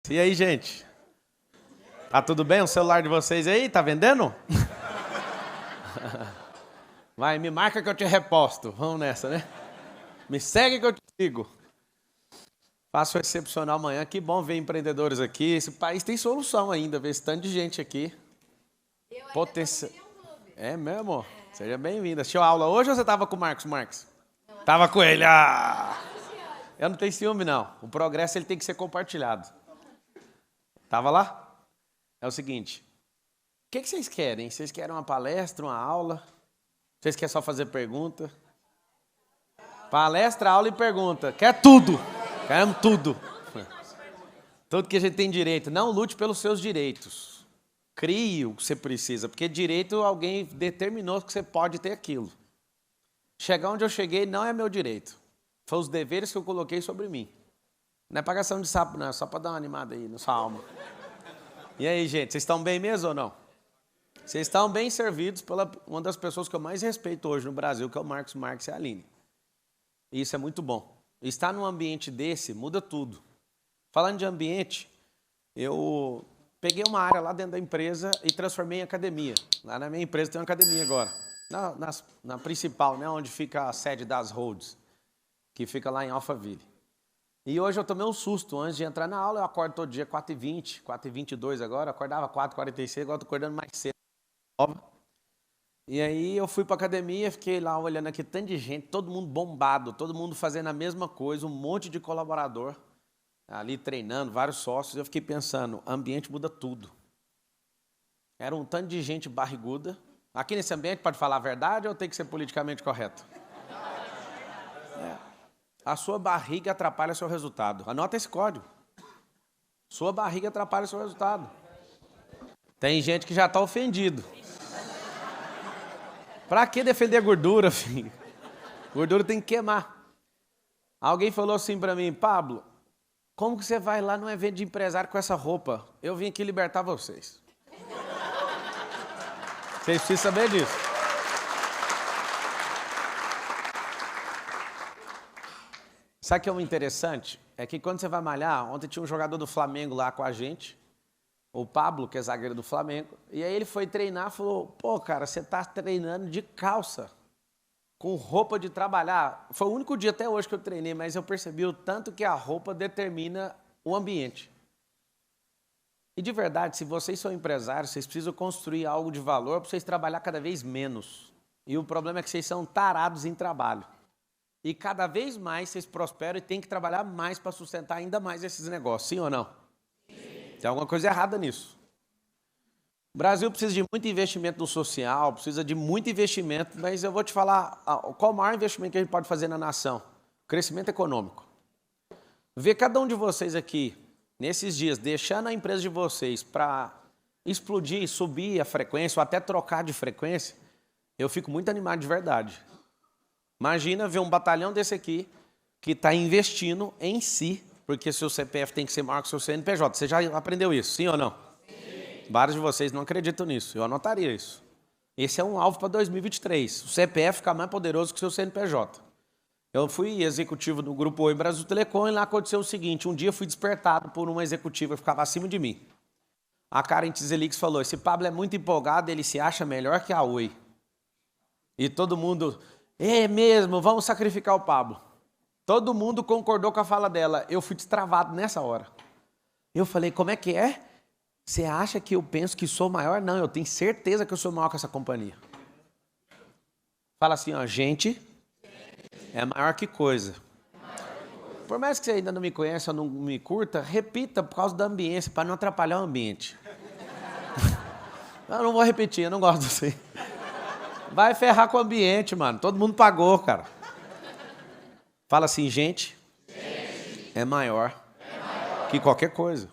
E aí, gente? Tá tudo bem? O celular de vocês aí? Tá vendendo? Vai, me marca que eu te reposto. Vamos nessa, né? Me segue que eu te sigo. Faço o excepcional amanhã. Que bom ver empreendedores aqui. Esse país tem solução ainda, ver esse tanto de gente aqui. Potencial. É mesmo? Seja bem-vinda. Assistiu aula hoje ou você tava com o Marcos Marques? Tava com ele. Eu não tenho ciúme, não. O progresso ele tem que ser compartilhado. Tava lá? É o seguinte. O que vocês querem? Vocês querem uma palestra, uma aula? Vocês querem só fazer pergunta? Palestra, aula e pergunta. Quer tudo. Queremos tudo. Tudo que a gente tem direito. Não lute pelos seus direitos. Crie o que você precisa. Porque direito, alguém determinou que você pode ter aquilo. Chegar onde eu cheguei não é meu direito. Foi os deveres que eu coloquei sobre mim. Não é pagação de sapo, não. É só para dar uma animada aí na sua alma. E aí, gente, vocês estão bem mesmo ou não? Vocês estão bem servidos pela uma das pessoas que eu mais respeito hoje no Brasil, que é o Marcos Marques e a Aline. E isso é muito bom. Estar num ambiente desse muda tudo. Falando de ambiente, eu peguei uma área lá dentro da empresa e transformei em academia. Lá na minha empresa tem uma academia agora. Na principal, né, onde fica a sede das Rhodes, que fica lá em Alphaville. E hoje eu tomei um susto. Antes de entrar na aula, eu acordo todo dia 4h20, 4h22 agora. Eu acordava 4h46, agora estou acordando mais cedo. E aí eu fui para a academia, fiquei lá olhando aqui, tanto de gente, todo mundo bombado, todo mundo fazendo a mesma coisa, um monte de colaborador ali treinando, vários sócios. Eu fiquei pensando, ambiente muda tudo. Era um tanto de gente barriguda. Aqui nesse ambiente pode falar a verdade ou tem que ser politicamente correto? A sua barriga atrapalha seu resultado. Anota esse código. Sua barriga atrapalha seu resultado. Tem gente que já está ofendido. Pra que defender a gordura, filho? Gordura tem que queimar. Alguém falou assim pra mim, Pablo, como que você vai lá num evento de empresário com essa roupa? Eu vim aqui libertar vocês. Vocês precisam saber disso. Sabe o que é o interessante? É que quando você vai malhar, ontem tinha um jogador do Flamengo lá com a gente, o Pablo, que é zagueiro do Flamengo, e aí ele foi treinar e falou, pô, cara, você tá treinando de calça, com roupa de trabalhar. Foi o único dia até hoje que eu treinei, mas eu percebi o tanto que a roupa determina o ambiente. E de verdade, se vocês são empresários, vocês precisam construir algo de valor para vocês trabalhar cada vez menos. E o problema é que vocês são tarados em trabalho. E cada vez mais vocês prosperam e têm que trabalhar mais para sustentar ainda mais esses negócios, sim ou não? Sim. Tem alguma coisa errada nisso. O Brasil precisa de muito investimento no social, precisa de muito investimento, mas eu vou te falar qual o maior investimento que a gente pode fazer na nação? Crescimento econômico. Ver cada um de vocês aqui, nesses dias, deixando a empresa de vocês para explodir, subir a frequência ou até trocar de frequência, eu fico muito animado de verdade. Imagina ver um batalhão desse aqui que está investindo em si, porque seu CPF tem que ser maior que seu CNPJ. Você já aprendeu isso, sim ou não? Sim. Vários de vocês não acreditam nisso, eu anotaria isso. Esse é um alvo para 2023, o CPF ficar mais poderoso que o seu CNPJ. Eu fui executivo do Grupo Oi Brasil Telecom e lá aconteceu o seguinte, um dia eu fui despertado por uma executiva que ficava acima de mim. A Karen Tizelix falou, esse Pablo é muito empolgado, ele se acha melhor que a Oi. E todo mundo... É mesmo, vamos sacrificar o Pablo. Todo mundo concordou com a fala dela. Eu fui destravado nessa hora. Eu falei, como é que é? Você acha que eu penso que sou maior? Não, eu tenho certeza que eu sou maior que essa companhia. Fala assim, ó, gente é maior que coisa. Por mais que você ainda não me conheça ou não me curta, repita por causa da ambiência, para não atrapalhar o ambiente. Eu não vou repetir, eu não gosto disso. Vai ferrar com o ambiente, mano. Todo mundo pagou, cara. Fala assim, gente é maior que qualquer coisa.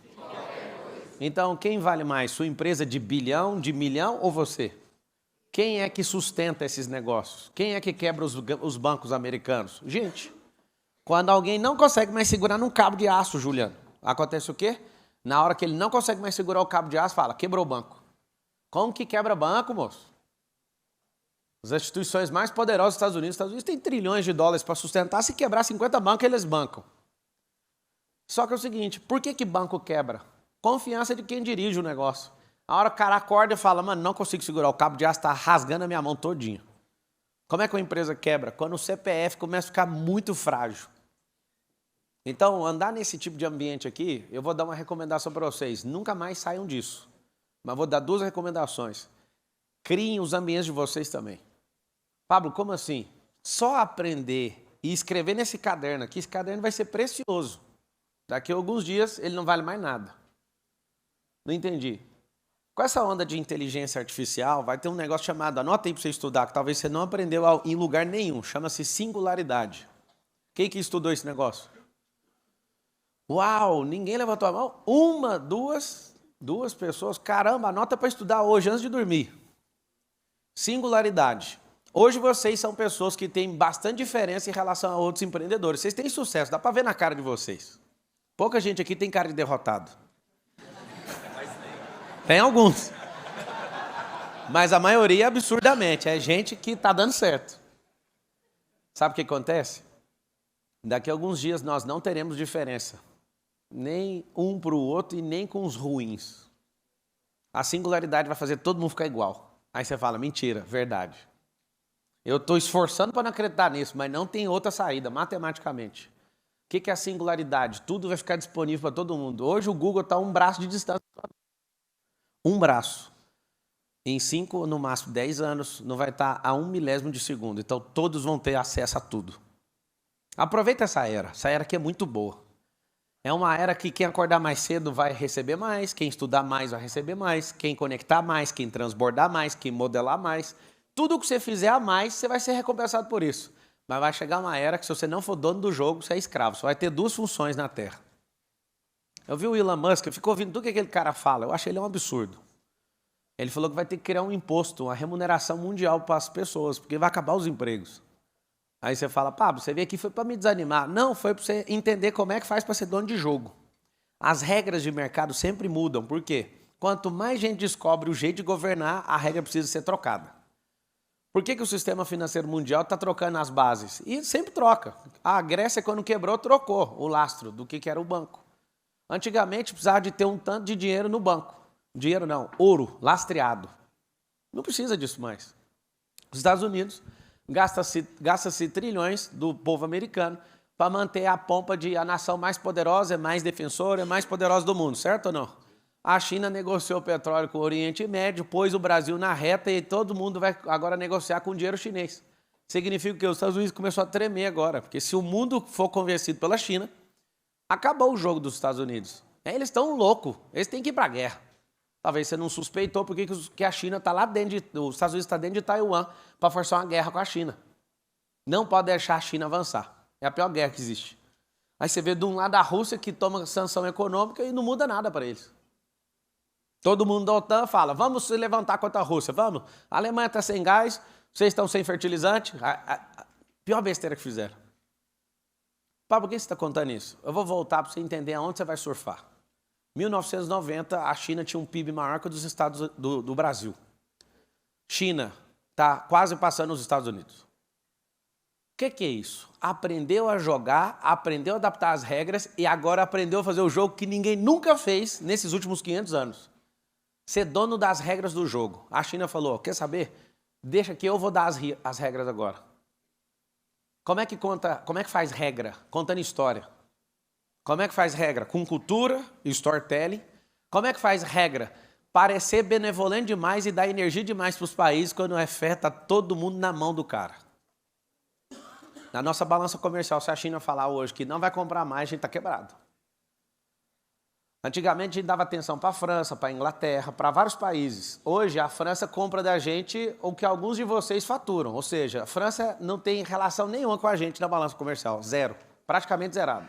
Então, quem vale mais? Sua empresa de bilhão, de milhão ou você? Quem é que sustenta esses negócios? Quem é que quebra os bancos americanos? Gente, quando alguém não consegue mais segurar num cabo de aço, Juliano, acontece o quê? Na hora que ele não consegue mais segurar o cabo de aço, fala, quebrou o banco. Como que quebra banco, moço? As instituições mais poderosas dos Estados Unidos têm trilhões de dólares para sustentar. Se quebrar 50 bancos, eles bancam. Só que é o seguinte, por que banco quebra? Confiança de quem dirige o negócio. A hora que o cara acorda e fala, mano, não consigo segurar, o cabo de aço está rasgando a minha mão todinha. Como é que uma empresa quebra? Quando o CPF começa a ficar muito frágil. Então, andar nesse tipo de ambiente aqui, eu vou dar uma recomendação para vocês. Nunca mais saiam disso. Mas vou dar 2 recomendações. Criem os ambientes de vocês também. Pablo, como assim? Só aprender e escrever nesse caderno aqui, esse caderno vai ser precioso. Daqui a alguns dias ele não vale mais nada. Não entendi. Com essa onda de inteligência artificial, vai ter um negócio chamado, anota aí para você estudar, que talvez você não aprendeu em lugar nenhum, chama-se singularidade. Quem que estudou esse negócio? Uau, ninguém levantou a mão? 1, 2 pessoas. Caramba, anota para estudar hoje, antes de dormir. Singularidade. Hoje vocês são pessoas que têm bastante diferença em relação a outros empreendedores. Vocês têm sucesso, dá para ver na cara de vocês. Pouca gente aqui tem cara de derrotado. Tem alguns. Mas a maioria, absurdamente, é gente que está dando certo. Sabe o que acontece? Daqui a alguns dias nós não teremos diferença. Nem um para o outro e nem com os ruins. A singularidade vai fazer todo mundo ficar igual. Aí você fala, mentira, verdade. Eu estou esforçando para não acreditar nisso, mas não tem outra saída, matematicamente. O que é a singularidade? Tudo vai ficar disponível para todo mundo. Hoje o Google está a um braço de distância. Um braço. Em 5, no máximo 10 anos, não vai estar a 1 milésimo de segundo. Então todos vão ter acesso a tudo. Aproveita essa era. Essa era aqui é muito boa. É uma era que quem acordar mais cedo vai receber mais, quem estudar mais vai receber mais, quem conectar mais, quem transbordar mais, quem modelar mais. Tudo que você fizer a mais, você vai ser recompensado por isso. Mas vai chegar uma era que se você não for dono do jogo, você é escravo. Você vai ter 2 funções na Terra. Eu vi o Elon Musk, eu fico ouvindo tudo que aquele cara fala. Eu acho ele um absurdo. Ele falou que vai ter que criar um imposto, uma remuneração mundial para as pessoas, porque vai acabar os empregos. Aí você fala, Pablo, você veio aqui foi para me desanimar. Não, foi para você entender como é que faz para ser dono de jogo. As regras de mercado sempre mudam. Por quê? Quanto mais gente descobre o jeito de governar, a regra precisa ser trocada. Por que o sistema financeiro mundial está trocando as bases? E sempre troca. A Grécia, quando quebrou, trocou o lastro do que era o banco. Antigamente, precisava de ter um tanto de dinheiro no banco. Dinheiro não, ouro, lastreado. Não precisa disso mais. Os Estados Unidos gasta-se trilhões do povo americano para manter a pompa de a nação mais poderosa, mais defensora, mais poderosa do mundo, certo ou não? A China negociou petróleo com o Oriente Médio, pôs o Brasil na reta e todo mundo vai agora negociar com o dinheiro chinês. Significa que os Estados Unidos começou a tremer agora, porque se o mundo for convencido pela China, acabou o jogo dos Estados Unidos. Eles estão loucos, eles têm que ir para a guerra. Talvez você não suspeitou porque a China está lá dentro, os Estados Unidos está dentro de Taiwan para forçar uma guerra com a China. Não pode deixar a China avançar. É a pior guerra que existe. Aí você vê de um lado a Rússia que toma sanção econômica e não muda nada para eles. Todo mundo da OTAN fala, vamos se levantar contra a Rússia, vamos. A Alemanha está sem gás, vocês estão sem fertilizante. Pior besteira que fizeram. Pablo, por que você está contando isso? Eu vou voltar para você entender aonde você vai surfar. 1990, a China tinha um PIB maior que o dos Estados do Brasil. China está quase passando os Estados Unidos. O que é isso? Aprendeu a jogar, aprendeu a adaptar as regras e agora aprendeu a fazer o jogo que ninguém nunca fez nesses últimos 500 anos. Ser dono das regras do jogo. A China falou, quer saber? Deixa que eu vou dar as regras agora. Como é que faz regra? Contando história. Como é que faz regra? Com cultura e storytelling. Como é que faz regra? Parecer benevolente demais e dar energia demais para os países quando é fé, está todo mundo na mão do cara. Na nossa balança comercial, se a China falar hoje que não vai comprar mais, a gente está quebrado. Antigamente a gente dava atenção para a França, para a Inglaterra, para vários países. Hoje a França compra da gente o que alguns de vocês faturam. Ou seja, a França não tem relação nenhuma com a gente na balança comercial. Zero. Praticamente zerado.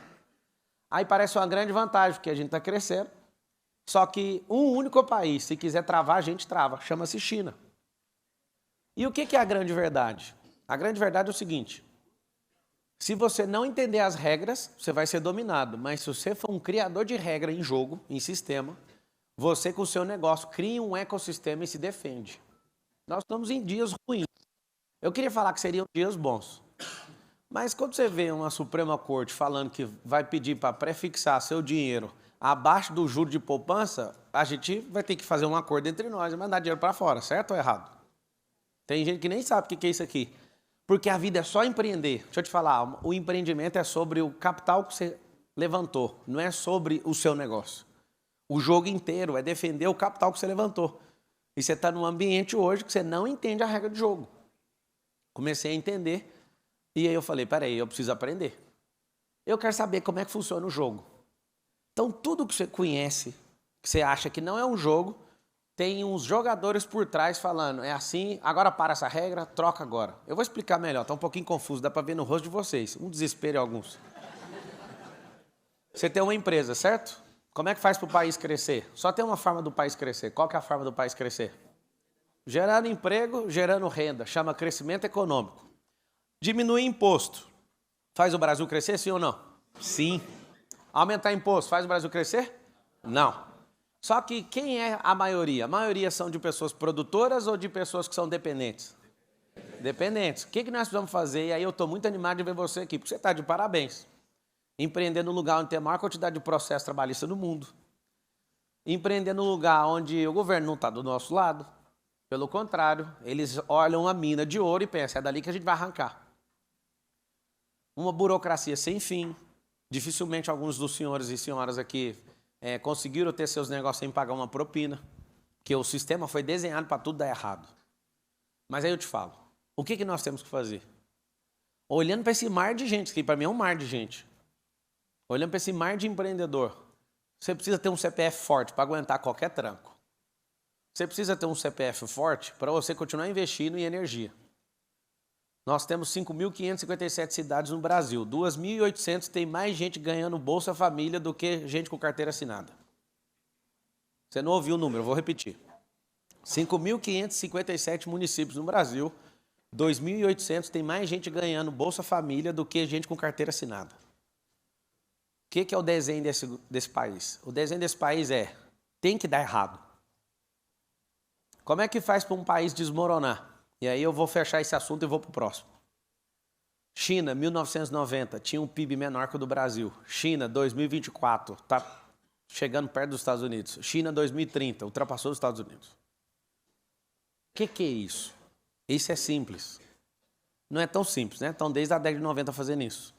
Aí parece uma grande vantagem, porque a gente está crescendo. Só que um único país, se quiser travar, a gente trava. Chama-se China. E o que é a grande verdade? A grande verdade é o seguinte. Se você não entender as regras, você vai ser dominado. Mas se você for um criador de regra em jogo, em sistema, você com o seu negócio cria um ecossistema e se defende. Nós estamos em dias ruins. Eu queria falar que seriam dias bons. Mas quando você vê uma Suprema Corte falando que vai pedir para prefixar seu dinheiro abaixo do juro de poupança, a gente vai ter que fazer um acordo entre nós e mandar dinheiro para fora, certo ou errado? Tem gente que nem sabe o que é isso aqui. Porque a vida é só empreender. Deixa eu te falar, o empreendimento é sobre o capital que você levantou, não é sobre o seu negócio. O jogo inteiro é defender o capital que você levantou. E você está num ambiente hoje que você não entende a regra do jogo. Comecei a entender e aí eu falei, peraí, eu preciso aprender. Eu quero saber como é que funciona o jogo. Então tudo que você conhece, que você acha que não é um jogo, tem uns jogadores por trás falando, é assim, agora para essa regra, troca agora. Eu vou explicar melhor, está um pouquinho confuso, dá para ver no rosto de vocês, um desespero em alguns. Você tem uma empresa, certo? Como é que faz para o país crescer? Só tem uma forma do país crescer. Qual que é a forma do país crescer? Gerando emprego, gerando renda, chama crescimento econômico. Diminuir imposto. Faz o Brasil crescer, sim ou não? Sim. Aumentar imposto, faz o Brasil crescer? Não. Só que quem é a maioria? A maioria são de pessoas produtoras ou de pessoas que são dependentes? Dependentes. O que nós precisamos fazer? E aí eu estou muito animado de ver você aqui, porque você está de parabéns. Empreender no lugar onde tem a maior quantidade de processo trabalhista no mundo. Empreender no lugar onde o governo não está do nosso lado. Pelo contrário, eles olham a mina de ouro e pensam, é dali que a gente vai arrancar. Uma burocracia sem fim. Dificilmente alguns dos senhores e senhoras aqui conseguiram ter seus negócios sem pagar uma propina, porque o sistema foi desenhado para tudo dar errado. Mas aí eu te falo, o que nós temos que fazer? Olhando para esse mar de gente, que para mim é um mar de gente, olhando para esse mar de empreendedor, você precisa ter um CPF forte para aguentar qualquer tranco. Você precisa ter um CPF forte para você continuar investindo em energia. Nós temos 5.557 cidades no Brasil. 2.800 tem mais gente ganhando Bolsa Família do que gente com carteira assinada. Você não ouviu o número, eu vou repetir. 5.557 municípios no Brasil. 2.800 tem mais gente ganhando Bolsa Família do que gente com carteira assinada. O que é o desenho desse país? O desenho desse país tem que dar errado. Como é que faz para um país desmoronar? E aí eu vou fechar esse assunto e vou para o próximo. China, 1990, tinha um PIB menor que o do Brasil. China, 2024, está chegando perto dos Estados Unidos. China, 2030, ultrapassou os Estados Unidos. O que é isso? Isso é simples. Não é tão simples, né? Então, desde a década de 90 fazendo isso.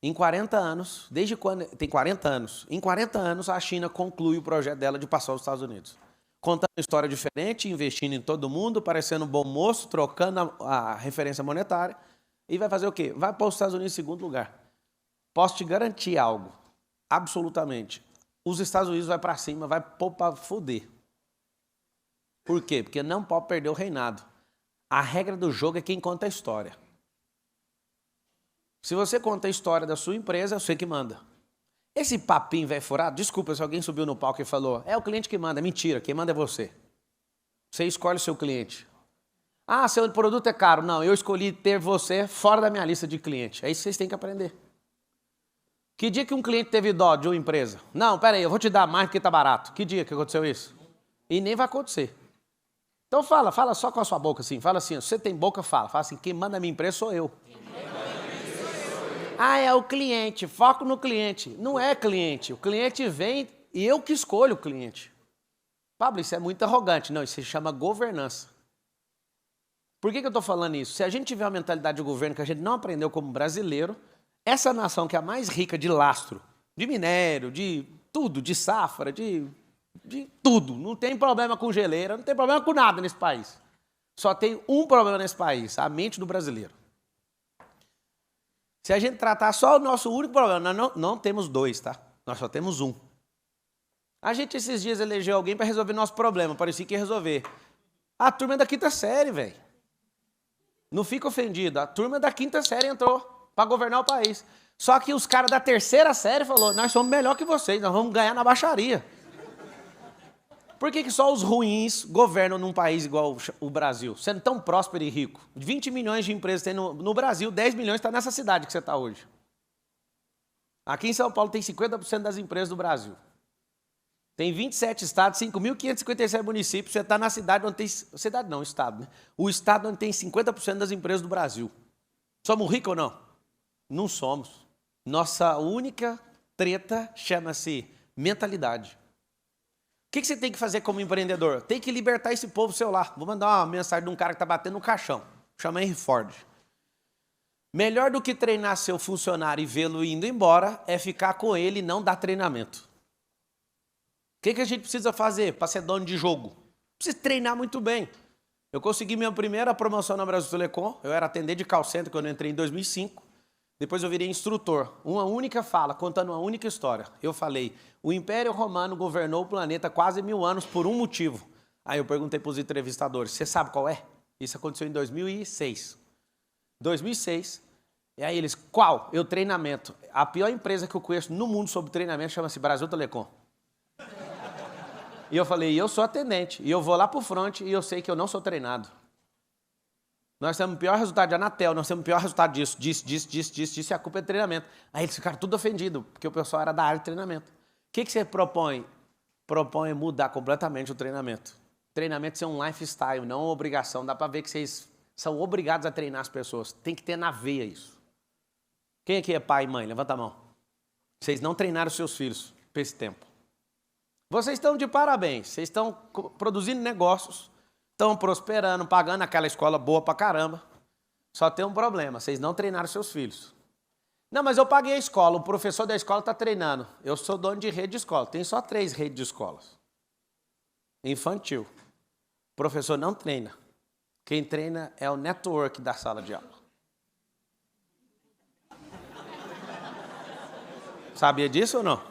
Em 40 anos, desde quando... Tem 40 anos. Em 40 anos, a China conclui o projeto dela de passar aos Estados Unidos. Contando uma história diferente, investindo em todo mundo, parecendo um bom moço, trocando a referência monetária. E vai fazer o quê? Vai para os Estados Unidos em segundo lugar. Posso te garantir algo, absolutamente. Os Estados Unidos vai para cima, vai pôr para foder. Por quê? Porque não pode perder o reinado. A regra do jogo é quem conta a história. Se você conta a história da sua empresa, é você que manda. Esse papinho velho furado, desculpa se alguém subiu no palco e falou, é o cliente que manda. Mentira, quem manda é você. Você escolhe o seu cliente. Ah, seu produto é caro. Não, eu escolhi ter você fora da minha lista de cliente. É isso que vocês têm que aprender. Que dia que um cliente teve dó de uma empresa? Não, peraí, eu vou te dar mais porque tá barato. Que dia que aconteceu isso? E nem vai acontecer. Então fala só com a sua boca assim. Fala assim, você tem boca, fala. Fala assim, quem manda a minha empresa sou eu. Ah, é o cliente, foco no cliente. Não é cliente, o cliente vem e eu que escolho o cliente. Pablo, isso é muito arrogante. Não, isso se chama governança. Por que eu estou falando isso? Se a gente tiver uma mentalidade de governo que a gente não aprendeu como brasileiro, essa nação que é a mais rica de lastro, de minério, de tudo, de safra, de tudo. Não tem problema com geleira, não tem problema com nada nesse país. Só tem um problema nesse país, a mente do brasileiro. Se a gente tratar só o nosso único problema, nós não temos dois, tá? Nós só temos um. A gente esses dias elegeu alguém para resolver nosso problema, parecia que ia resolver. A turma é da quinta série, velho. Não fica ofendido, a turma da quinta série entrou para governar o país. Só que os caras da terceira série falaram, nós somos melhor que vocês, nós vamos ganhar na baixaria. Por que só os ruins governam num país igual o Brasil, sendo tão próspero e rico? 20 milhões de empresas tem no Brasil, 10 milhões está nessa cidade que você está hoje. Aqui em São Paulo tem 50% das empresas do Brasil. Tem 27 estados, 5.557 municípios, você está na cidade onde tem... Cidade não, estado, né? O estado onde tem 50% das empresas do Brasil. Somos ricos ou não? Não somos. Nossa única treta chama-se mentalidade. O que você tem que fazer como empreendedor? Tem que libertar esse povo seu lá. Vou mandar uma mensagem de um cara que está batendo no caixão. Chama Henry Ford. Melhor do que treinar seu funcionário e vê-lo indo embora é ficar com ele e não dar treinamento. O que a gente precisa fazer para ser dono de jogo? Precisa treinar muito bem. Eu consegui minha primeira promoção na Brasil Telecom. Eu era atendente de call center quando eu entrei em 2005. Depois eu virei instrutor. Uma única fala, contando uma única história. Eu falei, o Império Romano governou o planeta quase 1000 anos por um motivo. Aí eu perguntei para os entrevistadores, você sabe qual é? Isso aconteceu em 2006. 2006. E aí eles, qual? Eu, treinamento. A pior empresa que eu conheço no mundo sobre treinamento chama-se Brasil Telecom. E eu falei, eu sou atendente. E eu vou lá pro front e eu sei que eu não sou treinado. Nós temos o pior resultado de Anatel, nós temos o pior resultado disso, e a culpa é de treinamento. Aí eles ficaram tudo ofendidos, porque o pessoal era da área de treinamento. O que você propõe? Propõe mudar completamente o treinamento. Treinamento ser um lifestyle, não uma obrigação. Dá para ver que vocês são obrigados a treinar as pessoas. Tem que ter na veia isso. Quem aqui é pai e mãe? Levanta a mão. Vocês não treinaram seus filhos por esse tempo. Vocês estão de parabéns. Vocês estão produzindo negócios, estão prosperando, pagando aquela escola boa pra caramba. Só tem um problema, vocês não treinaram seus filhos. Não, mas eu paguei a escola, o professor da escola está treinando. Eu sou dono de rede de escola, tem só 3 redes de escolas. Infantil. O professor não treina. Quem treina é o network da sala de aula. Sabia disso ou não?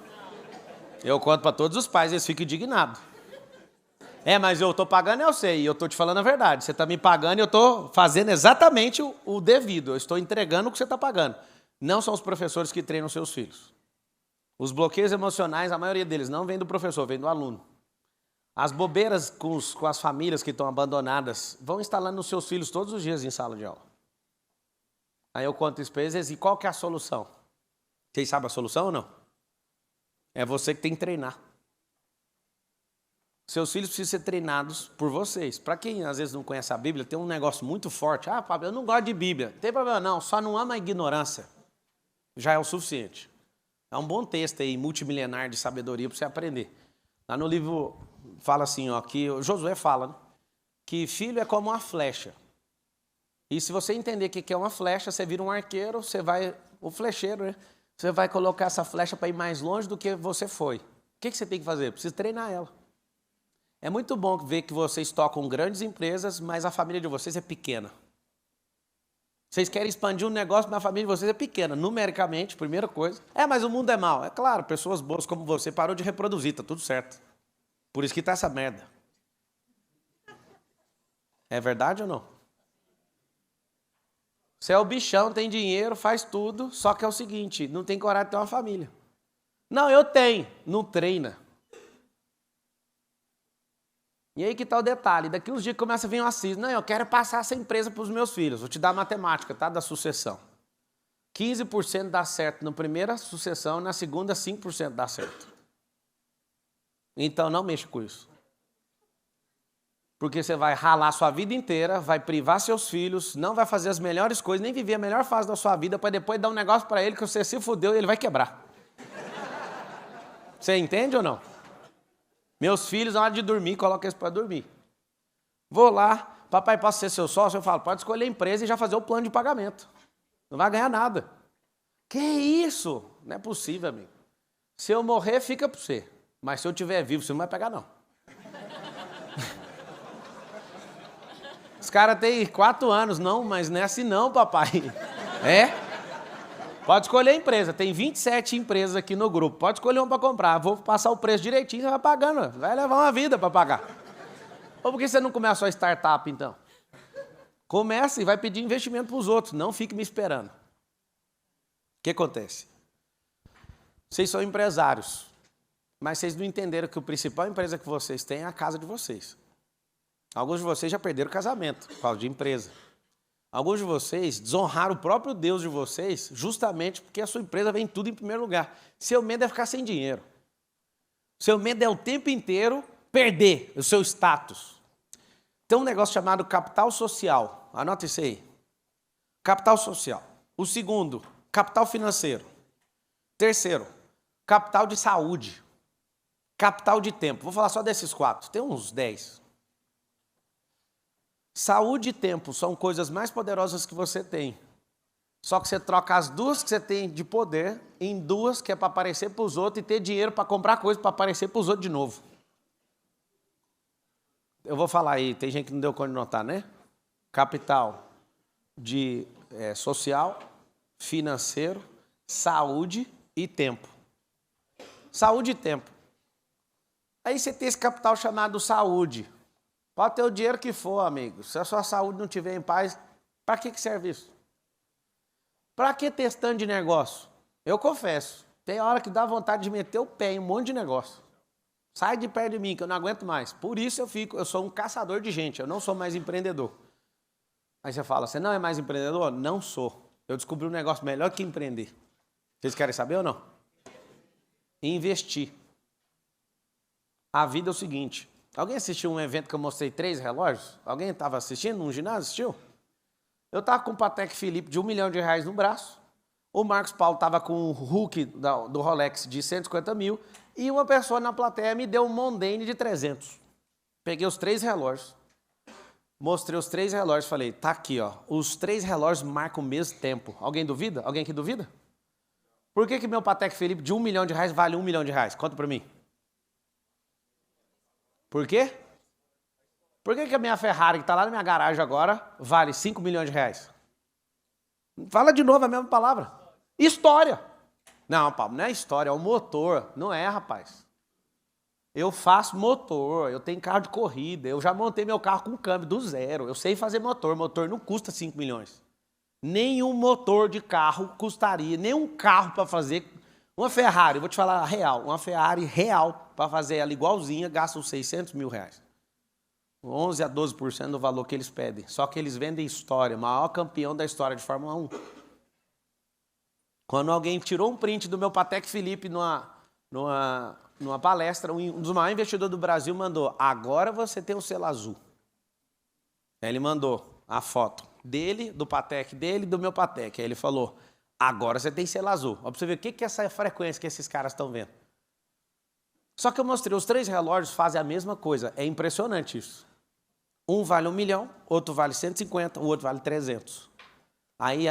Eu conto para todos os pais, eles ficam indignados. Mas eu estou pagando, eu sei, e eu estou te falando a verdade. Você está me pagando e eu estou fazendo exatamente o devido. Eu estou entregando o que você está pagando. Não são os professores que treinam seus filhos. Os bloqueios emocionais, a maioria deles não vem do professor, vem do aluno. As bobeiras com as famílias que estão abandonadas vão instalando nos seus filhos todos os dias em sala de aula. Aí eu conto isso para eles, e qual que é a solução? Vocês sabem a solução ou não? É você que tem que treinar. Seus filhos precisam ser treinados por vocês. Para quem às vezes não conhece a Bíblia, tem um negócio muito forte. Ah, Pablo, eu não gosto de Bíblia. Não tem problema não, só não ama a ignorância. Já é o suficiente. É um bom texto aí, multimilenar de sabedoria para você aprender. Lá no livro fala assim, ó, que o Josué fala, né, que filho é como uma flecha. E se você entender o que é uma flecha, você vira um arqueiro, você vai, o flecheiro, né? Você vai colocar essa flecha para ir mais longe do que você foi. O que você tem que fazer? Precisa treinar ela. É muito bom ver que vocês tocam grandes empresas, mas a família de vocês é pequena. Vocês querem expandir um negócio, mas a família de vocês é pequena. Numericamente, primeira coisa. Mas o mundo é mau. É claro, pessoas boas como você parou de reproduzir, tá tudo certo. Por isso que tá essa merda. É verdade ou não? Você é o bichão, tem dinheiro, faz tudo, só que é o seguinte, não tem coragem de ter uma família. Não, eu tenho, não treina. E aí que está o detalhe, daqui uns dias começa a vir uma cisma. Não, eu quero passar essa empresa para os meus filhos. Vou te dar a matemática, tá? Da sucessão. 15% dá certo na primeira sucessão, na segunda 5% dá certo. Então não mexa com isso. Porque você vai ralar sua vida inteira, vai privar seus filhos, não vai fazer as melhores coisas, nem viver a melhor fase da sua vida, para depois dar um negócio para ele que você se fudeu e ele vai quebrar. Você entende ou não? Meus filhos, na hora de dormir, coloca eles para dormir. Vou lá, papai, posso ser seu sócio? Eu falo, pode escolher a empresa e já fazer o plano de pagamento. Não vai ganhar nada. Que isso? Não é possível, amigo. Se eu morrer, fica para você. Mas se eu estiver vivo, você não vai pegar, não. Os caras têm 4 anos, não, mas não é assim não, papai. Pode escolher a empresa, tem 27 empresas aqui no grupo, pode escolher uma para comprar, vou passar o preço direitinho, você vai pagando, vai levar uma vida para pagar. Ou por que você não começa a startup, então? Comece e vai pedir investimento para os outros, não fique me esperando. O que acontece? Vocês são empresários, mas vocês não entenderam que a principal empresa que vocês têm é a casa de vocês. Alguns de vocês já perderam o casamento por causa de empresa. Alguns de vocês desonraram o próprio Deus de vocês justamente porque a sua empresa vem tudo em primeiro lugar. Seu medo é ficar sem dinheiro. Seu medo é o tempo inteiro perder o seu status. Tem um negócio chamado capital social. Anota isso aí. Capital social. O segundo capital financeiro. Terceiro, capital de saúde. Capital de tempo. Vou falar só desses 4. Tem uns 10. Saúde e tempo são coisas mais poderosas que você tem. Só que você troca as 2 que você tem de poder em 2 que é para aparecer para os outros e ter dinheiro para comprar coisa para aparecer para os outros de novo. Eu vou falar aí, tem gente que não deu conta de notar, né? Capital de social, financeiro, saúde e tempo. Saúde e tempo. Aí você tem esse capital chamado saúde. Pode ter o dinheiro que for, amigo. Se a sua saúde não estiver em paz, para que serve isso? Para que testando de negócio? Eu confesso, tem hora que dá vontade de meter o pé em um monte de negócio. Sai de perto de mim, que eu não aguento mais. Por isso eu sou um caçador de gente, eu não sou mais empreendedor. Aí você fala, você não é mais empreendedor? Não sou. Eu descobri um negócio melhor que empreender. Vocês querem saber ou não? Investir. A vida é o seguinte, alguém assistiu um evento que eu mostrei 3 relógios? Alguém estava assistindo num ginásio? Assistiu? Eu estava com o Patek Philippe de R$1 milhão no braço, o Marcos Paulo estava com o Hulk do Rolex de 150 mil e uma pessoa na plateia me deu um Mondane de 300. Peguei os 3 relógios, mostrei os 3 relógios e falei, tá aqui, ó, os 3 relógios marcam o mesmo tempo. Alguém duvida? Alguém aqui duvida? Por que meu Patek Philippe de R$1 milhão vale R$1 milhão? Conta pra mim. Por quê? Por que a minha Ferrari, que está lá na minha garagem agora, vale R$5 milhões? Fala de novo a mesma palavra. História. Não, Paulo, não é história, é o motor. Não é, rapaz. Eu faço motor, eu tenho carro de corrida, eu já montei meu carro com câmbio do zero. Eu sei fazer motor, motor não custa 5 milhões. Nenhum motor de carro custaria, nenhum carro para fazer. Uma Ferrari, vou te falar a real, uma Ferrari real, para fazer ela igualzinha, gasta uns R$600 mil. 11 a 12% do valor que eles pedem. Só que eles vendem história, o maior campeão da história de Fórmula 1. Quando alguém tirou um print do meu Patek Philippe numa palestra, um dos maiores investidores do Brasil mandou, agora você tem um selo azul. Aí ele mandou a foto dele, do Patek dele e do meu Patek. Aí ele falou, agora você tem selo azul. Ó, pra você ver o que é essa frequência que esses caras estão vendo. Só que eu mostrei, os 3 relógios fazem a mesma coisa. É impressionante isso. Um vale R$1 milhão, outro vale 150, o outro vale 300. Aí,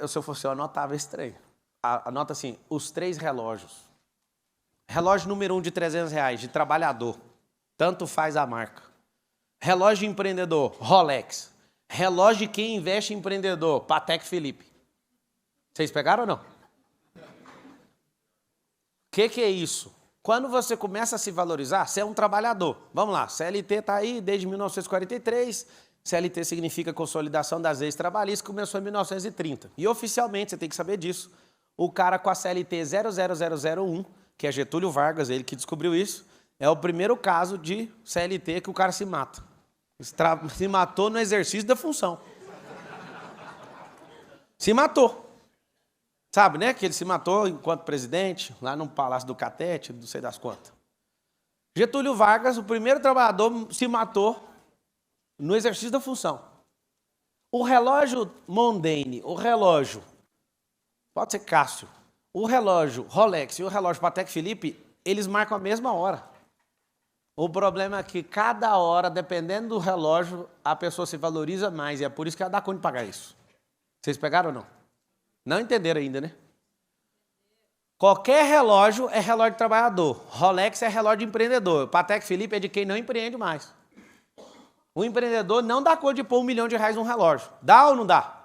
se eu fosse eu, anotava esse trem. Anota assim, os 3 relógios. Relógio número 1 de R$300, de trabalhador. Tanto faz a marca. Relógio de empreendedor, Rolex. Relógio de quem investe em empreendedor, Patek Philippe. Vocês pegaram ou não? O que é isso? Quando você começa a se valorizar, você é um trabalhador. Vamos lá, CLT está aí desde 1943, CLT significa Consolidação das Leis Trabalhistas, começou em 1930. E oficialmente, você tem que saber disso, o cara com a CLT 00001, que é Getúlio Vargas, ele que descobriu isso, é o primeiro caso de CLT que o cara se mata. Se matou no exercício da função. Se matou. Sabe, né? Que ele se matou enquanto presidente, lá no Palácio do Catete, não sei das quantas. Getúlio Vargas, o primeiro trabalhador, se matou no exercício da função. O relógio Mondane, o relógio, pode ser Cássio, o relógio Rolex e o relógio Patek Philippe, eles marcam a mesma hora. O problema é que cada hora, dependendo do relógio, a pessoa se valoriza mais, e é por isso que ela dá conta de pagar isso. Vocês pegaram ou não? Não entenderam ainda, né? Qualquer relógio é relógio de trabalhador. Rolex é relógio de empreendedor. Patek Philippe é de quem não empreende mais. O empreendedor não dá conta de pôr R$1 milhão num relógio. Dá ou não dá?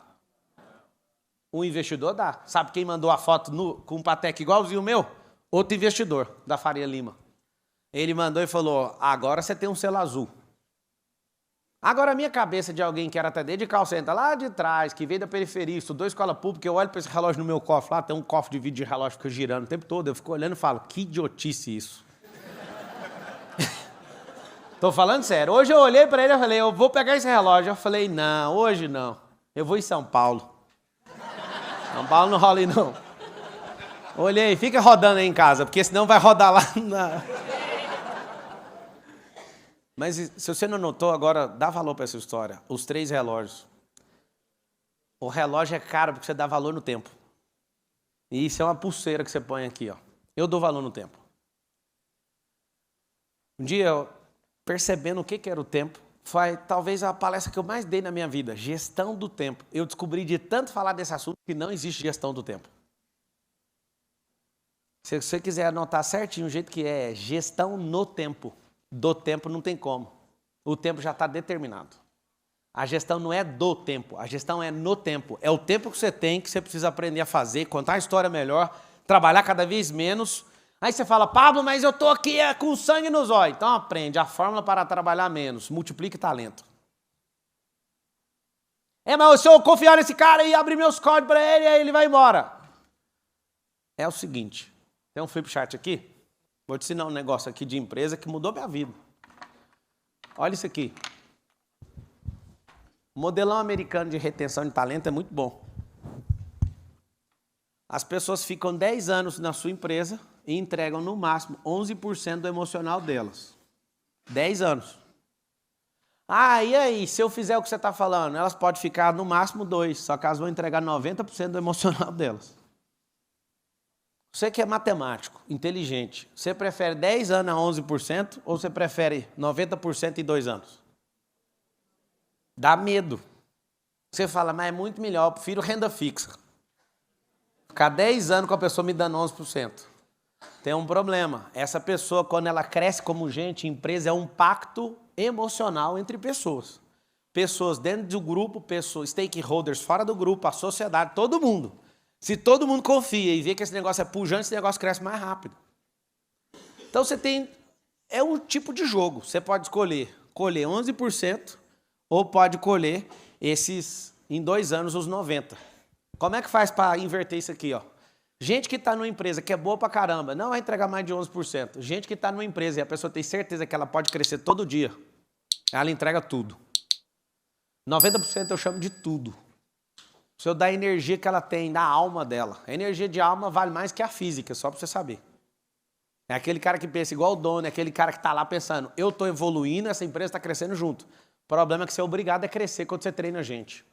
O investidor dá. Sabe quem mandou a foto com um Patek igualzinho o meu? Outro investidor, da Faria Lima. Ele mandou e falou, agora você tem um selo azul. Agora, a minha cabeça de alguém que era até de call center lá de trás, que veio da periferia, estudou escola pública, eu olho para esse relógio no meu cofre lá, tem um cofre de vídeo de relógio que fica girando o tempo todo, eu fico olhando e falo, que idiotice isso. Tô falando sério. Hoje eu olhei para ele e falei, eu vou pegar esse relógio. Eu falei, não, hoje não. Eu vou em São Paulo. São Paulo não rola aí, não. Olhei, fica rodando aí em casa, porque senão vai rodar lá na... Mas se você não notou, agora dá valor para essa história. Os 3 relógios. O relógio é caro porque você dá valor no tempo. E isso é uma pulseira que você põe aqui, ó. Eu dou valor no tempo. Um dia, eu, percebendo o que era o tempo, foi talvez a palestra que eu mais dei na minha vida, gestão do tempo. Eu descobri de tanto falar desse assunto que não existe gestão do tempo. Se você quiser anotar certinho o jeito que é gestão no tempo, do tempo não tem como. O tempo já está determinado. A gestão não é do tempo, a gestão é no tempo. É o tempo que você tem, que você precisa aprender a fazer, contar a história melhor, trabalhar cada vez menos. Aí você fala, Pablo, mas eu estou aqui com sangue nos olhos. Então aprende a fórmula para trabalhar menos, multiplique talento. Mas se eu confiar nesse cara e abrir meus códigos para ele, aí ele vai embora. É o seguinte, tem um flipchart aqui, vou te ensinar um negócio aqui de empresa que mudou minha vida. Olha isso aqui. O modelão americano de retenção de talento é muito bom. As pessoas ficam 10 anos na sua empresa e entregam no máximo 11% do emocional delas. 10 anos. E aí, se eu fizer o que você está falando, elas podem ficar no máximo 2, só que elas vão entregar 90% do emocional delas. Você que é matemático, inteligente, você prefere 10 anos a 11% ou você prefere 90% em 2 anos? Dá medo. Você fala, mas é muito melhor, eu prefiro renda fixa. Ficar 10 anos com a pessoa me dando 11%. Tem um problema. Essa pessoa, quando ela cresce como gente, empresa é um pacto emocional entre pessoas. Pessoas dentro do grupo, pessoas, stakeholders fora do grupo, a sociedade, todo mundo. Se todo mundo confia e vê que esse negócio é pujante, esse negócio cresce mais rápido. Então você tem... É um tipo de jogo. Você pode escolher colher 11%, ou pode colher esses, em 2 anos, os 90%. Como é que faz para inverter isso aqui? Ó? Gente que está numa empresa que é boa pra caramba, não vai entregar mais de 11%. Gente que está numa empresa e a pessoa tem certeza que ela pode crescer todo dia, ela entrega tudo. 90% eu chamo de tudo. Se eu dar a energia que ela tem, da alma dela. A energia de alma vale mais que a física, só para você saber. É aquele cara que pensa igual o dono, é aquele cara que está lá pensando, eu estou evoluindo, essa empresa está crescendo junto. O problema é que você é obrigado a crescer quando você treina a gente.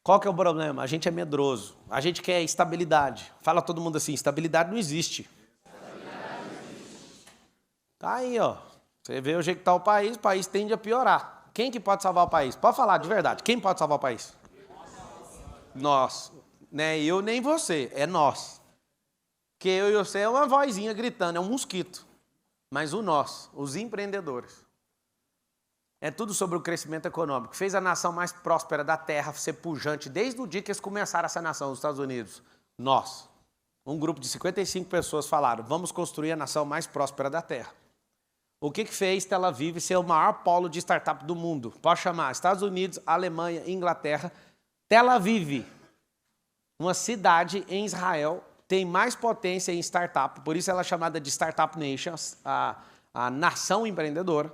Qual que é o problema? A gente é medroso. A gente quer estabilidade. Fala todo mundo assim, estabilidade não existe. Tá aí, ó. Você vê o jeito que está o país tende a piorar. Quem que pode salvar o país? Pode falar de verdade. Quem pode salvar o país? Nós. Não é eu nem você, é nós. Porque eu e você é uma vozinha gritando, é um mosquito. Mas o nós, os empreendedores. É tudo sobre o crescimento econômico. Fez a nação mais próspera da Terra ser pujante desde o dia que eles começaram essa nação, os Estados Unidos. Nós. Um grupo de 55 pessoas falaram, vamos construir a nação mais próspera da Terra. O que fez Tel Aviv ser o maior polo de startup do mundo? Pode chamar Estados Unidos, Alemanha, Inglaterra. Tel Aviv, uma cidade em Israel, tem mais potência em startup, por isso ela é chamada de Startup Nation, a nação empreendedora.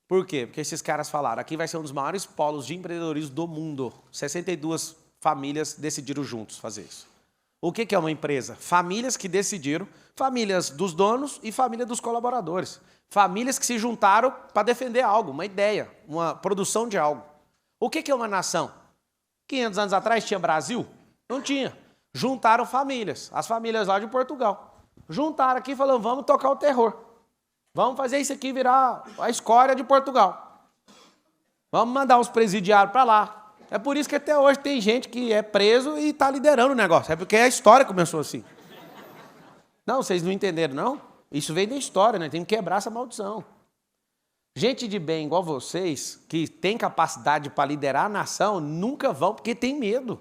Por quê? Porque esses caras falaram, aqui vai ser um dos maiores polos de empreendedorismo do mundo. 62 famílias decidiram juntos fazer isso. O que é uma empresa? Famílias que decidiram, famílias dos donos e família dos colaboradores. Famílias que se juntaram para defender algo, uma ideia, uma produção de algo. O que é uma nação? 500 anos atrás tinha Brasil? Não tinha. Juntaram famílias, as famílias lá de Portugal. Juntaram aqui e falaram, vamos tocar o terror. Vamos fazer isso aqui virar a escória de Portugal. Vamos mandar os presidiários para lá. É por isso que até hoje tem gente que é preso e está liderando o negócio. É porque a história começou assim. Não, vocês não entenderam, não? Isso veio da história, né? Tem que quebrar essa maldição. Gente de bem igual vocês, que tem capacidade para liderar a nação, nunca vão porque tem medo.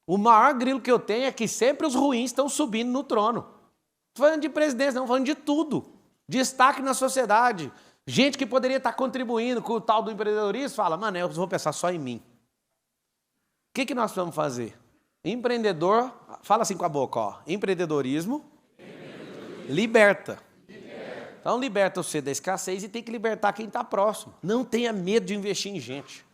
O maior grilo que eu tenho é que sempre os ruins estão subindo no trono. Não falando de presidência, não, falando de tudo. Destaque na sociedade. Gente que poderia estar contribuindo com o tal do empreendedorismo, fala, mano, eu vou pensar só em mim. O que nós precisamos fazer? Empreendedor, fala assim com a boca, ó. Empreendedorismo. Liberta. Então liberta você da escassez e tem que libertar quem está próximo. Não tenha medo de investir em gente.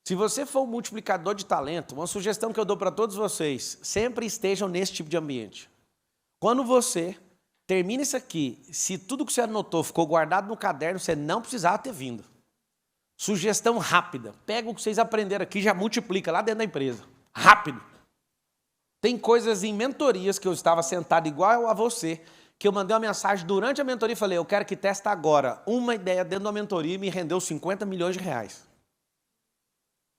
Se você for um multiplicador de talento, uma sugestão que eu dou para todos vocês, sempre estejam nesse tipo de ambiente. Quando você termina isso aqui, se tudo que você anotou ficou guardado no caderno, você não precisava ter vindo. Sugestão rápida, pega o que vocês aprenderam aqui e já multiplica lá dentro da empresa. Rápido. Tem coisas em mentorias que eu estava sentado igual a você, que eu mandei uma mensagem durante a mentoria e falei, eu quero que teste agora. Uma ideia dentro da mentoria me rendeu 50 milhões de reais.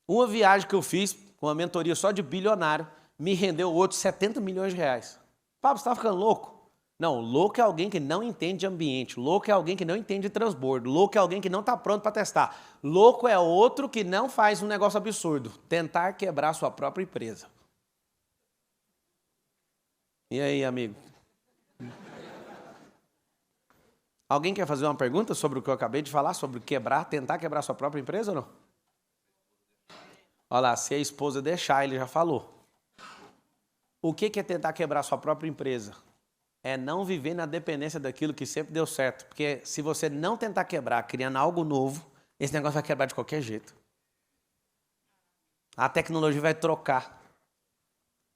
Uma viagem que eu fiz com uma mentoria só de bilionário me rendeu outros 70 milhões de reais. Pablo, você está ficando louco? Não, louco é alguém que não entende de ambiente, louco é alguém que não entende de transbordo, louco é alguém que não está pronto para testar. Louco é outro que não faz um negócio absurdo, tentar quebrar sua própria empresa. E aí, amigo? Alguém quer fazer uma pergunta sobre o que eu acabei de falar, sobre tentar quebrar sua própria empresa ou não? Olha lá, se a esposa deixar, ele já falou. O que é tentar quebrar sua própria empresa? É não viver na dependência daquilo que sempre deu certo. Porque se você não tentar quebrar, criando algo novo, esse negócio vai quebrar de qualquer jeito. A tecnologia vai trocar.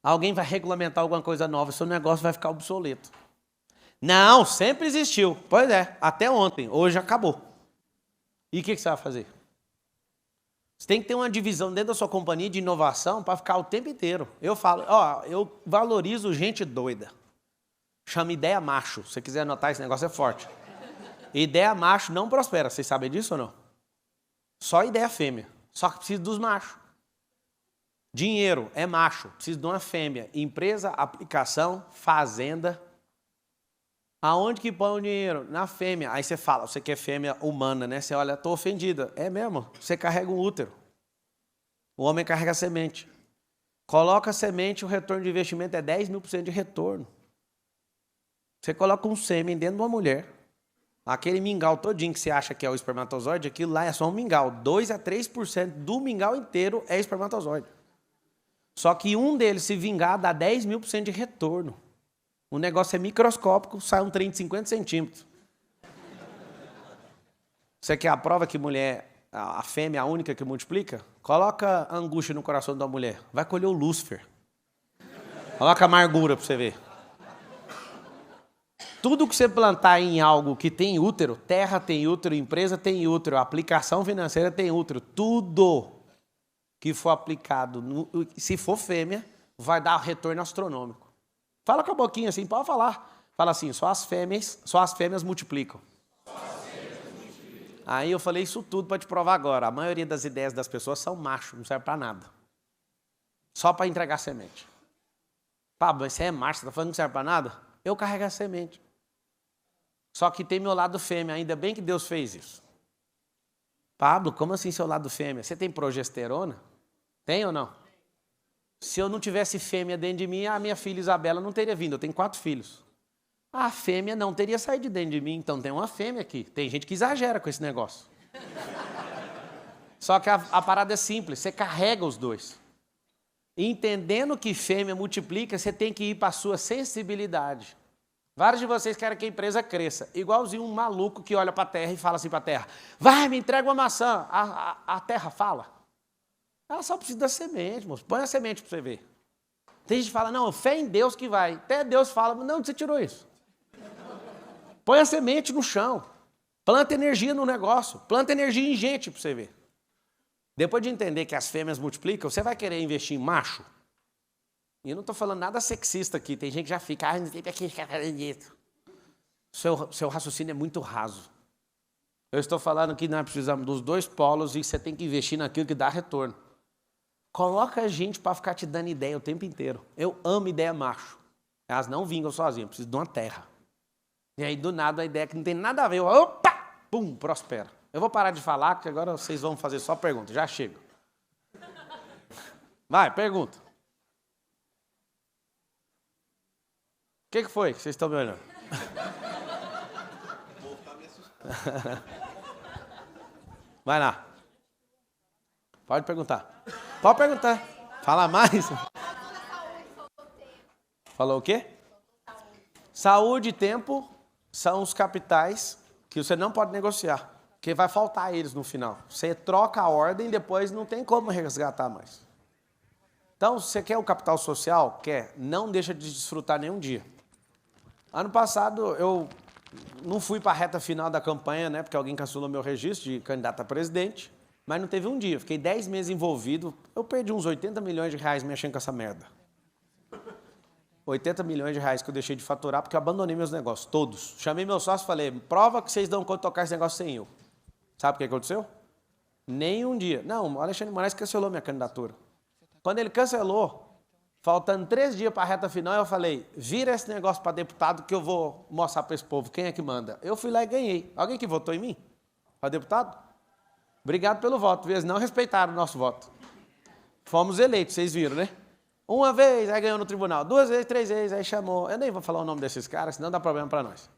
Alguém vai regulamentar alguma coisa nova, seu negócio vai ficar obsoleto. Não, sempre existiu. Pois é, até ontem, hoje acabou. E o que você vai fazer? Você tem que ter uma divisão dentro da sua companhia de inovação para ficar o tempo inteiro. Eu falo, eu valorizo gente doida. Chama ideia macho. Se você quiser anotar, esse negócio é forte. Ideia macho não prospera. Vocês sabem disso ou não? Só ideia fêmea. Só que precisa dos machos. Dinheiro é macho. Precisa de uma fêmea. Empresa, aplicação, fazenda. Aonde que põe o dinheiro? Na fêmea. Aí você fala, você quer fêmea humana, né? Você olha, estou ofendida. É mesmo? Você carrega um útero. O homem carrega a semente. Coloca a semente, o retorno de investimento é 10.000% de retorno. Você coloca um sêmen dentro de uma mulher. Aquele mingau todinho que você acha que é o espermatozoide, aquilo lá é só um mingau. 2 a 3% do mingau inteiro é espermatozoide. Só que um deles, se vingar, dá 10.000% de retorno. O negócio é microscópico, sai um trem de 50 centímetros. Você quer a prova que mulher, a fêmea é a única que multiplica? Coloca a angústia no coração da mulher. Vai colher o Lúcifer. Coloca a amargura para você ver. Tudo que você plantar em algo que tem útero, terra tem útero, empresa tem útero, aplicação financeira tem útero, tudo que for aplicado, se for fêmea, vai dar retorno astronômico. Fala com a boquinha assim, pode falar. Fala assim, só as fêmeas multiplicam. Aí eu falei isso tudo para te provar agora. A maioria das ideias das pessoas são machos, não serve para nada. Só para entregar semente. Pablo, mas você é macho, você está falando que não serve para nada? Eu carrego a semente. Só que tem meu lado fêmea, ainda bem que Deus fez isso. Pablo, como assim seu lado fêmea? Você tem progesterona? Tem ou não? Se eu não tivesse fêmea dentro de mim, a minha filha Isabela não teria vindo. Eu tenho 4 filhos. A fêmea não teria saído de dentro de mim, então tem uma fêmea aqui. Tem gente que exagera com esse negócio. Só que a parada é simples, você carrega os dois. Entendendo que fêmea multiplica, você tem que ir para a sua sensibilidade. Vários de vocês querem que a empresa cresça. Igualzinho um maluco que olha para a terra e fala assim para a terra, vai, me entrega uma maçã. A terra fala. Ela só precisa da semente, moço. Põe a semente para você ver. Tem gente que fala, não, fé em Deus que vai. Até Deus fala, não, você tirou isso. Põe a semente no chão. Planta energia no negócio. Planta energia em gente para você ver. Depois de entender que as fêmeas multiplicam, você vai querer investir em macho? E eu não estou falando nada sexista aqui. Tem gente que já fica, não sei para que ficar falando disso. Seu raciocínio é muito raso. Eu estou falando que nós precisamos dos dois polos e você tem que investir naquilo que dá retorno. Coloca a gente para ficar te dando ideia o tempo inteiro. Eu amo ideia macho. Elas não vingam sozinhas, preciso de uma terra. E aí, do nada, a ideia que não tem nada a ver, opa, pum, prospera. Eu vou parar de falar, porque agora vocês vão fazer só pergunta. Já chego. Vai, pergunta. O que foi que vocês estão me olhando? Vai lá. Pode perguntar. Pode perguntar. Fala mais. Falou o quê? Saúde e tempo são os capitais que você não pode negociar. Porque vai faltar eles no final. Você troca a ordem e depois não tem como resgatar mais. Então, se você quer o capital social, quer, não deixa de desfrutar nenhum dia. Ano passado, eu não fui para a reta final da campanha, né, porque alguém cancelou meu registro de candidato a presidente. Mas não teve um dia. Eu fiquei 10 meses envolvido. Eu perdi uns 80 milhões de reais mexendo com essa merda. 80 milhões de reais que eu deixei de faturar porque eu abandonei meus negócios, todos. Chamei meu sócio e falei, prova que vocês dão conta de tocar esse negócio sem eu. Sabe o que aconteceu? Nem um dia. Não, o Alexandre de Moraes cancelou minha candidatura. Quando ele cancelou, faltando 3 dias para a reta final, eu falei, vira esse negócio para deputado que eu vou mostrar para esse povo quem é que manda. Eu fui lá e ganhei. Alguém que votou em mim? Para deputado? Obrigado pelo voto. Eles não respeitaram o nosso voto. Fomos eleitos, vocês viram, né? Uma vez, aí ganhou no tribunal. 2 vezes, 3 vezes, aí chamou. Eu nem vou falar o nome desses caras, senão dá problema para nós.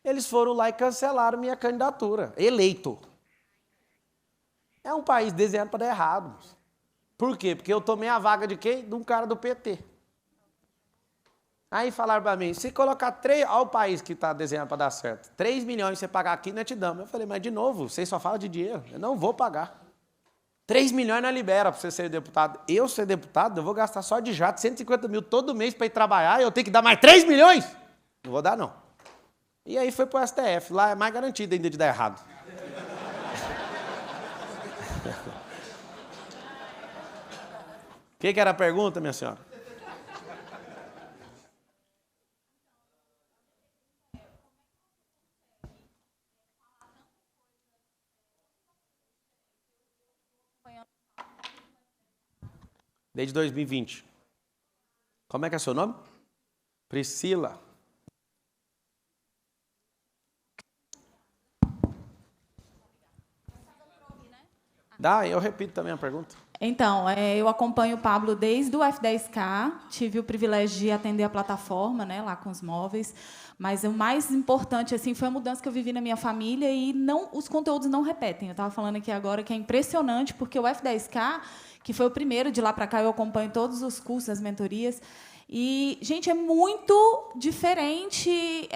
Eles foram lá e cancelaram minha candidatura. Eleito. É um país desenhado para dar errado. Por quê? Porque eu tomei a vaga de quem? De um cara do PT. Aí falaram para mim, se colocar 3... Olha o país que está desenhado para dar certo. 3 milhões você pagar aqui, nós te damos. Eu falei, mas de novo, vocês só falam de dinheiro. Eu não vou pagar. 3 milhões não libera para você ser deputado. Eu ser deputado, eu vou gastar só de jato 150 mil todo mês para ir trabalhar e eu tenho que dar mais 3 milhões? Não vou dar, não. E aí foi para o STF. Lá é mais garantido ainda de dar errado. O que era a pergunta, minha senhora? Desde 2020. Como é que é seu nome? Priscila. Dá, eu repito também a pergunta. Então, eu acompanho o Pablo desde o F10K, tive o privilégio de atender a plataforma, né, lá com os móveis, mas o mais importante assim, foi a mudança que eu vivi na minha família e os conteúdos não repetem. Eu estava falando aqui agora que é impressionante, porque o F10K, que foi o primeiro, de lá para cá eu acompanho todos os cursos, as mentorias, e, gente, é muito diferente.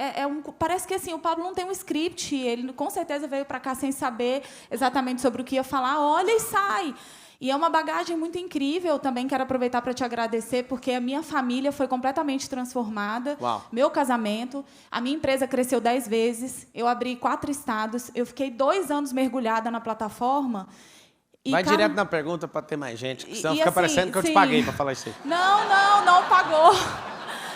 Parece que assim, o Pablo não tem um script, ele com certeza veio para cá sem saber exatamente sobre o que ia falar, olha e sai. E é uma bagagem muito incrível. Também quero aproveitar para te agradecer, porque a minha família foi completamente transformada. Uau. Meu casamento, a minha empresa cresceu 10 vezes, eu abri 4 estados, eu fiquei 2 anos mergulhada na plataforma. Vai direto na pergunta para ter mais gente, que senão fica assim, parecendo que eu te paguei para falar isso aí. Não pagou.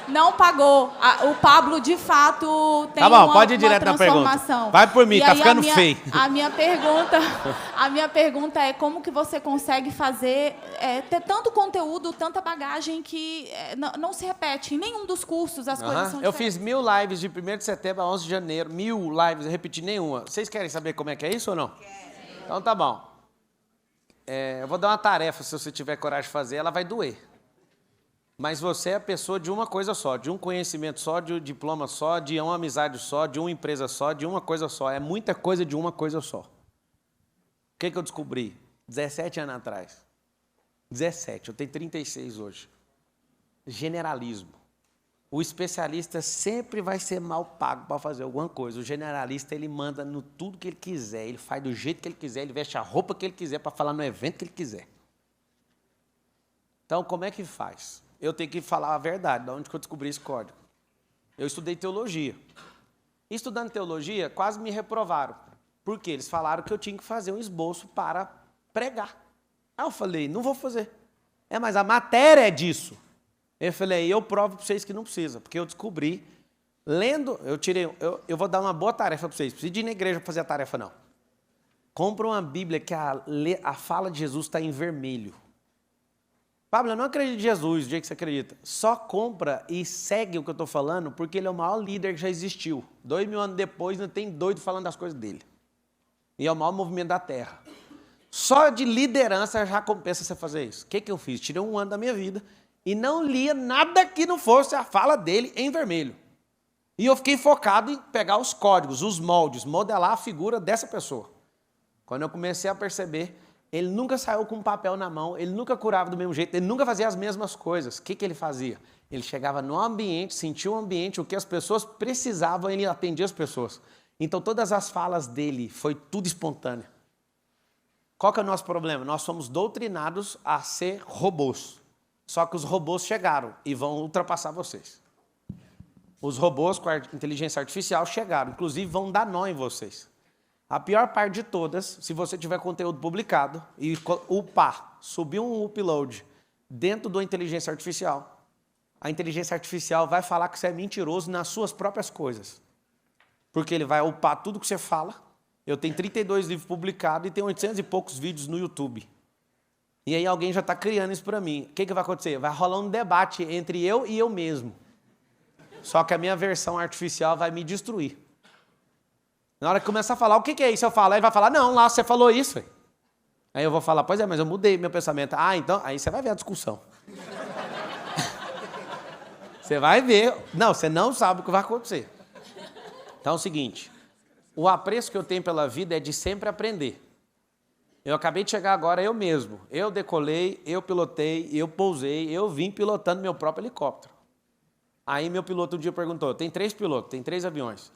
Não pagou. O Pablo, de fato, tem pode ir direto na pergunta. Vai por mim, tá ficando feio. A minha pergunta é como que você consegue fazer, ter tanto conteúdo, tanta bagagem que não se repete em nenhum dos cursos, as coisas são Eu diferentes. fiz 1000 lives de 1º de setembro a 11 de janeiro, 1000 lives, eu repeti nenhuma. Vocês querem saber como é que é isso ou não? Quero. Então tá bom. Eu vou dar uma tarefa, se você tiver coragem de fazer, ela vai doer. Mas você é a pessoa de uma coisa só, de um conhecimento só, de um diploma só, de uma amizade só, de uma empresa só, de uma coisa só. É muita coisa de uma coisa só. O que eu descobri? 17 anos atrás. 17, eu tenho 36 hoje. Generalismo. O especialista sempre vai ser mal pago para fazer alguma coisa. O generalista, ele manda no tudo que ele quiser, ele faz do jeito que ele quiser, ele veste a roupa que ele quiser para falar no evento que ele quiser. Então, como é que faz? Eu tenho que falar a verdade, de onde que eu descobri esse código. Eu estudei teologia. Estudando teologia, quase me reprovaram. Por quê? Eles falaram que eu tinha que fazer um esboço para pregar. Aí eu falei, não vou fazer. Mas a matéria é disso. Eu falei, eu provo para vocês que não precisa, porque eu descobri, lendo, eu vou dar uma boa tarefa para vocês. Não precisa ir na igreja para fazer a tarefa, não. Compra uma Bíblia que a fala de Jesus está em vermelho. Pablo, eu não acredito em Jesus, o dia que você acredita. Só compra e segue o que eu estou falando, porque ele é o maior líder que já existiu. 2000 anos depois, não tem doido falando das coisas dele. E é o maior movimento da Terra. Só de liderança já compensa você fazer isso. O que eu fiz? Tirei 1 ano da minha vida e não lia nada que não fosse a fala dele em vermelho. E eu fiquei focado em pegar os códigos, os moldes, modelar a figura dessa pessoa. Quando eu comecei a perceber, ele nunca saiu com um papel na mão, ele nunca curava do mesmo jeito, ele nunca fazia as mesmas coisas. O que ele fazia? Ele chegava no ambiente, sentia o ambiente, o que as pessoas precisavam, ele atendia as pessoas. Então, todas as falas dele, foi tudo espontâneo. Qual que é o nosso problema? Nós somos doutrinados a ser robôs. Só que os robôs chegaram e vão ultrapassar vocês. Os robôs com a inteligência artificial chegaram, inclusive vão dar nó em vocês. A pior parte de todas, se você tiver conteúdo publicado e upar, subir um upload dentro da inteligência artificial, a inteligência artificial vai falar que você é mentiroso nas suas próprias coisas. Porque ele vai upar tudo que você fala. Eu tenho 32 livros publicados e tenho 800 e poucos vídeos no YouTube. E aí alguém já está criando isso para mim. O que vai acontecer? Vai rolar um debate entre eu e eu mesmo. Só que a minha versão artificial vai me destruir. Na hora que começar a falar, o que é isso? Eu falo, aí ele vai falar, não, lá você falou isso. Aí eu vou falar, pois é, mas eu mudei meu pensamento. Ah, então, aí você vai ver a discussão. Você vai ver. Não, você não sabe o que vai acontecer. Então é o seguinte, o apreço que eu tenho pela vida é de sempre aprender. Eu acabei de chegar agora eu mesmo. Eu decolei, eu pilotei, eu pousei, eu vim pilotando meu próprio helicóptero. Aí meu piloto um dia perguntou, tem 3 pilotos, tem 3 aviões.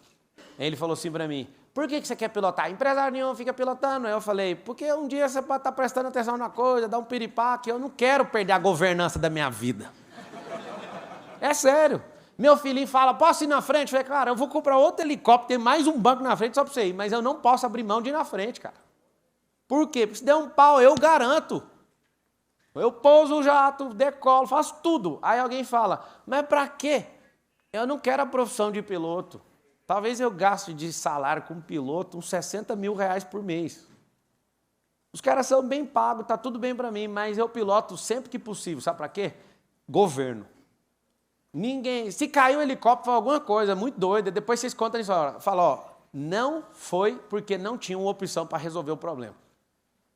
Aí ele falou assim para mim, por que você quer pilotar? Empresário nenhum fica pilotando. Aí eu falei, porque um dia você pode estar prestando atenção na coisa, dar um piripaque, eu não quero perder a governança da minha vida. É sério. Meu filhinho fala, posso ir na frente? Eu falei, cara, eu vou comprar outro helicóptero, tem mais um banco na frente só para você ir, mas eu não posso abrir mão de ir na frente, cara. Por quê? Porque se der um pau, eu garanto. Eu pouso o jato, decolo, faço tudo. Aí alguém fala, mas para quê? Eu não quero a profissão de piloto. Talvez eu gaste de salário com piloto uns 60 mil reais por mês. Os caras são bem pagos, tá tudo bem para mim, mas eu piloto sempre que possível. Sabe para quê? Governo. Ninguém, se caiu um helicóptero, foi alguma coisa muito doida, depois vocês contam isso. Fala, ó, não foi porque não tinha uma opção para resolver o problema.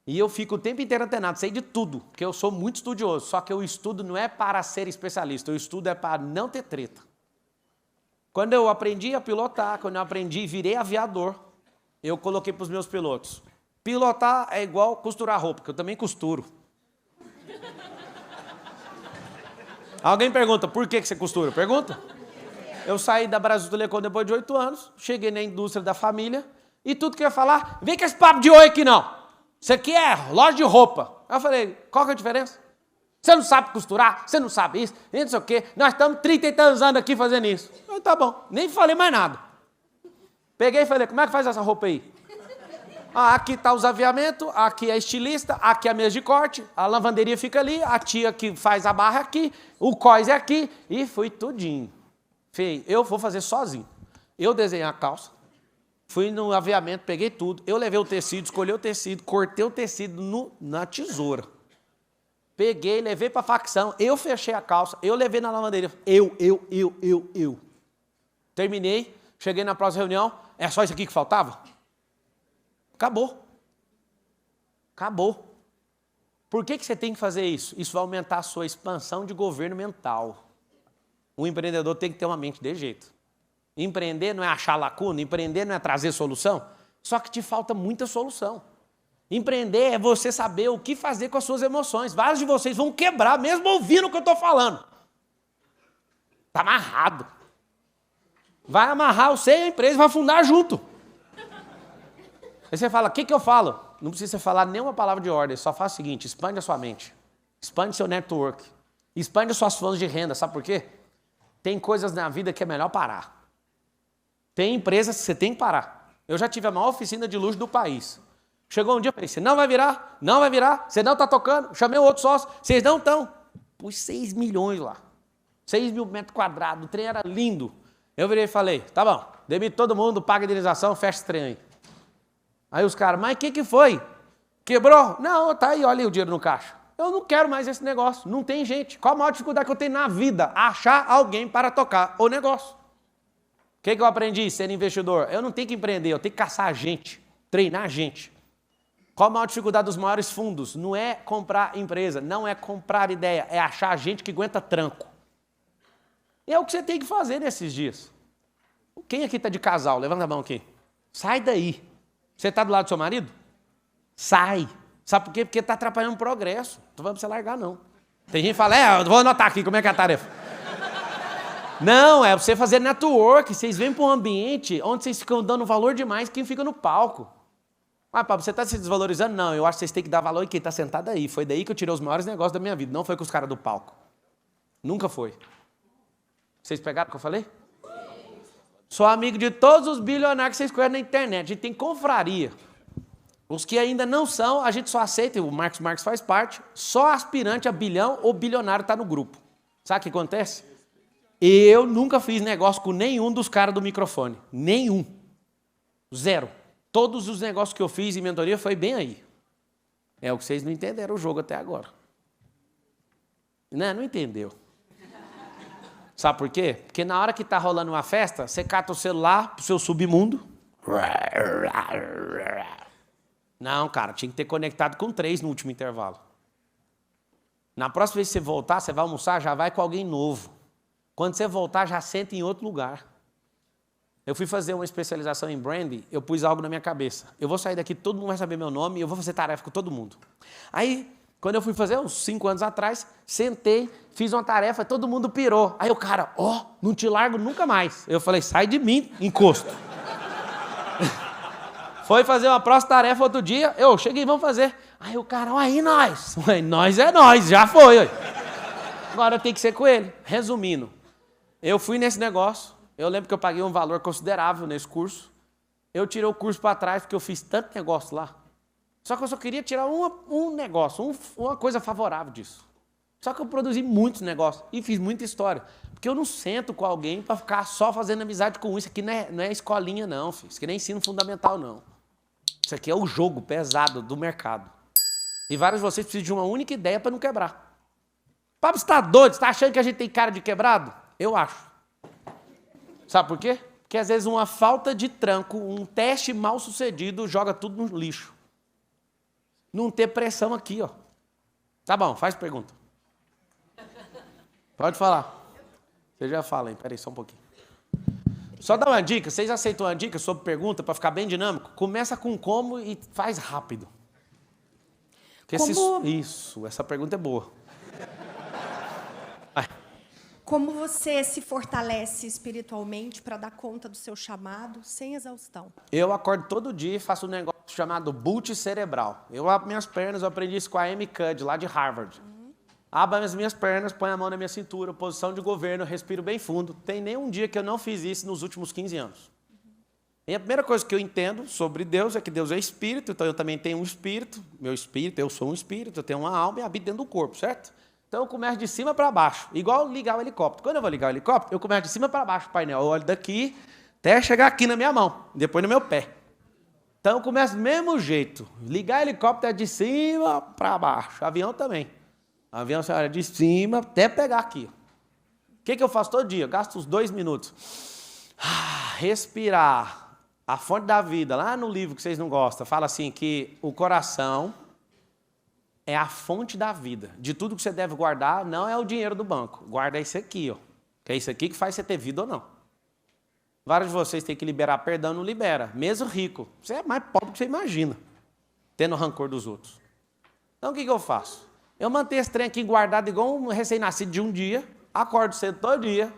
E eu fico o tempo inteiro antenado, sei de tudo, porque eu sou muito estudioso, só que o estudo não é para ser especialista, o estudo é para não ter treta. Quando eu aprendi a pilotar, quando eu aprendi e virei aviador, eu coloquei para os meus pilotos, pilotar é igual costurar roupa, que eu também costuro. Alguém pergunta, por que você costura? Pergunta. Eu saí da Brasil Telecom depois de 8 anos, cheguei na indústria da família, e tudo que eu ia falar, vem com esse papo de oi aqui não. Isso aqui é loja de roupa. Eu falei, qual que é a diferença? Você não sabe costurar, você não sabe isso, não sei o quê. Nós estamos 30 e tantos anos aqui fazendo isso. Eu, tá bom, nem falei mais nada. Peguei e falei, como é que faz essa roupa aí? Ah, aqui está os aviamentos, aqui é a estilista, aqui é a mesa de corte, a lavanderia fica ali, a tia que faz a barra é aqui, o cós é aqui, e fui tudinho. Falei, eu vou fazer sozinho. Eu desenhei a calça, fui no aviamento, peguei tudo, eu levei o tecido, escolhi o tecido, cortei o tecido na tesoura. Peguei, levei para a facção, eu fechei a calça, eu levei na lavanderia. Eu. Terminei, cheguei na próxima reunião, é só isso aqui que faltava? Acabou. Acabou. Por que você tem que fazer isso? Isso vai aumentar a sua expansão de governo mental. O empreendedor tem que ter uma mente de jeito. Empreender não é achar lacuna, empreender não é trazer solução, só que te falta muita solução. Empreender é você saber o que fazer com as suas emoções. Vários de vocês vão quebrar, mesmo ouvindo o que eu estou falando. Está amarrado. Vai amarrar você e a empresa vai afundar junto. Aí você fala, o que eu falo? Não precisa falar nenhuma palavra de ordem, só faz o seguinte, expande a sua mente. Expande seu network. Expande as suas fontes de renda, sabe por quê? Tem coisas na vida que é melhor parar. Tem empresas que você tem que parar. Eu já tive a maior oficina de luxo do país. Chegou um dia e falei, você não vai virar, você não está tocando, chamei o outro sócio, vocês não estão. Pus 6 milhões lá, 6 mil metros quadrados, o trem era lindo. Eu virei e falei, tá bom, demite todo mundo, paga a indenização, fecha esse trem aí. Aí os caras, mas o que foi? Quebrou? Não, tá aí, olha aí o dinheiro no caixa. Eu não quero mais esse negócio, não tem gente. Qual a maior dificuldade que eu tenho na vida? Achar alguém para tocar o negócio. O que eu aprendi sendo investidor? Eu não tenho que empreender, eu tenho que caçar gente, treinar gente. Qual a maior dificuldade dos maiores fundos? Não é comprar empresa, não é comprar ideia, é achar gente que aguenta tranco. E é o que você tem que fazer nesses dias. Quem aqui está de casal? Levanta a mão aqui. Sai daí. Você está do lado do seu marido? Sai. Sabe por quê? Porque está atrapalhando o progresso. Não vamos você largar, não. Tem gente que fala, eu vou anotar aqui como é que é a tarefa. Não, é você fazer network. Vocês vêm para um ambiente onde vocês ficam dando valor demais quem fica no palco. Ah, Pablo, você está se desvalorizando? Não, eu acho que vocês têm que dar valor em quem está sentado aí. Foi daí que eu tirei os maiores negócios da minha vida. Não foi com os caras do palco. Nunca foi. Vocês pegaram o que eu falei? Sou amigo de todos os bilionários que vocês conhecem na internet. A gente tem confraria. Os que ainda não são, a gente só aceita, o Marcos Marques faz parte, só aspirante a bilhão ou bilionário está no grupo. Sabe o que acontece? Eu nunca fiz negócio com nenhum dos caras do microfone. Nenhum. Zero. Todos os negócios que eu fiz em mentoria foi bem aí. É o que vocês não entenderam o jogo até agora. Não entendeu. Sabe por quê? Porque na hora que está rolando uma festa, você cata o celular pro seu submundo. Não, cara, tinha que ter conectado com 3 no último intervalo. Na próxima vez que você voltar, você vai almoçar, já vai com alguém novo. Quando você voltar, já senta em outro lugar. Eu fui fazer uma especialização em branding, eu pus algo na minha cabeça. Eu vou sair daqui, todo mundo vai saber meu nome e eu vou fazer tarefa com todo mundo. Aí, quando eu fui fazer, uns 5 anos atrás, sentei, fiz uma tarefa, todo mundo pirou. Aí o cara, não te largo nunca mais. Eu falei, sai de mim, encosto. Foi fazer uma próxima tarefa outro dia, eu cheguei, vamos fazer. Aí o cara, aí nós. Ué, nós é nós, já foi. Ué. Agora tem que ser com ele. Resumindo, eu fui nesse negócio, eu lembro que eu paguei um valor considerável nesse curso. Eu tirei o curso para trás porque eu fiz tanto negócio lá. Só que eu só queria tirar um negócio, uma coisa favorável disso. Só que eu produzi muitos negócios e fiz muita história. Porque eu não sento com alguém para ficar só fazendo amizade com isso. Aqui não é escolinha não, filho. Isso aqui não é ensino fundamental não. Isso aqui é o jogo pesado do mercado. E vários de vocês precisam de uma única ideia para não quebrar. Pablo, você está doido? Você está achando que a gente tem cara de quebrado? Eu acho. Sabe por quê? Porque às vezes uma falta de tranco, um teste mal sucedido, joga tudo no lixo. Não ter pressão aqui, ó. Tá bom, faz pergunta. Pode falar. Você já fala, hein? Peraí, só um pouquinho. Só dá uma dica. Vocês aceitam uma dica sobre pergunta para ficar bem dinâmico? Começa com como e faz rápido. Porque Isso, essa pergunta é boa. Como você se fortalece espiritualmente para dar conta do seu chamado sem exaustão? Eu acordo todo dia e faço um negócio chamado boot cerebral. Eu abro minhas pernas, eu aprendi isso com a Amy Cuddy, lá de Harvard. Abro as minhas pernas, põe a mão na minha cintura, posição de governo, respiro bem fundo. Tem nenhum dia que eu não fiz isso nos últimos 15 anos. E a primeira coisa que eu entendo sobre Deus é que Deus é espírito, então eu também tenho um espírito, meu espírito, eu sou um espírito, eu tenho uma alma e habito dentro do corpo, certo? Então eu começo de cima para baixo, igual ligar o helicóptero. Quando eu vou ligar o helicóptero, eu começo de cima para baixo o painel. Eu olho daqui até chegar aqui na minha mão, depois no meu pé. Então eu começo do mesmo jeito. Ligar o helicóptero é de cima para baixo. Avião também. Avião você olha de cima até pegar aqui. O que eu faço todo dia? Eu gasto uns 2 minutos. Respirar. A fonte da vida, lá no livro que vocês não gostam, fala assim que o coração é a fonte da vida. De tudo que você deve guardar, não é o dinheiro do banco. Guarda isso aqui, ó. Que é isso aqui que faz você ter vida ou não. Vários de vocês têm que liberar perdão, não libera. Mesmo rico. Você é mais pobre do que você imagina. Tendo rancor dos outros. Então o que eu faço? Eu mantenho esse trem aqui guardado igual um recém-nascido de um dia. Acordo cedo todo dia.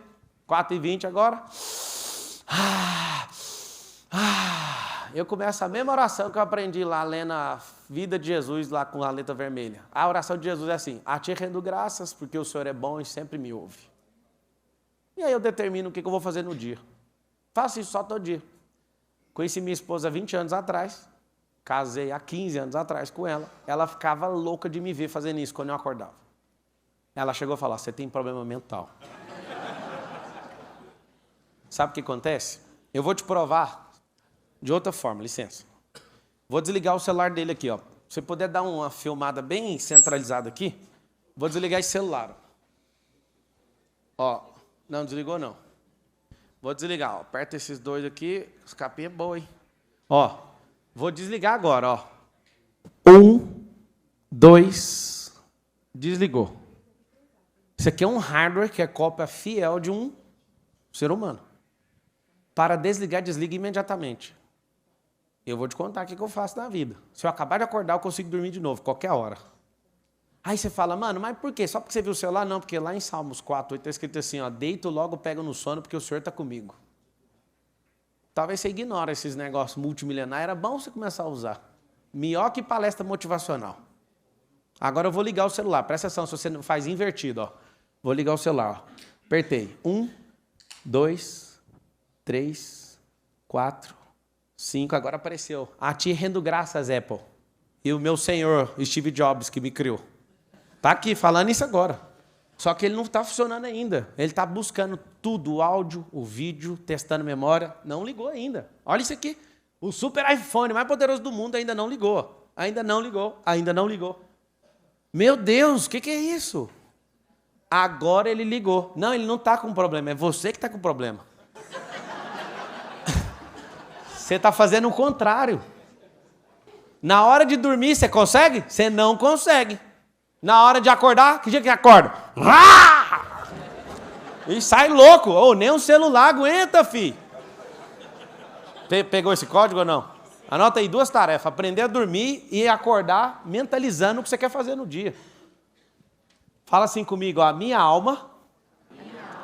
4h20 agora. Eu começo a mesma oração que eu aprendi lá, lendo a vida de Jesus, lá com a letra vermelha. A oração de Jesus é assim: a ti rendo graças, porque o Senhor é bom e sempre me ouve. E aí eu determino o que eu vou fazer no dia. Faço isso só todo dia. Conheci minha esposa há 20 anos atrás, casei há 15 anos atrás com ela. Ela ficava louca de me ver fazendo isso quando eu acordava. Ela chegou a falar: você tem problema mental. Sabe o que acontece? Eu vou te provar de outra forma, licença. Vou desligar o celular dele aqui, ó. Se você puder dar uma filmada bem centralizada aqui, vou desligar esse celular. Ó, não desligou não. Vou desligar, ó. Aperta esses dois aqui, os capinhos é boa, hein? Ó, vou desligar agora, ó. 1, 2, desligou. Isso aqui é um hardware que é cópia fiel de um ser humano. Para desligar, desliga imediatamente. Eu vou te contar o que eu faço na vida. Se eu acabar de acordar, eu consigo dormir de novo, qualquer hora. Aí você fala: mano, mas por quê? Só porque você viu o celular? Não, porque lá em Salmos 4, 8 está escrito assim, ó: deito logo, pego no sono, porque o Senhor está comigo. Talvez você ignore esses negócios multimilenares, era bom você começar a usar. Melhor que palestra motivacional. Agora eu vou ligar o celular, presta atenção, se você não faz invertido, ó. Vou ligar o celular, ó. Apertei. 1, 2, 3, 4, 5, agora apareceu. A ti rendo graças, Apple. E o meu senhor, Steve Jobs, que me criou. Tá aqui, falando isso agora. Só que ele não está funcionando ainda. Ele está buscando tudo, o áudio, o vídeo, testando memória. Não ligou ainda. Olha isso aqui. O super iPhone mais poderoso do mundo ainda não ligou. Ainda não ligou. Ainda não ligou. Meu Deus, o que é isso? Agora ele ligou. Não, ele não está com problema. É você que está com problema. Você está fazendo o contrário. Na hora de dormir, você consegue? Você não consegue. Na hora de acordar, que dia que acorda? E sai louco. Oh, nem um celular aguenta, fi. Pegou esse código ou não? Anota aí 2 tarefas. Aprender a dormir e acordar mentalizando o que você quer fazer no dia. Fala assim comigo, ó, minha alma.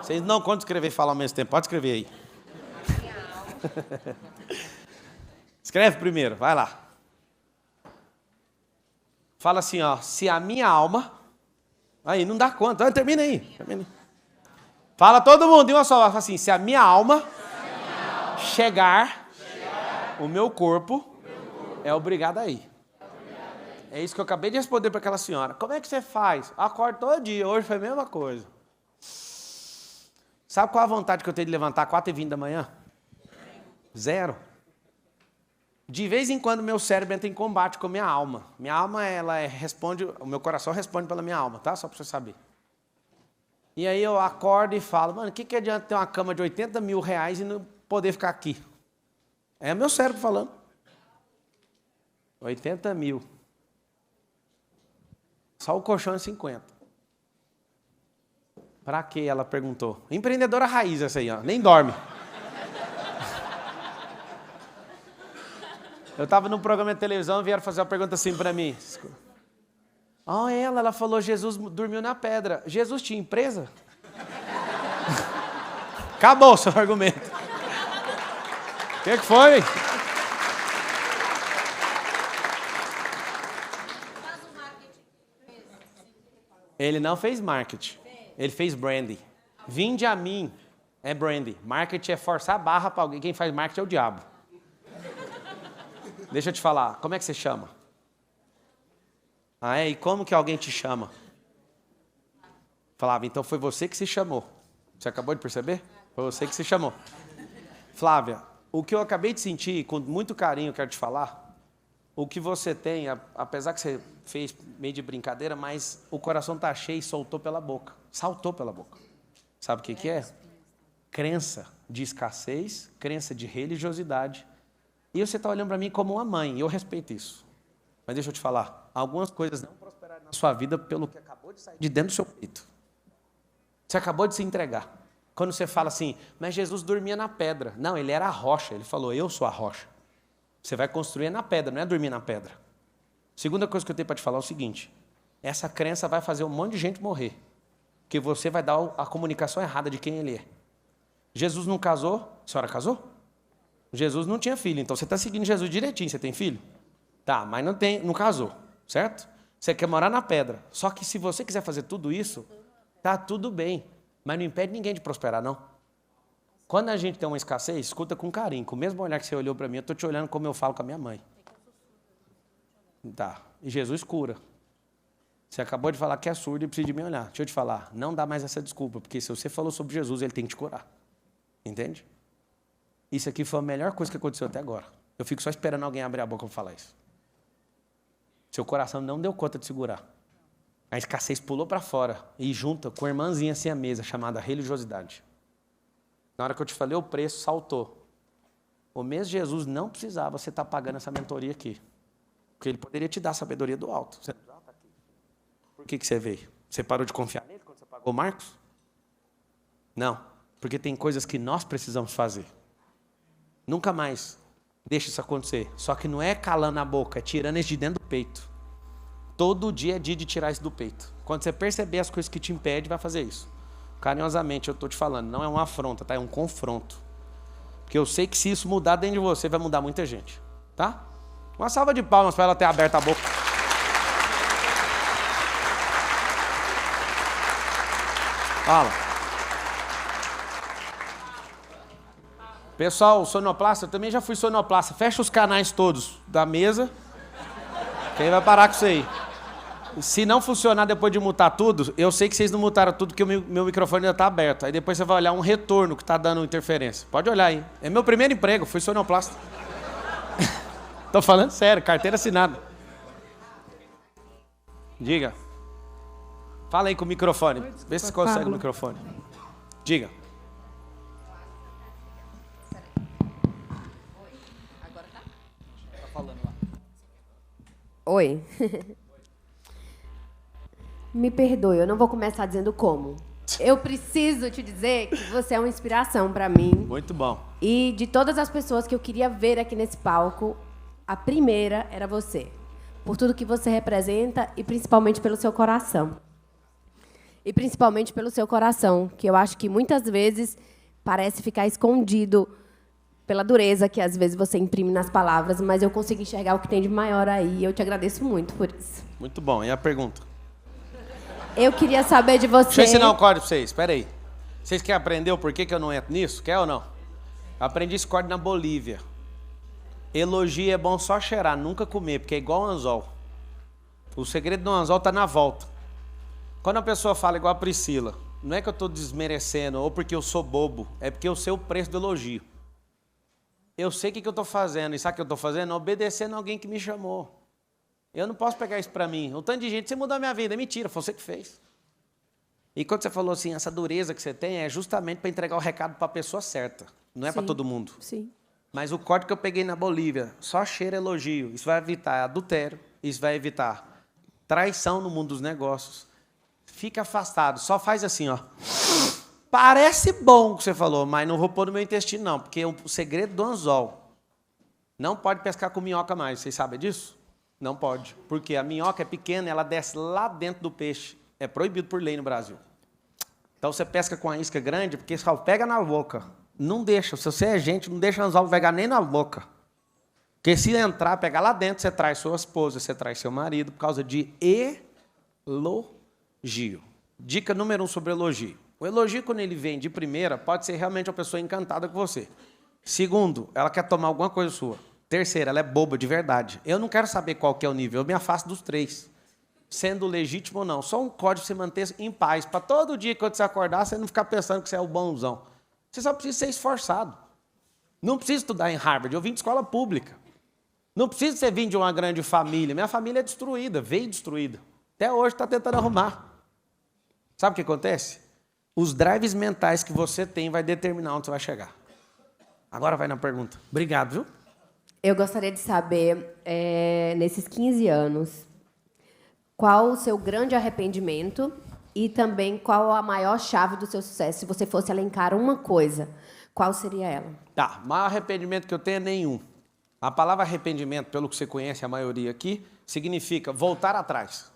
Vocês não contam escrever e falar ao mesmo tempo. Pode escrever aí. Escreve primeiro, vai lá. Fala assim, ó, se a minha alma... Aí, não dá conta. Termina aí. Fala todo mundo de uma só. Fala assim, se a minha alma chegar, o meu corpo é obrigado a ir. É isso que eu acabei de responder para aquela senhora. Como é que você faz? Acordo todo dia. Hoje foi a mesma coisa. Sabe qual a vontade que eu tenho de levantar 4h20 da manhã? 0. De vez em quando, meu cérebro entra em combate com a minha alma. Minha alma, responde, o meu coração responde pela minha alma, tá? Só para você saber. E aí eu acordo e falo, mano, o que adianta ter uma cama de 80 mil reais e não poder ficar aqui? É meu cérebro falando. 80 mil. Só o colchão é 50. Pra quê? Ela perguntou. Empreendedora raiz essa aí, ó. Nem dorme. Eu estava num programa de televisão e vieram fazer uma pergunta assim para mim. Ela falou, Jesus dormiu na pedra. Jesus tinha empresa? Acabou o seu argumento. O que foi? Ele não fez marketing. Ele fez branding. Vinde a mim é branding. Marketing é forçar a barra para alguém. Quem faz marketing é o diabo. Deixa eu te falar, como é que você chama? E como que alguém te chama? Flávia, então foi você que se chamou. Você acabou de perceber? Foi você que se chamou. Flávia, o que eu acabei de sentir, com muito carinho quero te falar, o que você tem, apesar que você fez meio de brincadeira, mas o coração está cheio e soltou pela boca. Saltou pela boca. Sabe o que é? Crença de escassez, crença de religiosidade. E você está olhando para mim como uma mãe, e eu respeito isso. Mas deixa eu te falar, algumas coisas não prosperaram na sua vida pelo que acabou de sair de dentro do seu peito. Você acabou de se entregar. Quando você fala assim, mas Jesus dormia na pedra. Não, ele era a rocha. Ele falou, eu sou a rocha. Você vai construir na pedra, não é dormir na pedra. Segunda coisa que eu tenho para te falar é o seguinte, essa crença vai fazer um monte de gente morrer. Porque você vai dar a comunicação errada de quem ele é. Jesus não casou? A senhora casou? Jesus não tinha filho, então você está seguindo Jesus direitinho. Você tem filho? Tá, mas não casou, certo? Você quer morar na pedra. Só que se você quiser fazer tudo isso, tá tudo bem. Mas não impede ninguém de prosperar, não. Quando a gente tem uma escassez, escuta com carinho. Com o mesmo olhar que você olhou para mim, eu estou te olhando como eu falo com a minha mãe. Tá, e Jesus cura. Você acabou de falar que é surdo e precisa de me olhar. Deixa eu te falar, não dá mais essa desculpa, porque se você falou sobre Jesus, ele tem que te curar. Entende? Isso aqui foi a melhor coisa que aconteceu até agora. Eu fico só esperando alguém abrir a boca para falar isso. Seu coração não deu conta de segurar. A escassez pulou para fora e junta com a irmãzinha assim à mesa, chamada religiosidade. Na hora que eu te falei, o preço saltou. O mesmo Jesus não precisava você estar pagando essa mentoria aqui. Porque ele poderia te dar a sabedoria do alto. Você não está aqui. Por que você veio? Você parou de confiar nele quando você pagou o Marcos? Não. Porque tem coisas que nós precisamos fazer. Nunca mais deixa isso acontecer. Só que não é calando a boca, é tirando isso de dentro do peito. Todo dia é dia de tirar isso do peito. Quando você perceber as coisas que te impedem, vai fazer isso. Carinhosamente, eu estou te falando, não é uma afronta, tá? É um confronto. Porque eu sei que se isso mudar dentro de você, vai mudar muita gente. Tá? Uma salva de palmas para ela ter aberto a boca. Fala. Pessoal, sonoplasta, eu também já fui sonoplasta. Fecha os canais todos da mesa, que aí vai parar com isso aí. Se não funcionar depois de mutar tudo, eu sei que vocês não mutaram tudo, porque o meu microfone ainda tá aberto. Aí depois você vai olhar um retorno que tá dando interferência. Pode olhar aí. É meu primeiro emprego, fui sonoplasta. Tô falando sério, carteira assinada. Diga. Fala aí com o microfone. Vê se você consegue o microfone. Diga. Oi. Me perdoe, eu não vou começar dizendo como. Eu preciso te dizer que você é uma inspiração para mim. Muito bom. E de todas as pessoas que eu queria ver aqui nesse palco, a primeira era você. Por tudo que você representa e principalmente pelo seu coração. E principalmente pelo seu coração, que eu acho que muitas vezes parece ficar escondido pela dureza que às vezes você imprime nas palavras, mas eu consigo enxergar o que tem de maior aí, e eu te agradeço muito por isso. Muito bom. E a pergunta? Eu queria saber de você... Deixa eu ensinar um código pra vocês. Espera aí. Vocês querem aprender o porquê que eu não entro nisso? Quer ou não? Eu aprendi esse código na Bolívia. Elogio é bom só cheirar, nunca comer, porque é igual o anzol. O segredo do anzol tá na volta. Quando a pessoa fala igual a Priscila, não é que eu estou desmerecendo ou porque eu sou bobo, é porque eu sei o preço do elogio. Eu sei o que eu estou fazendo, e sabe o que eu estou fazendo? Obedecendo alguém que me chamou. Eu não posso pegar isso para mim. Um tanto de gente, você mudou a minha vida, é mentira, foi você que fez. E quando você falou assim, essa dureza que você tem é justamente para entregar o recado para a pessoa certa, não é para todo mundo. Sim. Mas o código que eu peguei na Bolívia, só cheiro elogio, isso vai evitar adultério, isso vai evitar traição no mundo dos negócios. Fica afastado, só faz assim, ó. Parece bom o que você falou, mas não vou pôr no meu intestino, não, porque o segredo do anzol. Não pode pescar com minhoca mais, vocês sabem disso? Não pode, porque a minhoca é pequena, ela desce lá dentro do peixe. É proibido por lei no Brasil. Então você pesca com a isca grande, porque só pega na boca. Não deixa, se você é gente, não deixa o anzol pegar nem na boca. Porque se entrar, pegar lá dentro, você traz sua esposa, você traz seu marido, por causa de elogio. Dica número 1 sobre elogio. O elogio, quando ele vem de primeira, pode ser realmente uma pessoa encantada com você. Segundo, ela quer tomar alguma coisa sua. Terceiro, ela é boba de verdade. Eu não quero saber qual que é o nível, eu me afasto dos três. Sendo legítimo ou não. Só um código para você manter em paz. Para todo dia, quando você acordar, você não ficar pensando que você é o bonzão. Você só precisa ser esforçado. Não precisa estudar em Harvard, eu vim de escola pública. Não precisa você vir de uma grande família. Minha família é destruída, veio destruída. Até hoje está tentando arrumar. Sabe o que acontece? Os drives mentais que você tem vai determinar onde você vai chegar. Agora vai na pergunta. Obrigado, viu? Eu gostaria de saber, nesses 15 anos, qual o seu grande arrependimento e também qual a maior chave do seu sucesso. Se você fosse elencar uma coisa, qual seria ela? Tá, o maior arrependimento que eu tenho é nenhum. A palavra arrependimento, pelo que você conhece, a maioria aqui, significa voltar atrás.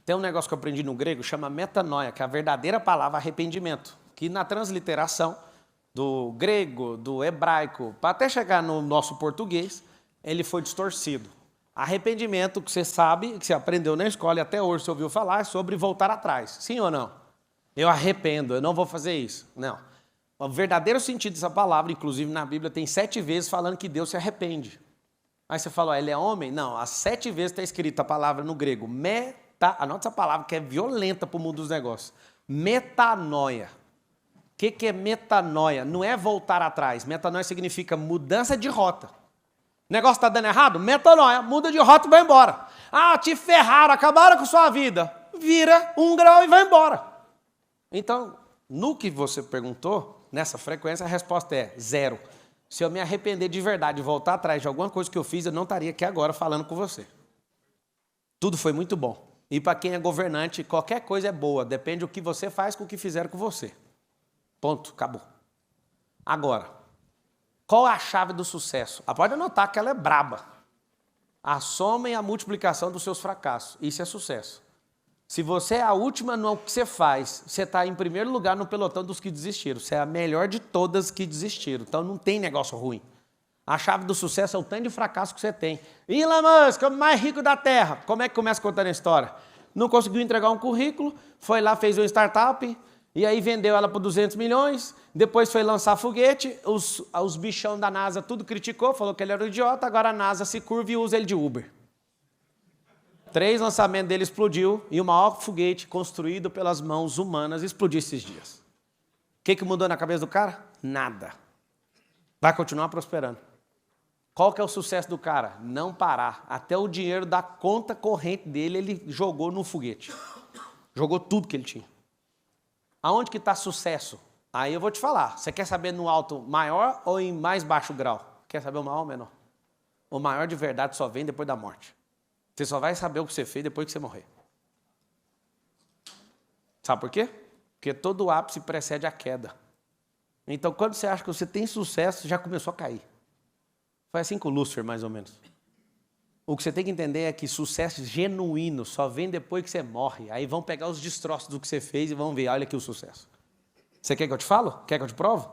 Tem um negócio que eu aprendi no grego, chama metanoia, que é a verdadeira palavra arrependimento, que na transliteração do grego, do hebraico, para até chegar no nosso português, ele foi distorcido. Arrependimento, que você sabe, que você aprendeu na escola e até hoje você ouviu falar, é sobre voltar atrás. Sim ou não? Eu arrependo, eu não vou fazer isso. Não. O verdadeiro sentido dessa palavra, inclusive na Bíblia, tem 7 vezes falando que Deus se arrepende. Aí você fala, ele é homem? Não, as 7 vezes está escrita a palavra no grego, anota essa palavra que é violenta para o mundo dos negócios. Metanoia. O que é metanoia? Não é voltar atrás. Metanoia significa mudança de rota. O negócio está dando errado? Metanoia. Muda de rota e vai embora. Ah, te ferraram, acabaram com sua vida. Vira 1 grau e vai embora. Então, no que você perguntou, nessa frequência, a resposta é 0. Se eu me arrepender de verdade e voltar atrás de alguma coisa que eu fiz, eu não estaria aqui agora falando com você. Tudo foi muito bom. E para quem é governante, qualquer coisa é boa. Depende do que você faz com o que fizeram com você. Ponto. Acabou. Agora, qual é a chave do sucesso? Pode anotar que ela é braba. A soma e a multiplicação dos seus fracassos. Isso é sucesso. Se você é a última no que você faz, você está em primeiro lugar no pelotão dos que desistiram. Você é a melhor de todas que desistiram. Então não tem negócio ruim. A chave do sucesso é o tanto de fracasso que você tem. Elon Musk, o mais rico da Terra. Como é que começa contando a história? Não conseguiu entregar um currículo, foi lá, fez uma startup, E aí vendeu ela por 200 milhões, depois foi lançar foguete, os bichão da NASA tudo criticou, falou que ele era um idiota, agora a NASA se curva e usa ele de Uber. 3 lançamentos dele explodiu e o maior foguete construído pelas mãos humanas explodiu esses dias. O que mudou na cabeça do cara? Nada. Vai continuar prosperando. Qual que é o sucesso do cara? Não parar. Até o dinheiro da conta corrente dele, ele jogou no foguete. Jogou tudo que ele tinha. Aonde que está sucesso? Aí eu vou te falar. Você quer saber no alto maior ou em mais baixo grau? Quer saber o maior ou menor? O maior de verdade só vem depois da morte. Você só vai saber o que você fez depois que você morrer. Sabe por quê? Porque todo ápice precede a queda. Então, quando você acha que você tem sucesso, já começou a cair. Foi assim com o Lúcifer, mais ou menos. O que você tem que entender é que sucesso genuíno só vem depois que você morre. Aí vão pegar os destroços do que você fez e vão ver, olha aqui o sucesso. Você quer que eu te falo? Quer que eu te provo?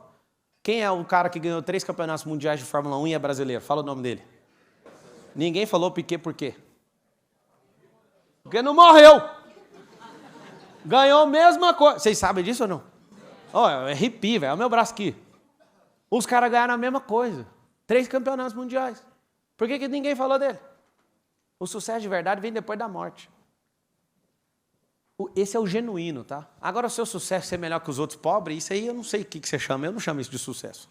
Quem é o cara que ganhou 3 campeonatos mundiais de Fórmula 1 e é brasileiro? Fala o nome dele. Ninguém falou Piquet por quê? Porque não morreu. Ganhou a mesma coisa. Vocês sabem disso ou não? Oh, é arrepio, velho. É o meu braço aqui. Os caras ganharam a mesma coisa. 3 campeonatos mundiais. Por que ninguém falou dele? O sucesso de verdade vem depois da morte. Esse é o genuíno, tá? Agora, o seu sucesso ser melhor que os outros pobres, isso aí eu não sei o que você chama. Eu não chamo isso de sucesso.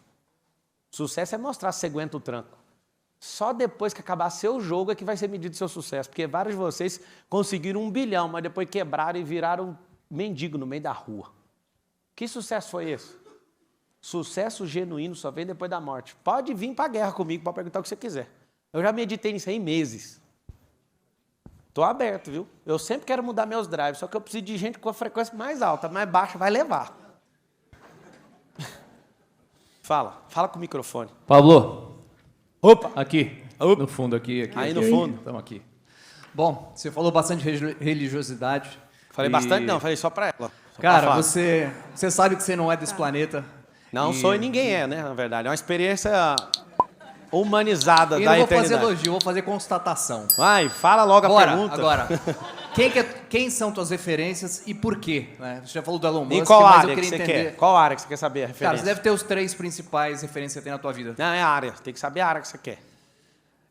Sucesso é mostrar se você aguenta o tranco. Só depois que acabar seu jogo é que vai ser medido seu sucesso. Porque vários de vocês conseguiram 1 bilhão, mas depois quebraram e viraram mendigo no meio da rua. Que sucesso foi esse? Sucesso genuíno só vem depois da morte. Pode vir para a guerra comigo para perguntar o que você quiser. Eu já meditei nisso aí em meses. Estou aberto, viu? Eu sempre quero mudar meus drives, só que eu preciso de gente com a frequência mais alta, mais baixa vai levar. Fala com o microfone. Pablo. Opa! Aqui, no fundo, aqui. Aí no fundo. Estamos aqui. Bom, você falou bastante religiosidade. Falei bastante não, falei só para ela. Cara, você sabe que você não é desse planeta. Não sou e ninguém é, né, na verdade. É uma experiência humanizada e da não vou eternidade. fazer elogio, vou fazer constatação. Vai, fala logo a pergunta. Agora, quem são tuas referências e por quê? Né? Você já falou do Elon Musk, Em qual mas área eu que queria você entender. quer? Qual área que você quer saber a referência? Cara, você deve ter os 3 principais referências que você tem na tua vida. Não, é a área. Tem que saber a área que você quer.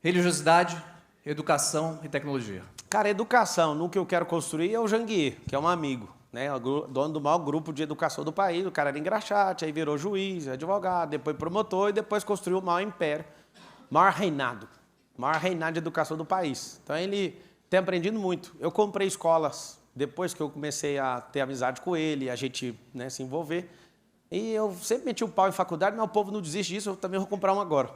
Religiosidade, educação e tecnologia. Cara, educação, no que eu quero construir é o Janguier, que é um amigo, né? O dono do maior grupo de educação do país. O cara era engraxate, aí virou juiz, advogado, depois promotor e depois construiu o maior império, maior reinado de educação do país. Então ele tem aprendido muito. Eu comprei escolas depois que eu comecei a ter amizade com ele, a gente, né, se envolver. E eu sempre meti o pau em faculdade, mas o povo não desiste disso, eu também vou comprar uma agora.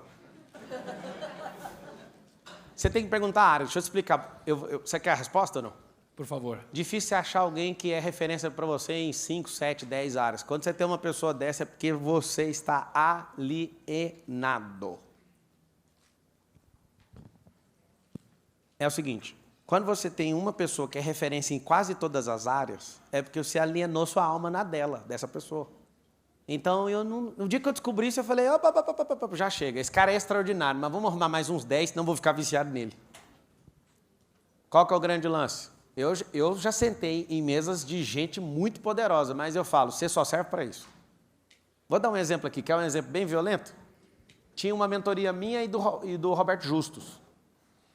Você tem que perguntar a área, deixa eu te explicar. Você quer a resposta ou não? Por favor. Difícil você achar alguém que é referência para você em 5, 7, 10 áreas. Quando você tem uma pessoa dessa é porque você está alienado. É o seguinte, quando você tem uma pessoa que é referência em quase todas as áreas, é porque você alienou sua alma na dessa pessoa. Então, no dia que eu descobri isso, eu falei, opa, já chega, esse cara é extraordinário, mas vamos arrumar mais uns 10, senão vou ficar viciado nele. Qual que é o grande lance? Eu já sentei em mesas de gente muito poderosa, mas eu falo, você só serve para isso. Vou dar um exemplo aqui, que é um exemplo bem violento. Tinha uma mentoria minha e do Roberto Justus.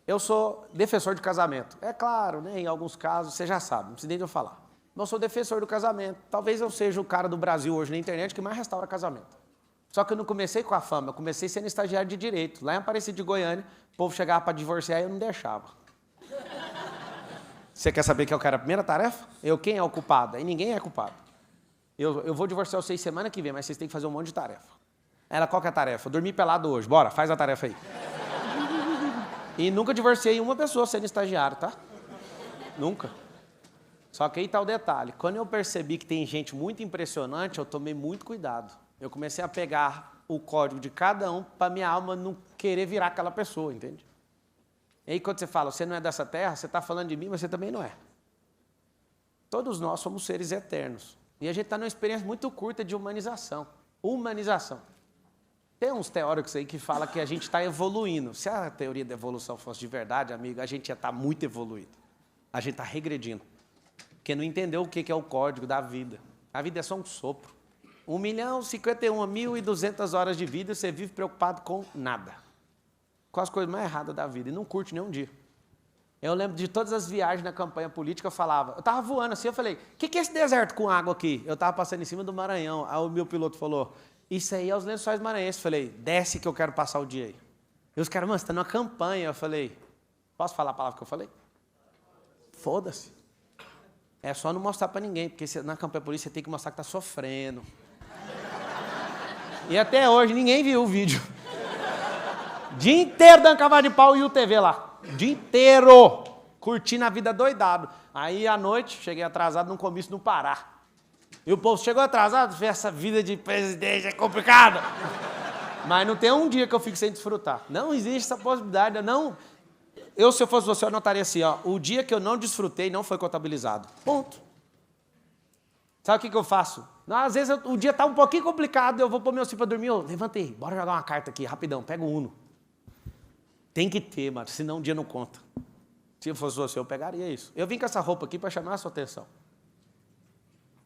Eu sou defensor de casamento. É claro, né, em alguns casos, você já sabe, não precisa nem de eu falar. Mas eu sou defensor do casamento. Talvez eu seja o cara do Brasil hoje na internet que mais restaura casamento. Só que eu não comecei com a fama, eu comecei sendo estagiário de direito. Lá em Aparecida de Goiânia, o povo chegava para divorciar e eu não deixava. Você quer saber quem eu quero a primeira tarefa? Quem é o culpado? Aí ninguém é culpado. Eu vou divorciar vocês semana que vem, mas vocês têm que fazer um monte de tarefa. Ela, qual que é a tarefa? Eu dormi pelado hoje. Bora, faz a tarefa aí. E nunca divorciei uma pessoa sendo estagiário, tá? Nunca. Só que aí tá o detalhe. Quando eu percebi que tem gente muito impressionante, eu tomei muito cuidado. Eu comecei a pegar o código de cada um para minha alma não querer virar aquela pessoa, entende? E aí quando você fala, você não é dessa terra, você está falando de mim, mas você também não é. Todos nós somos seres eternos. E a gente está numa experiência muito curta de humanização. Humanização. Tem uns teóricos aí que falam que a gente está evoluindo. Se a teoria da evolução fosse de verdade, amigo, a gente ia estar muito evoluído. A gente está regredindo. Porque não entendeu o que é o código da vida. A vida é só um sopro. 1.051.200 horas de vida, você vive preocupado com nada. Com as coisas mais erradas da vida, e não curte nem um dia. Eu lembro de todas as viagens na campanha política, eu falava, eu estava voando assim, eu falei, o que é esse deserto com água aqui? Eu estava passando em cima do Maranhão, aí o meu piloto falou, isso aí é os Lençóis Maranhenses. Eu falei, desce que eu quero passar o dia aí. E os caras, mano, você está numa campanha. Eu falei, posso falar a palavra que eu falei? Foda-se. É só não mostrar para ninguém, porque na campanha política você tem que mostrar que está sofrendo. E até hoje ninguém viu o vídeo. Dia inteiro dando cavalo de pau e o TV lá. Dia inteiro. Curtindo a vida doidado. Aí à noite, cheguei atrasado num comício no Pará. E o povo chegou atrasado, essa vida de presidente é complicada. Mas não tem um dia que eu fico sem desfrutar. Não existe essa possibilidade. Se eu fosse você, eu anotaria assim, ó, o dia que eu não desfrutei não foi contabilizado. Ponto. Sabe o que eu faço? Às vezes o dia está um pouquinho complicado, eu vou pôr meu filho para dormir, levantei, bora jogar uma carta aqui, rapidão, pega o Uno. Tem que ter, mano, senão o dia não conta. Se eu fosse você, eu pegaria isso. Eu vim com essa roupa aqui para chamar a sua atenção.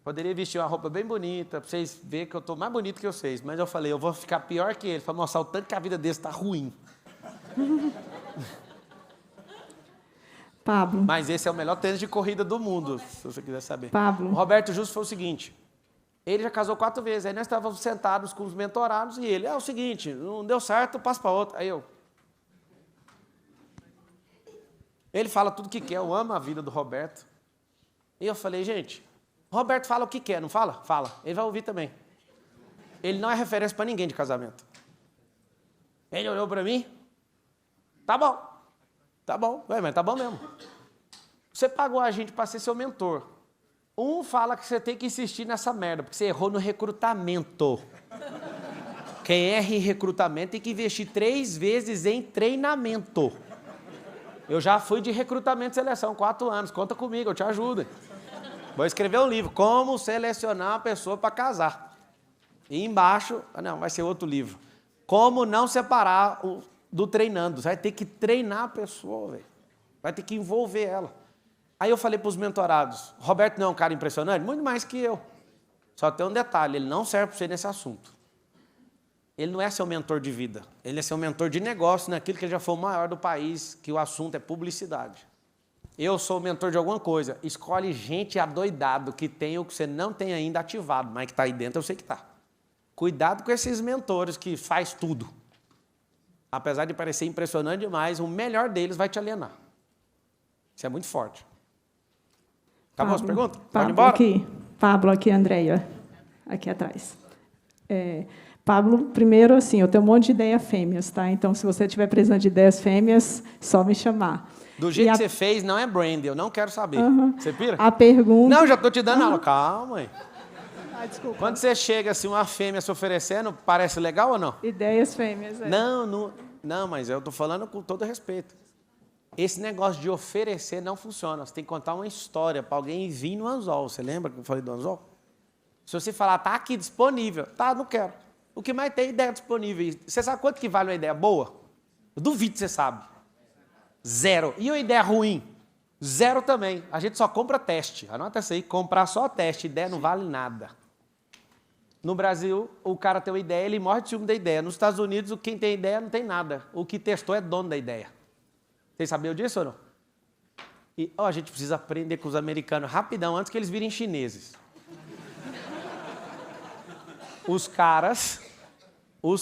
Poderia vestir uma roupa bem bonita, para vocês verem que eu estou mais bonito que vocês, mas eu falei, eu vou ficar pior que ele, para mostrar o tanto que a vida dele está ruim. Pablo. Mas esse é o melhor tênis de corrida do mundo, se você quiser saber. Pablo. O Roberto Justo foi o seguinte, ele já casou 4 vezes, aí nós estávamos sentados com os mentorados e ele, é o seguinte, não deu certo, eu passo para outro. Aí eu... Ele fala tudo o que quer, eu amo a vida do Roberto. E eu falei, gente, o Roberto fala o que quer, não fala? Fala, ele vai ouvir também. Ele não é referência para ninguém de casamento. Ele olhou para mim, tá bom. Tá bom, mas tá bom mesmo. Você pagou a gente para ser seu mentor. Um fala que você tem que insistir nessa merda, porque você errou no recrutamento. Quem erra em recrutamento tem que investir 3 vezes em treinamento. Eu já fui de recrutamento e seleção, 4 anos. Conta comigo, eu te ajudo. Vou escrever um livro, Como Selecionar uma Pessoa para Casar. E embaixo, não, vai ser outro livro. Como não separar do treinando. Você vai ter que treinar a pessoa, velho. Vai ter que envolver ela. Aí eu falei para os mentorados, Roberto não é um cara impressionante? Muito mais que eu. Só tem um detalhe, ele não serve para você nesse assunto. Ele não é seu mentor de vida. Ele é seu mentor de negócio naquilo que ele já foi o maior do país, que o assunto é publicidade. Eu sou o mentor de alguma coisa. Escolhe gente adoidado que tem o que você não tem ainda ativado, mas que está aí dentro, eu sei que está. Cuidado com esses mentores que faz tudo. Apesar de parecer impressionante demais, o melhor deles vai te alienar. Isso é muito forte. Acabou as perguntas? Pode ir embora? Pablo aqui, Andréia, aqui atrás. Pablo, primeiro, assim, eu tenho um monte de ideia fêmeas, tá? Então, se você estiver precisando de ideias fêmeas, só me chamar. Do jeito que você fez, não é brand, eu não quero saber. Você pira? A pergunta... Não, já estou te dando aula. Calma aí. Desculpa. Quando você chega assim, uma fêmea se oferecendo, parece legal ou não? Ideias fêmeas, Não, mas eu estou falando com todo respeito. Esse negócio de oferecer não funciona. Você tem que contar uma história para alguém vir no anzol. Você lembra que eu falei do anzol? Se você falar, tá aqui disponível. Tá, não quero. O que mais tem é ideia disponível. Você sabe quanto que vale uma ideia boa? Eu duvido que você sabe. 0. E uma ideia ruim? 0 também. A gente só compra teste. Anota isso aí, comprar só teste. Ideia não vale nada. No Brasil, o cara tem uma ideia, ele morre de ciúme da ideia. Nos Estados Unidos, quem tem ideia não tem nada. O que testou é dono da ideia. Vocês sabiam disso ou não? E a gente precisa aprender com os americanos rapidão, antes que eles virem chineses. Os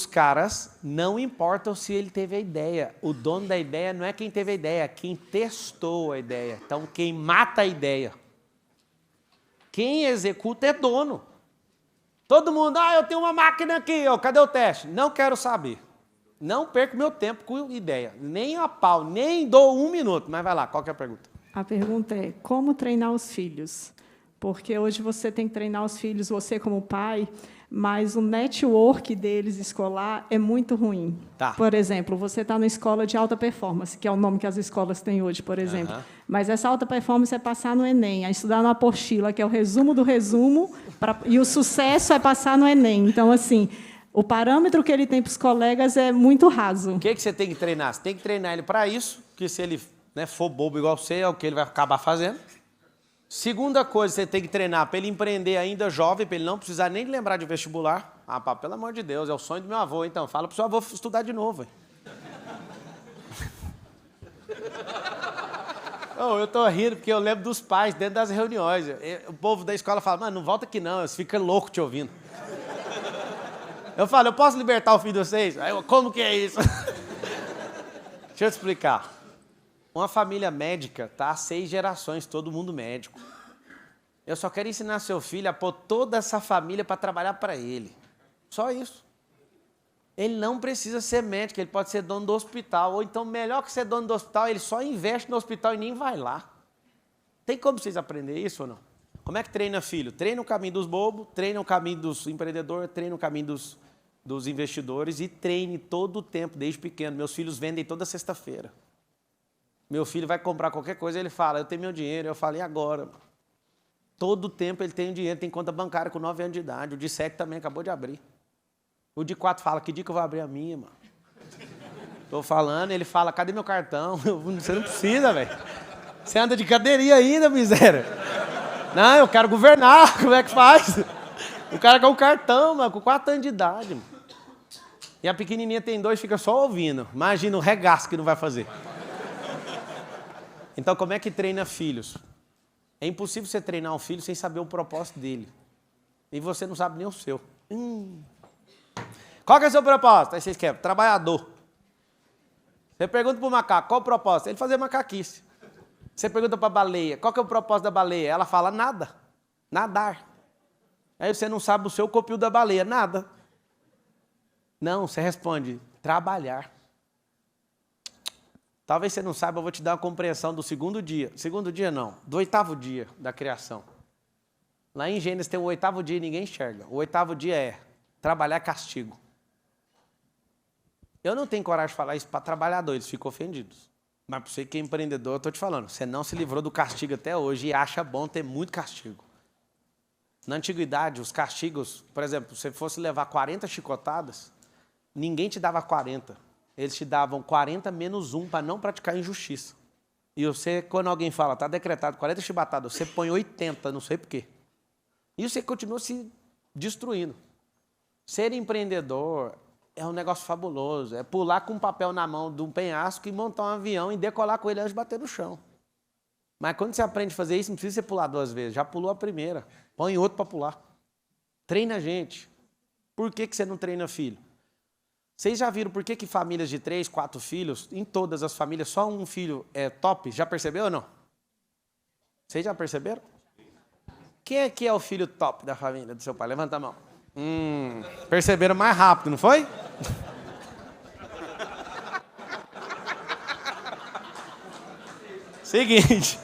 caras não importam se ele teve a ideia. O dono da ideia não é quem teve a ideia, é quem testou a ideia. Então, quem mata a ideia. Quem executa é dono. Todo mundo, eu tenho uma máquina aqui, cadê o teste? Não quero saber. Não perco meu tempo com ideia. Nem a pau, nem dou 1 minuto. Mas vai lá, qual que é a pergunta? A pergunta é, como treinar os filhos? Porque hoje você tem que treinar os filhos, você como pai, mas o network deles escolar é muito ruim. Tá. Por exemplo, você está na escola de alta performance, que é o nome que as escolas têm hoje, por exemplo. Mas essa alta performance é passar no Enem, é estudar na apostila, que é o resumo do resumo, e o sucesso é passar no Enem. Então, assim, o parâmetro que ele tem para os colegas é muito raso. O que você tem que treinar? Você tem que treinar ele para isso, que se ele for bobo igual você, é o que ele vai acabar fazendo. Segunda coisa, você tem que treinar para ele empreender ainda jovem, para ele não precisar nem lembrar de vestibular. Ah, pá, pelo amor de Deus, é o sonho do meu avô, então. Fala pro seu avô estudar de novo. Oh, eu tô rindo porque eu lembro dos pais dentro das reuniões. O povo da escola fala, mano, não volta aqui não, você fica louco te ouvindo. Eu falo, eu posso libertar o filho de vocês? Aí eu, como que é isso? Deixa eu te explicar. Uma família médica tá há 6 gerações, todo mundo médico. Eu só quero ensinar seu filho a pôr toda essa família para trabalhar para ele. Só isso. Ele não precisa ser médico, ele pode ser dono do hospital. Ou então, melhor que ser dono do hospital, ele só investe no hospital e nem vai lá. Tem como vocês aprenderem isso ou não? Como é que treina filho? Treina o caminho dos bobos, treina o caminho dos empreendedores, treina o caminho dos investidores e treine todo o tempo, desde pequeno. Meus filhos vendem toda sexta-feira. Meu filho vai comprar qualquer coisa, ele fala, eu tenho meu dinheiro. Eu falo, e agora? Todo o tempo ele tem dinheiro, tem conta bancária com 9 anos de idade. O de 7 também acabou de abrir. O de 4 fala, que dia que eu vou abrir a minha, mano? Tô falando, ele fala, cadê meu cartão? Você não precisa, velho. Você anda de cadeirinha ainda, miséria. Não, eu quero governar, como é que faz? O cara quer um cartão, mano, com 4 anos de idade, mano. E a pequenininha tem 2, fica só ouvindo. Imagina o regaço que não vai fazer. Então, como é que treina filhos? É impossível você treinar um filho sem saber o propósito dele. E você não sabe nem o seu. Qual que é o seu propósito? Aí vocês querem, trabalhador. Você pergunta para o macaco, qual o propósito? Ele fazer macaquice. Você pergunta para a baleia, qual que é o propósito da baleia? Ela fala, nada. Nadar. Aí você não sabe o seu copio da baleia, nada. Não, você responde, trabalhar. Talvez você não saiba, eu vou te dar uma compreensão do 2º dia. 2º dia não, do 8º dia da criação. Lá em Gênesis tem o 8º dia e ninguém enxerga. O 8º dia é trabalhar castigo. Eu não tenho coragem de falar isso para trabalhador, eles ficam ofendidos. Mas para você que é empreendedor, eu estou te falando, você não se livrou do castigo até hoje e acha bom ter muito castigo. Na antiguidade, os castigos, por exemplo, se você fosse levar 40 chicotadas, ninguém te dava 40. Eles te davam 40 menos 1 para não praticar injustiça. E você, quando alguém fala, está decretado 40 chibatadas, você põe 80, não sei por quê. E você continua se destruindo. Ser empreendedor é um negócio fabuloso. É pular com um papel na mão de um penhasco e montar um avião e decolar com ele antes de bater no chão. Mas quando você aprende a fazer isso, não precisa você pular 2 vezes. Já pulou a primeira. Põe outro para pular. Treina a gente. Por que você não treina filho? Vocês já viram por que famílias de 3, 4 filhos, em todas as famílias, só um filho é top? Já percebeu ou não? Vocês já perceberam? Quem é que é o filho top da família do seu pai? Levanta a mão. Perceberam mais rápido, não foi? Seguinte.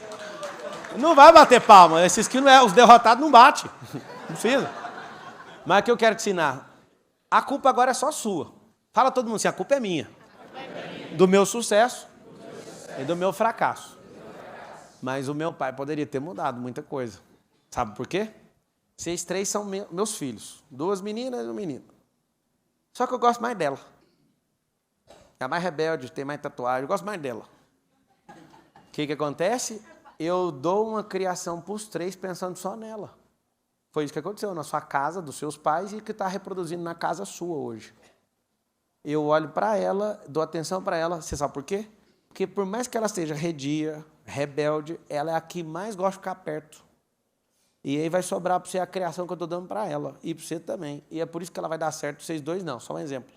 Não vai bater palma. Esses que não é, os derrotados não batem. Não precisa. Mas o que eu quero te ensinar? A culpa agora é só sua. Fala todo mundo assim, a culpa é minha. Do meu sucesso e do meu fracasso. Mas o meu pai poderia ter mudado muita coisa. Sabe por quê? Vocês 3 são meus filhos. 2 meninas e um menino. Só que eu gosto mais dela. É a mais rebelde, tem mais tatuagem. Eu gosto mais dela. O que acontece? Eu dou uma criação para os 3 pensando só nela. Foi isso que aconteceu na sua casa, dos seus pais, e que está reproduzindo na casa sua hoje. Eu olho para ela, dou atenção para ela. Você sabe por quê? Porque por mais que ela seja redia, rebelde, ela é a que mais gosta de ficar perto. E aí vai sobrar para você a criação que eu estou dando para ela. E para você também. E é por isso que ela vai dar certo, vocês 2 não. Só um exemplo.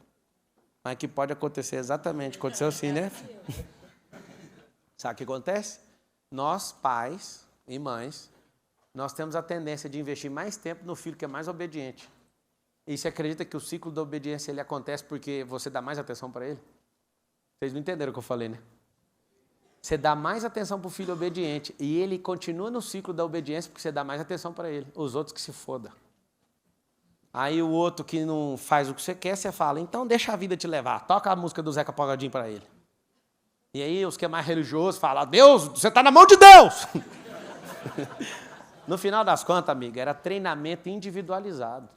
Mas que pode acontecer exatamente. Aconteceu assim, né? Sabe o que acontece? Nós, pais e mães, nós temos a tendência de investir mais tempo no filho que é mais obediente. E você acredita que o ciclo da obediência ele acontece porque você dá mais atenção para ele? Vocês não entenderam o que eu falei, né? Você dá mais atenção para o filho obediente e ele continua no ciclo da obediência porque você dá mais atenção para ele. Os outros que se foda. Aí o outro que não faz o que você quer, você fala, então deixa a vida te levar. Toca a música do Zeca Pagodinho para ele. E aí os que é mais religioso falam, Deus, você está na mão de Deus! No final das contas, amiga, era treinamento individualizado.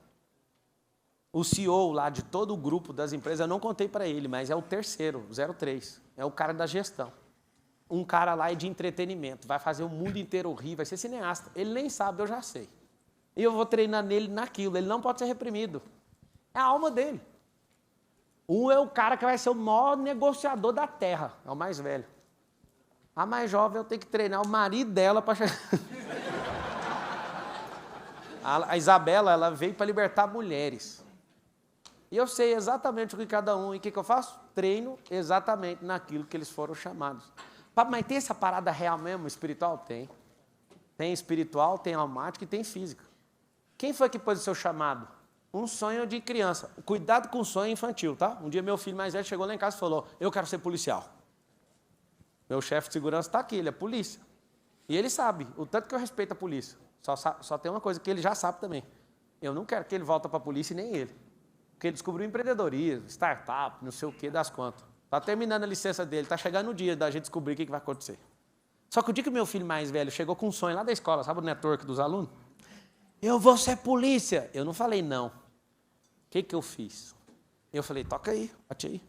O CEO lá de todo o grupo das empresas, eu não contei para ele, mas é o terceiro, 03. É o cara da gestão. um cara lá é de entretenimento, vai fazer o mundo inteiro rir, vai ser cineasta. Ele nem sabe, eu já sei. E eu vou treinar nele naquilo, ele não pode ser reprimido. É a alma dele. Um é o cara que vai ser o maior negociador da terra, é o mais velho. A mais jovem eu tenho que treinar o marido dela para chegar... A Isabela, ela veio para libertar mulheres. E eu sei exatamente o que cada um... E o que eu faço? Treino exatamente naquilo que eles foram chamados. Mas tem essa parada real mesmo, espiritual? Tem. Tem espiritual, tem almática e tem física. Quem foi que pôs o seu chamado? Um sonho de criança. Cuidado com o sonho infantil, tá? Um dia meu filho mais velho chegou lá em casa e falou, eu quero ser policial. Meu chefe de segurança está aqui, ele é polícia. E ele sabe, o tanto que eu respeito a polícia. Só tem uma coisa que ele já sabe também. Eu não quero que ele volte para a polícia e nem ele. Porque ele descobriu empreendedorismo, startup, não sei o que das contas. Está terminando a licença dele, está chegando o dia da gente descobrir o que vai acontecer. Só que o dia que o meu filho mais velho chegou com um sonho lá da escola, sabe o network dos alunos? Eu vou ser polícia. Eu não falei não. O que eu fiz? Eu falei, toca aí, bate aí.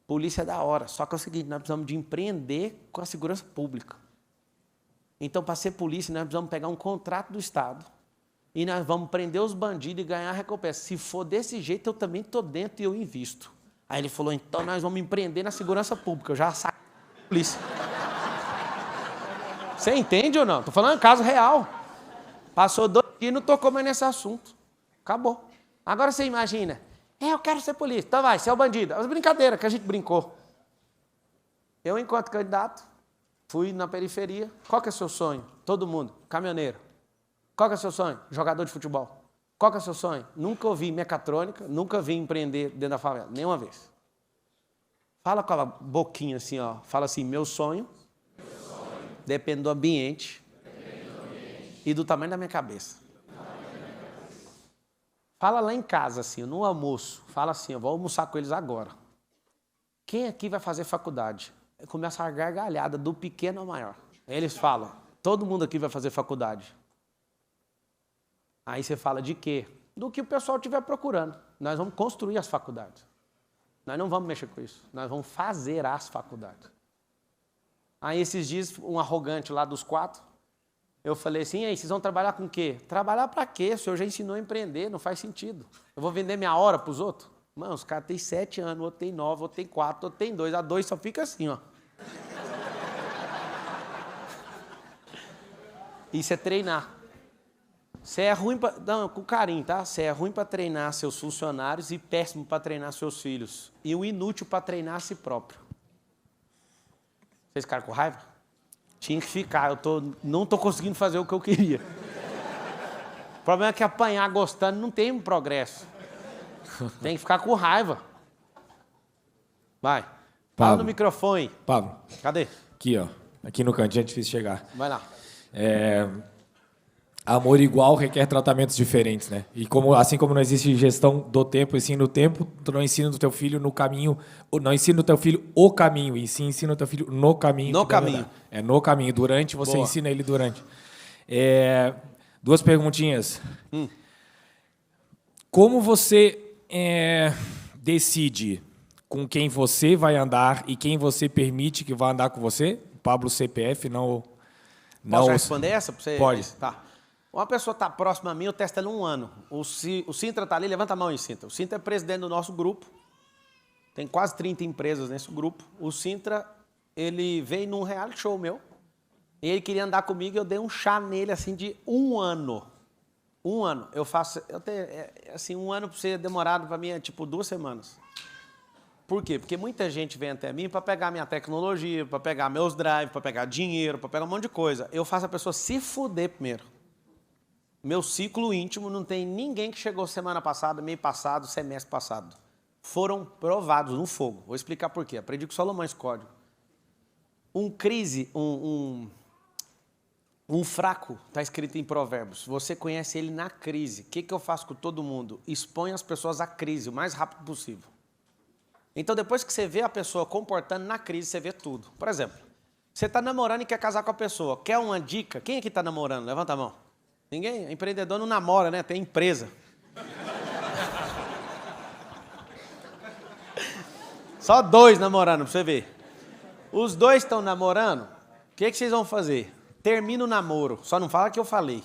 Polícia é da hora, só que é o seguinte, nós precisamos de empreender com a segurança pública. Então, para ser polícia, nós precisamos pegar um contrato do Estado e nós vamos prender os bandidos e ganhar a recompensa. Se for desse jeito, eu também estou dentro e eu invisto. Aí ele falou, então nós vamos empreender na segurança pública. Eu já saí da polícia. Você entende ou não? Estou falando um caso real. Passou 2 dias e não tocou mais nesse assunto. Acabou. Agora você imagina, eu quero ser polícia. Então vai, você é o bandido. É uma brincadeira que a gente brincou. Eu, enquanto candidato, fui na periferia. Qual que é o seu sonho? Todo mundo. Caminhoneiro. Qual que é o seu sonho? Jogador de futebol. Qual que é o seu sonho? Nunca ouvi mecatrônica, nunca vi empreender dentro da favela. Nenhuma vez. Fala com a boquinha assim, ó. Fala assim, meu sonho depende do ambiente e do tamanho da minha cabeça. Fala lá em casa, assim, no almoço. Fala assim, eu vou almoçar com eles agora. Quem aqui vai fazer faculdade? Começa a gargalhada do pequeno ao maior. Aí eles falam, todo mundo aqui vai fazer faculdade. Aí você fala de quê? Do que o pessoal estiver procurando. Nós vamos construir as faculdades. Nós não vamos mexer com isso. Nós vamos fazer as faculdades. Aí esses dias, um arrogante lá dos 4, eu falei assim, e aí, vocês vão trabalhar com o quê? Trabalhar para quê? O senhor já ensinou a empreender, não faz sentido. Eu vou vender minha hora para os outros? Mano, os caras têm 7 anos, outro tem 9, outro tem 4, outro tem 2. A 2 só fica assim, ó. Isso é treinar. Você é ruim para... Não, com carinho, tá? Você é ruim para treinar seus funcionários e péssimo para treinar seus filhos. E um inútil para treinar a si próprio. Vocês ficaram com raiva? Tinha que ficar. Não estou conseguindo fazer o que eu queria. O problema é que apanhar gostando não tem um progresso. Tem que ficar com raiva. Vai. Fala no microfone. Pablo. Cadê? Aqui, ó. Aqui no cantinho é difícil chegar. Vai lá. Amor igual requer tratamentos diferentes, né? E assim como não existe gestão do tempo, ensina o tempo, tu não ensina o teu filho no caminho, não ensina o teu filho o caminho, e sim ensina o teu filho no caminho. No caminho. É no caminho. Durante, você Boa. ensina ele durante. 2 perguntinhas. Como você decide com quem você vai andar e quem você permite que vá andar com você? Pablo CPF, não... Posso responder essa? Pra você? Pode. Tá. Uma pessoa está próxima a mim, eu testo ela 1 ano. O Sintra está ali, levanta a mão aí, Sintra. O Sintra é presidente do nosso grupo. Tem quase 30 empresas nesse grupo. O Sintra, ele veio num reality show meu. E ele queria andar comigo e eu dei um chá nele, assim, de 1 ano. 1 ano. Assim, 1 ano para ser demorado para mim é tipo 2 semanas. Por quê? Porque muita gente vem até mim para pegar minha tecnologia, para pegar meus drives, para pegar dinheiro, para pegar um monte de coisa. Eu faço a pessoa se fuder primeiro. Meu ciclo íntimo não tem ninguém que chegou semana passada, mês passado, semestre passado. Foram provados no fogo. Vou explicar por quê. Aprendi com Salomão esse código. Um fraco está escrito em Provérbios. Você conhece ele na crise. O que eu faço com todo mundo? Exponho as pessoas à crise o mais rápido possível. Então, depois que você vê a pessoa comportando na crise, você vê tudo. Por exemplo, você está namorando e quer casar com a pessoa. Quer uma dica? Quem aqui está namorando? Levanta a mão. Ninguém? Empreendedor não namora, né? Tem empresa. Só 2 namorando, pra você ver. Os dois estão namorando, o que vocês vão fazer? Termina o namoro, só não fala que eu falei.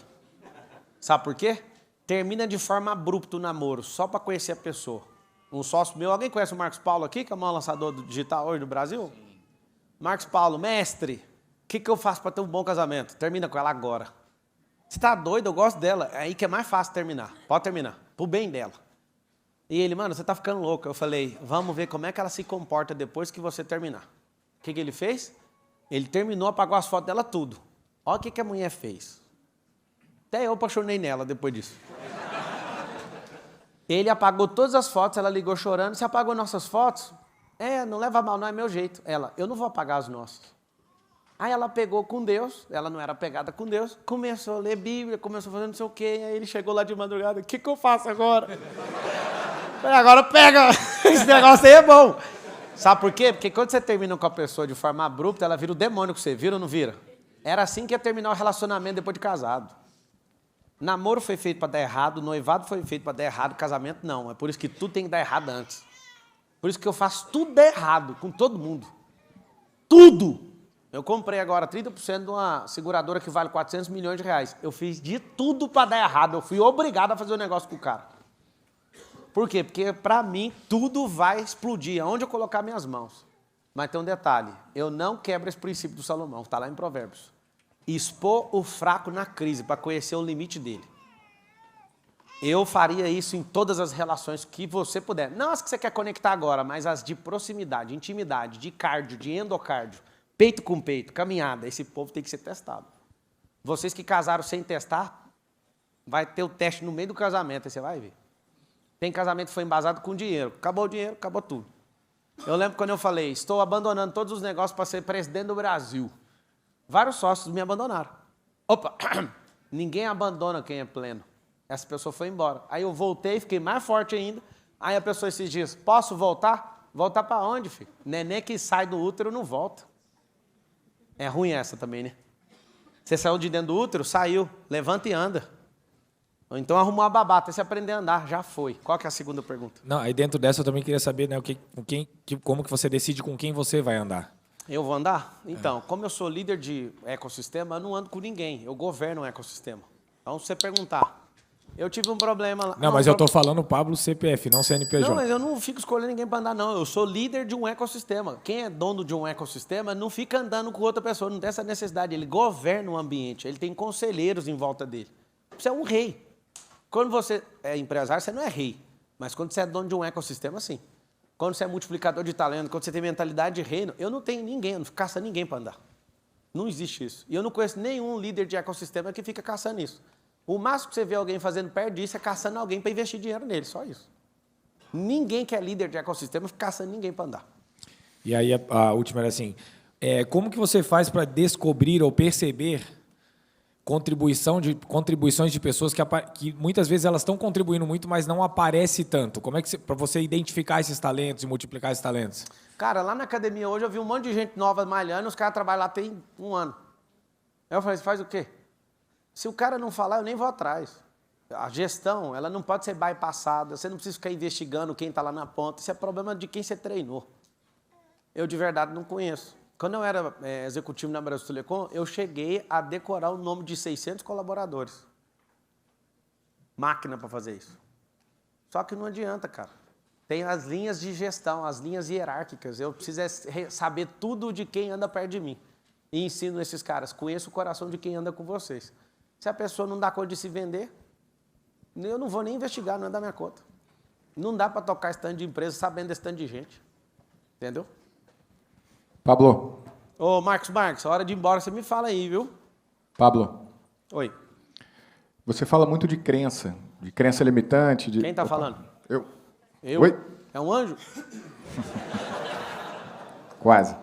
Sabe por quê? Termina de forma abrupta o namoro, só para conhecer a pessoa. Um sócio meu, alguém conhece o Marcos Paulo aqui, que é o maior lançador do digital hoje do Brasil? Sim. Marcos Paulo, mestre, o que eu faço para ter um bom casamento? Termina com ela agora. Você tá doido? Eu gosto dela. É aí que é mais fácil terminar. Pode terminar, pro bem dela. E ele, mano, você tá ficando louco. Eu falei, vamos ver como é que ela se comporta depois que você terminar. O que ele fez? Ele terminou, apagou as fotos dela tudo. Olha o que a mulher fez. Até eu apaixonei nela depois disso. Ele apagou todas as fotos, ela ligou chorando. Você apagou nossas fotos? Não leva mal, não é meu jeito. Ela, eu não vou apagar as nossas. Aí ela pegou com Deus, ela não era pegada com Deus, começou a ler Bíblia, começou a fazer não sei o quê. Aí ele chegou lá de madrugada, o que eu faço agora? Falei, agora pega, esse negócio aí é bom. Sabe por quê? Porque quando você termina com a pessoa de forma abrupta, ela vira o demônio que você vira ou não vira? Era assim que ia terminar o relacionamento depois de casado. Namoro foi feito para dar errado, noivado foi feito para dar errado, casamento não. É por isso que tudo tem que dar errado antes. Por isso que eu faço tudo dar errado com todo mundo. Tudo! Eu comprei agora 30% de uma seguradora que vale 400 milhões de reais. Eu fiz de tudo para dar errado. Eu fui obrigado a fazer o negócio com o cara. Por quê? Porque, para mim, tudo vai explodir aonde eu colocar minhas mãos. Mas tem um detalhe. Eu não quebro esse princípio do Salomão. Está lá em Provérbios. Expor o fraco na crise para conhecer o limite dele. Eu faria isso em todas as relações que você puder. Não as que você quer conectar agora, mas as de proximidade, intimidade, de cardio, de endocárdio. Peito com peito, caminhada. Esse povo tem que ser testado. Vocês que casaram sem testar, vai ter o teste no meio do casamento, aí você vai ver. Tem casamento que foi embasado com dinheiro. Acabou o dinheiro, acabou tudo. Eu lembro quando eu falei, estou abandonando todos os negócios para ser presidente do Brasil. Vários sócios me abandonaram. Opa, ninguém abandona quem é pleno. Essa pessoa foi embora. Aí eu voltei, fiquei mais forte ainda. Aí a pessoa esses dias, posso voltar? Voltar para onde, filho? Neném que sai do útero não volta. É ruim essa também, né? Você saiu de dentro do útero, saiu, levanta e anda. Ou então arrumou uma babá, até você aprender a andar, já foi. Qual que é a segunda pergunta? Não, aí dentro dessa eu também queria saber, né, como que você decide com quem você vai andar. Eu vou andar? Então, como eu sou líder de ecossistema, eu não ando com ninguém. Eu governo o ecossistema. Então, se você perguntar, eu tive um problema lá. Não, mas eu estou falando Pablo CPF, não CNPJ. Não, mas eu não fico escolhendo ninguém para andar, não. Eu sou líder de um ecossistema. Quem é dono de um ecossistema não fica andando com outra pessoa, não tem essa necessidade. Ele governa o ambiente, ele tem conselheiros em volta dele. Você é um rei. Quando você é empresário, você não é rei. Mas quando você é dono de um ecossistema, sim. Quando você é multiplicador de talento, quando você tem mentalidade de reino, eu não tenho ninguém, eu não fico caçando ninguém para andar. Não existe isso. E eu não conheço nenhum líder de ecossistema que fica caçando isso. O máximo que você vê alguém fazendo perto disso é caçando alguém para investir dinheiro nele, só isso. Ninguém que é líder de ecossistema fica caçando ninguém para andar. E aí a última era assim, como que você faz para descobrir ou perceber contribuições de pessoas que muitas vezes elas estão contribuindo muito, mas não aparece tanto? Como é que para você identificar esses talentos e multiplicar esses talentos? Cara, lá na academia hoje eu vi um monte de gente nova malhando, os caras trabalham lá tem 1 ano. Aí eu falei, você faz o quê? Se o cara não falar, eu nem vou atrás. A gestão, ela não pode ser bypassada, você não precisa ficar investigando quem está lá na ponta, isso é problema de quem você treinou. Eu, de verdade, não conheço. Quando eu era executivo na Brasil Telecom, eu cheguei a decorar o nome de 600 colaboradores. Máquina para fazer isso. Só que não adianta, cara. Tem as linhas de gestão, as linhas hierárquicas. Eu preciso saber tudo de quem anda perto de mim. E ensino esses caras. Conheço o coração de quem anda com vocês. Se a pessoa não dá conta de se vender, eu não vou nem investigar, não é da minha conta. Não dá para tocar stand de empresa sabendo desse stand de gente. Entendeu? Pablo. Ô, Marcos, hora de ir embora, você me fala aí, viu? Pablo. Oi. Você fala muito de crença limitante. Quem está falando? Eu. Oi? É um anjo? Quase.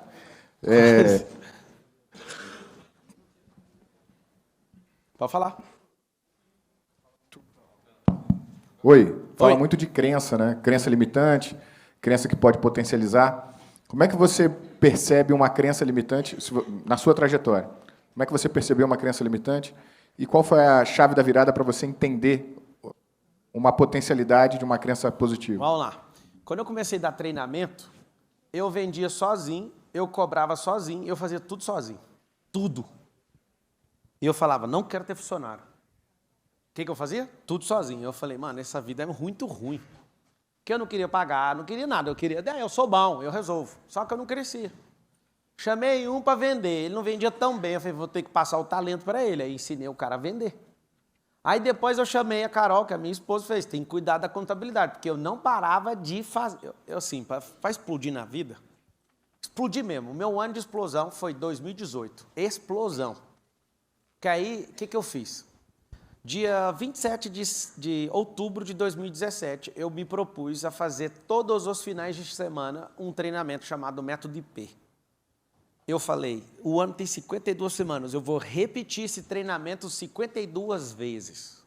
Pode falar. Oi. Fala Oi. muito de crença, né? Crença limitante, crença que pode potencializar. Como é que você percebe uma crença limitante na sua trajetória? Como é que você percebeu uma crença limitante? E qual foi a chave da virada para você entender uma potencialidade de uma crença positiva? Vamos lá. Quando eu comecei a dar treinamento, eu vendia sozinho eu cobrava sozinho, eu fazia tudo sozinho. Tudo. E eu falava, não quero ter funcionário. O que eu fazia? Tudo sozinho. Eu falei, mano, essa vida é muito ruim. Porque eu não queria pagar, não queria nada. Eu queria, eu sou bom, eu resolvo. Só que eu não crescia. Chamei um para vender, ele não vendia tão bem. Eu falei, vou ter que passar o talento para ele. Aí ensinei o cara a vender. Aí depois eu chamei a Carol, que a minha esposa fez, tem que cuidar da contabilidade, porque eu não parava de fazer. Eu assim, para explodir na vida, explodir mesmo. O meu ano de explosão foi 2018. Explosão. Que aí, o que eu fiz? Dia 27 de outubro de 2017, eu me propus a fazer todos os finais de semana um treinamento chamado Método IP. Eu falei, o ano tem 52 semanas, eu vou repetir esse treinamento 52 vezes.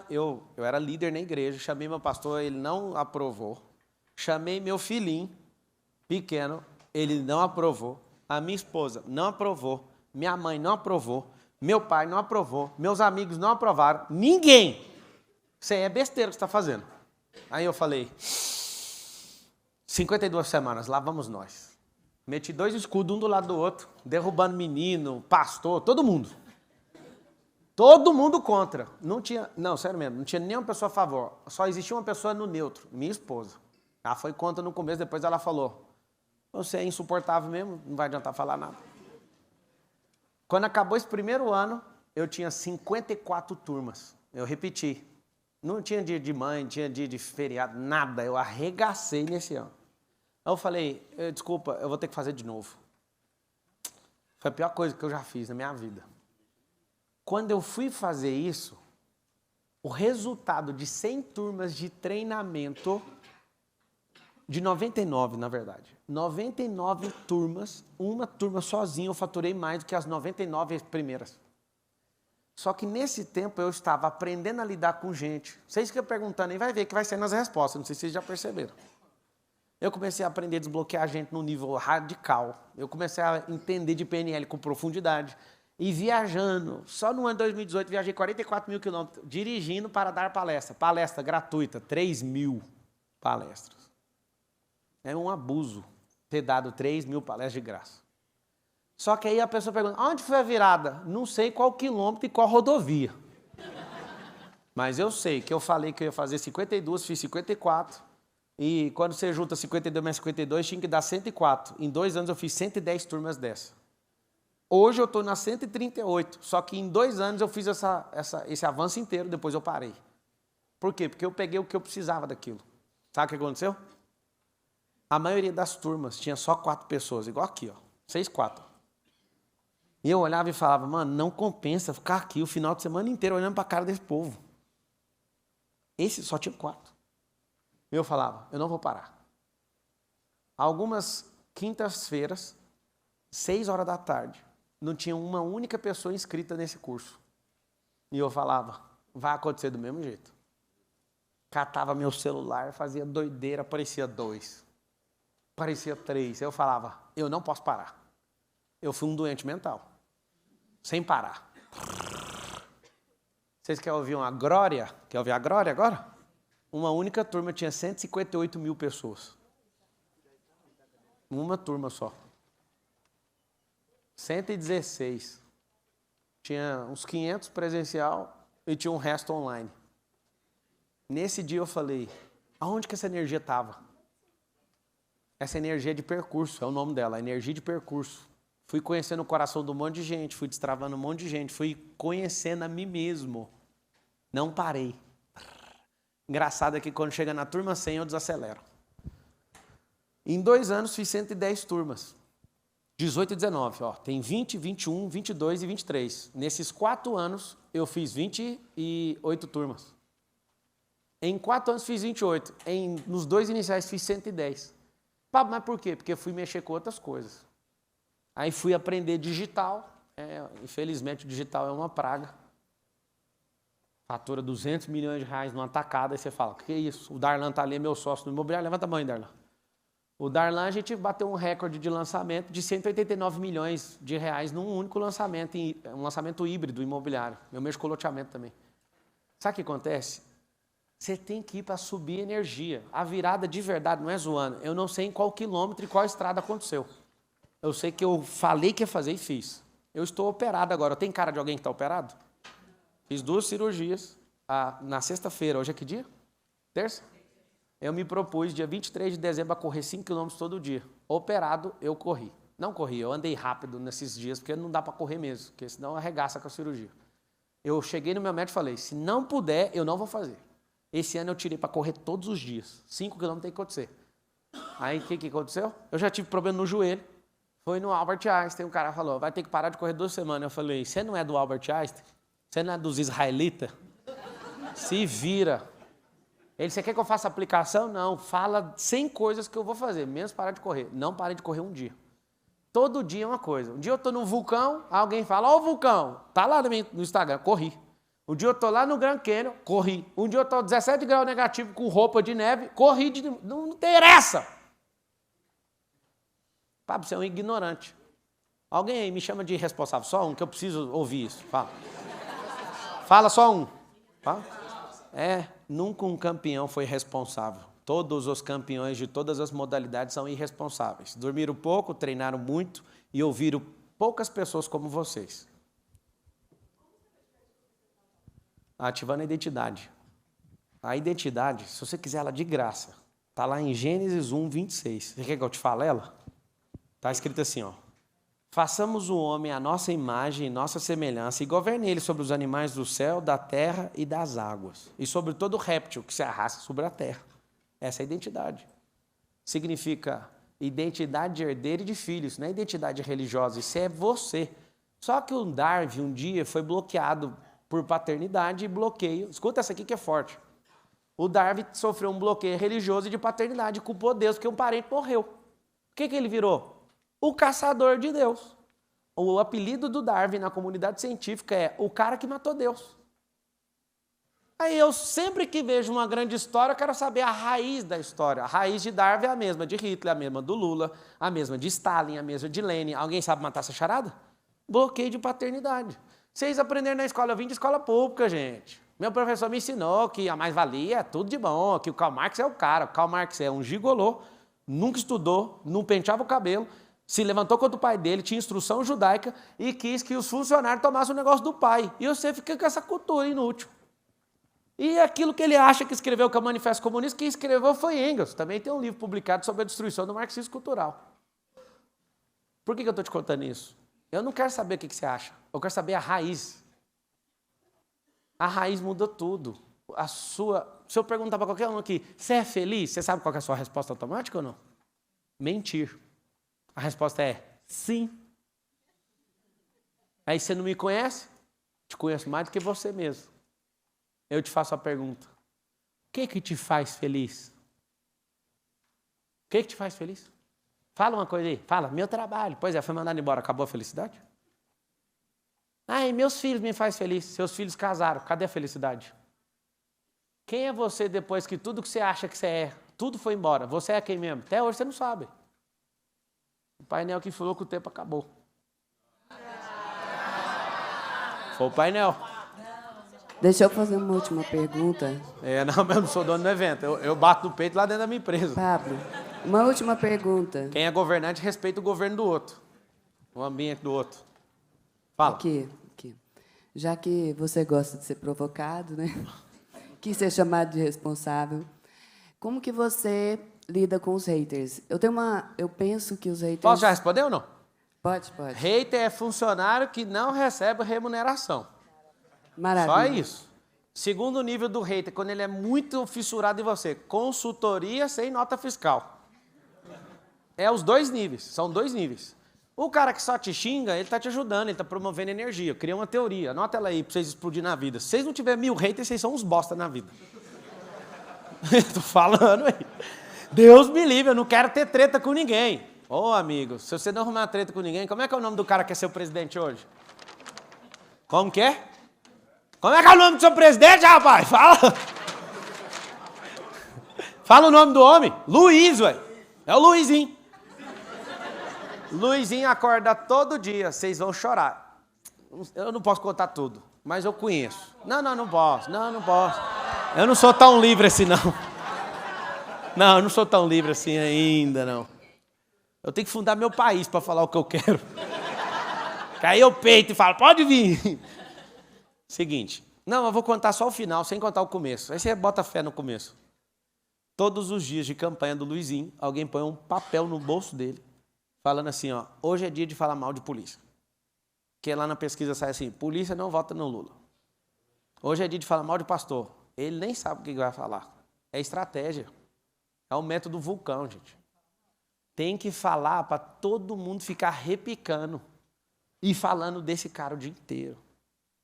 Eu era líder na igreja, chamei meu pastor, ele não aprovou. Chamei meu filhinho pequeno, ele não aprovou. A minha esposa não aprovou. Minha mãe não aprovou. Meu pai não aprovou. Meus amigos não aprovaram. Ninguém. Isso aí é besteira que você está fazendo. Aí eu falei, 52 semanas, lá vamos nós. Meti 2 escudos, um do lado do outro, derrubando menino, pastor, todo mundo. Todo mundo contra. Não tinha, não, sério mesmo, não tinha nenhuma pessoa a favor. Só existia uma pessoa no neutro, minha esposa. Ela foi contra no começo, depois ela falou, você é insuportável mesmo, não vai adiantar falar nada. Quando acabou esse primeiro ano, eu tinha 54 turmas. Eu repeti. Não tinha dia de mãe, não tinha dia de feriado, nada. Eu arregacei nesse ano. Aí eu falei, desculpa, eu vou ter que fazer de novo. Foi a pior coisa que eu já fiz na minha vida. Quando eu fui fazer isso, o resultado de 100 turmas de treinamento, de 99, na verdade. 99 turmas, uma turma sozinha, eu faturei mais do que as 99 primeiras. Só que nesse tempo eu estava aprendendo a lidar com gente. Vocês ficam perguntando e vai ver que vai ser nas respostas, não sei se vocês já perceberam. Eu comecei a aprender a desbloquear gente num nível radical. Eu comecei a entender de PNL com profundidade. E viajando, só no ano de 2018, viajei 44 mil quilômetros, dirigindo para dar palestra. Palestra gratuita, 3.000 palestras. É um abuso ter dado 3.000 palestras de graça. Só que aí a pessoa pergunta, onde foi a virada? Não sei qual quilômetro e qual rodovia. Mas eu sei que eu falei que eu ia fazer 52, fiz 54. E quando você junta 52 mais 52, tinha que dar 104. Em 2 anos eu fiz 110 turmas dessa. Hoje eu estou na 138, só que em 2 anos eu fiz esse avanço inteiro, depois eu parei. Por quê? Porque eu peguei o que eu precisava daquilo. Sabe o que aconteceu? A maioria das turmas tinha só 4 pessoas, igual aqui, ó, 6, 4. E eu olhava e falava, mano, não compensa ficar aqui o final de semana inteiro olhando para a cara desse povo. Esse só tinha 4. Eu falava, eu não vou parar. Algumas quintas-feiras, 6 horas da tarde, não tinha uma única pessoa inscrita nesse curso. E eu falava, vai acontecer do mesmo jeito. Catava meu celular, fazia doideira, aparecia 2. Aparecia 3. Eu falava, eu não posso parar. Eu fui um doente mental. Sem parar. Vocês querem ouvir uma glória? Quer ouvir a glória agora? Uma única turma tinha 158 mil pessoas. Uma turma só. 116. Tinha uns 500 presencial e tinha um resto online. Nesse dia eu falei, aonde que essa energia estava? Essa energia de percurso, é o nome dela, energia de percurso. Fui conhecendo o coração de um monte de gente, fui destravando um monte de gente, fui conhecendo a mim mesmo. Não parei. Engraçado é que quando chega na turma 100 eu desacelero. Em 2 anos fiz 110 turmas. 18 e 19, ó, tem 20, 21, 22 e 23. Nesses 4 anos eu fiz 28 turmas. Em 4 anos fiz 28. Nos 2 iniciais fiz 110. Mas por quê? Porque fui mexer com outras coisas. Aí fui aprender digital. Infelizmente o digital é uma praga. Fatura 200 milhões de reais numa tacada, aí você fala, que isso? O Darlan tá ali, é meu sócio no imobiliário, levanta a mão aí, Darlan. O Darlan, a gente bateu um recorde de lançamento de 189 milhões de reais num único lançamento, um lançamento híbrido imobiliário. Eu mexo com loteamento também. Sabe o que acontece? Você tem que ir para subir energia. A virada de verdade não é zoando. Eu não sei em qual quilômetro e qual estrada aconteceu. Eu sei que eu falei que ia fazer e fiz. Eu estou operado agora. Tem cara de alguém que está operado? Fiz 2 cirurgias na sexta-feira. Hoje é que dia? Terça? Eu me propus, dia 23 de dezembro, a correr 5 km todo dia. Operado, eu corri. Não corri, eu andei rápido nesses dias, porque não dá para correr mesmo, porque senão arregaça com a cirurgia. Eu cheguei no meu médico e falei, se não puder, eu não vou fazer. Esse ano eu tirei para correr todos os dias. 5 km tem que acontecer. Aí, o que aconteceu? Eu já tive problema no joelho. Foi no Albert Einstein, o cara falou, vai ter que parar de correr 2 semanas. Eu falei, você não é do Albert Einstein? Você não é dos israelitas? Se vira. Ele, você quer que eu faça aplicação? Não, fala 100 coisas que eu vou fazer, menos parar de correr. Não parei de correr um dia. Todo dia é uma coisa. Um dia eu estou no vulcão, alguém fala, ó o vulcão, tá lá no Instagram, corri. Um dia eu estou lá no Grand Canyon, corri. Um dia eu estou 17 graus negativo com roupa de neve, corri. Não interessa. Pablo, você é um ignorante. Alguém aí me chama de irresponsável, só um, que eu preciso ouvir isso. Fala. Fala só um. Fala. Nunca um campeão foi responsável. Todos os campeões de todas as modalidades são irresponsáveis. Dormiram pouco, treinaram muito e ouviram poucas pessoas como vocês. Ativando a identidade. A identidade, se você quiser ela de graça, está lá em Gênesis 1, 26. Você quer que eu te fale ela? Está escrito assim, ó. Façamos o homem à nossa imagem e nossa semelhança e governe ele sobre os animais do céu, da terra e das águas. E sobre todo réptil que se arrasta sobre a terra. Essa é a identidade. Significa identidade de herdeiro e de filho. Isso não é identidade religiosa, isso é você. Só que o Darwin um dia foi bloqueado por paternidade e bloqueio. Escuta essa aqui que é forte. O Darwin sofreu um bloqueio religioso e de paternidade, culpou Deus porque um parente morreu. O que ele virou? O caçador de Deus. O apelido do Darwin na comunidade científica é o cara que matou Deus. Aí eu sempre que vejo uma grande história, eu quero saber a raiz da história. A raiz de Darwin é a mesma de Hitler, a mesma do Lula, a mesma de Stalin, a mesma de Lenin. Alguém sabe matar essa charada? Bloqueio de paternidade. Vocês aprenderam na escola, eu vim de escola pública, gente. Meu professor me ensinou que a mais-valia é tudo de bom, que o Karl Marx é o cara. O Karl Marx é um gigolô, nunca estudou, não penteava o cabelo, se levantou contra o pai dele, tinha instrução judaica e quis que os funcionários tomassem o negócio do pai. E você fica com essa cultura inútil. E aquilo que ele acha que escreveu, que é o Manifesto Comunista, quem escreveu foi Engels. Também tem um livro publicado sobre a destruição do marxismo cultural. Por que eu estou te contando isso? Eu não quero saber o que você acha. Eu quero saber a raiz. A raiz muda tudo. Se eu perguntar para qualquer um aqui, você é feliz? Você sabe qual é a sua resposta automática ou não? Mentir. A resposta é sim. Aí você não me conhece? Te conheço mais do que você mesmo. Eu te faço a pergunta. O que te faz feliz? O que te faz feliz? Fala uma coisa aí. Fala, meu trabalho. Pois é, foi mandado embora. Acabou a felicidade? Ai, meus filhos me fazem feliz. Seus filhos casaram. Cadê a felicidade? Quem é você depois que tudo que você acha que você é, tudo foi embora? Você é quem mesmo? Até hoje você não sabe. O painel que falou que o tempo acabou. Foi o painel. Deixa eu fazer uma última pergunta. Não, eu não sou dono do evento. Eu bato no peito lá dentro da minha empresa. Pablo, uma última pergunta. Quem é governante respeita o governo do outro. O ambiente do outro. Fala. Aqui. Já que você gosta de ser provocado, né? Quis ser chamado de responsável. Como que você lida com os haters? Eu penso que os haters... Posso já responder ou não? Pode. Hater é funcionário que não recebe remuneração. Maravilha. Só isso. Segundo nível do hater, quando ele é muito fissurado em você, consultoria sem nota fiscal. É os 2 níveis, são 2 níveis. O cara que só te xinga, ele está te ajudando, ele está promovendo energia. Eu criei uma teoria, anota ela aí para vocês explodir na vida. Se vocês não tiverem 1000 haters, vocês são uns bosta na vida. Tô falando aí. Deus me livre, eu não quero ter treta com ninguém. Ô, amigo, se você não arrumar treta com ninguém, como é que é o nome do cara que é seu presidente hoje? Como que é? Como é que é o nome do seu presidente, rapaz? Fala! Fala o nome do homem. Luiz, ué. É o Luizinho. Luizinho acorda todo dia, vocês vão chorar. Eu não posso contar tudo, mas eu conheço. Não posso. Eu não sou tão livre assim, não. Não, eu não sou tão livre assim ainda, não. Eu tenho que fundar meu país para falar o que eu quero. Que aí eu peito e falo, pode vir. Seguinte. Não, eu vou contar só o final, sem contar o começo. Aí você bota fé no começo. Todos os dias de campanha do Luizinho, alguém põe um papel no bolso dele, falando assim, ó, hoje é dia de falar mal de polícia. Porque lá na pesquisa sai assim, polícia não vota no Lula. Hoje é dia de falar mal de pastor. Ele nem sabe o que vai falar. É estratégia. É o método vulcão, gente. Tem que falar para todo mundo ficar repicando e falando desse cara o dia inteiro.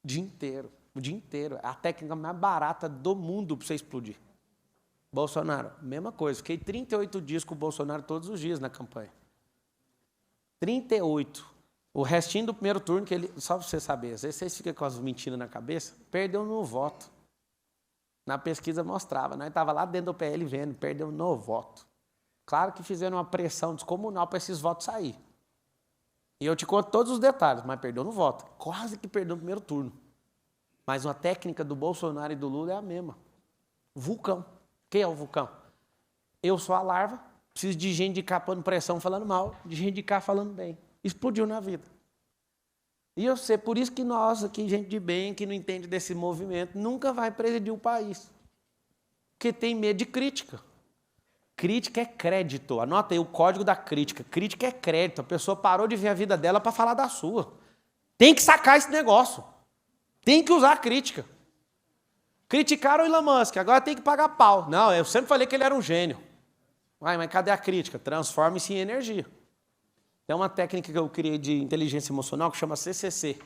O dia inteiro. O dia inteiro. É a técnica mais barata do mundo para você explodir. Bolsonaro, mesma coisa. Fiquei 38 dias com o Bolsonaro todos os dias na campanha. 38. O restinho do primeiro turno, que ele, só para você saber, às vezes vocês ficam com as mentiras na cabeça, perdeu no voto. Na pesquisa mostrava, nós estava lá dentro do PL vendo, perdeu no voto. Claro que fizeram uma pressão descomunal para esses votos sair. E eu te conto todos os detalhes, mas perdeu no voto. Quase que perdeu no primeiro turno. Mas a técnica do Bolsonaro e do Lula é a mesma. Vulcão. Quem é o vulcão? Eu sou a larva, preciso de gente de cá pondo pressão falando mal, de gente de cá falando bem. Explodiu na vida. E eu sei, por isso que nós aqui, gente de bem, que não entende desse movimento, nunca vai presidir o país. Porque tem medo de crítica. Crítica é crédito. Anota aí o código da crítica. Crítica é crédito. A pessoa parou de ver a vida dela para falar da sua. Tem que sacar esse negócio. Tem que usar a crítica. Criticaram o Elon Musk, agora tem que pagar pau. Não, eu sempre falei que ele era um gênio. Uai, mas cadê a crítica? Transforme-se em energia. Tem uma técnica que eu criei de inteligência emocional que chama CCC,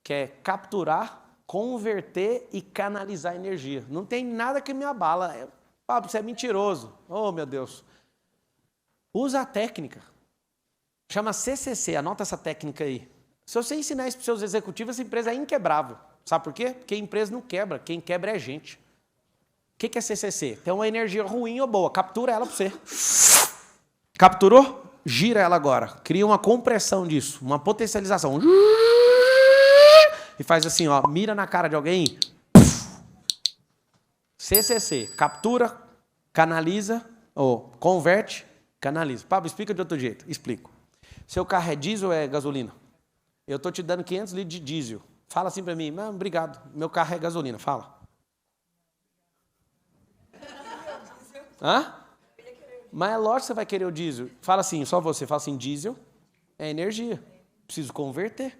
que é capturar, converter e canalizar energia. Não tem nada que me abala. Pablo, você é mentiroso. Oh, meu Deus. Usa a técnica. Chama CCC, anota essa técnica aí. Se você ensinar isso para os seus executivos, essa empresa é inquebrável. Sabe por quê? Porque a empresa não quebra, quem quebra é a gente. O que é CCC? Tem uma energia ruim ou boa, captura ela para você. Capturou? Gira ela agora. Cria uma compressão disso, uma potencialização. E faz assim, ó, mira na cara de alguém. CCC, captura, canaliza, ou converte, canaliza. Pablo, explica de outro jeito. Explico. Seu carro é diesel ou é gasolina? Eu estou te dando 500 litros de diesel. Fala assim para mim, não, obrigado, meu carro é gasolina. Fala. Hã? Mas é lógico que você vai querer o diesel. Fala assim, só você. Fala assim, diesel é energia. Preciso converter.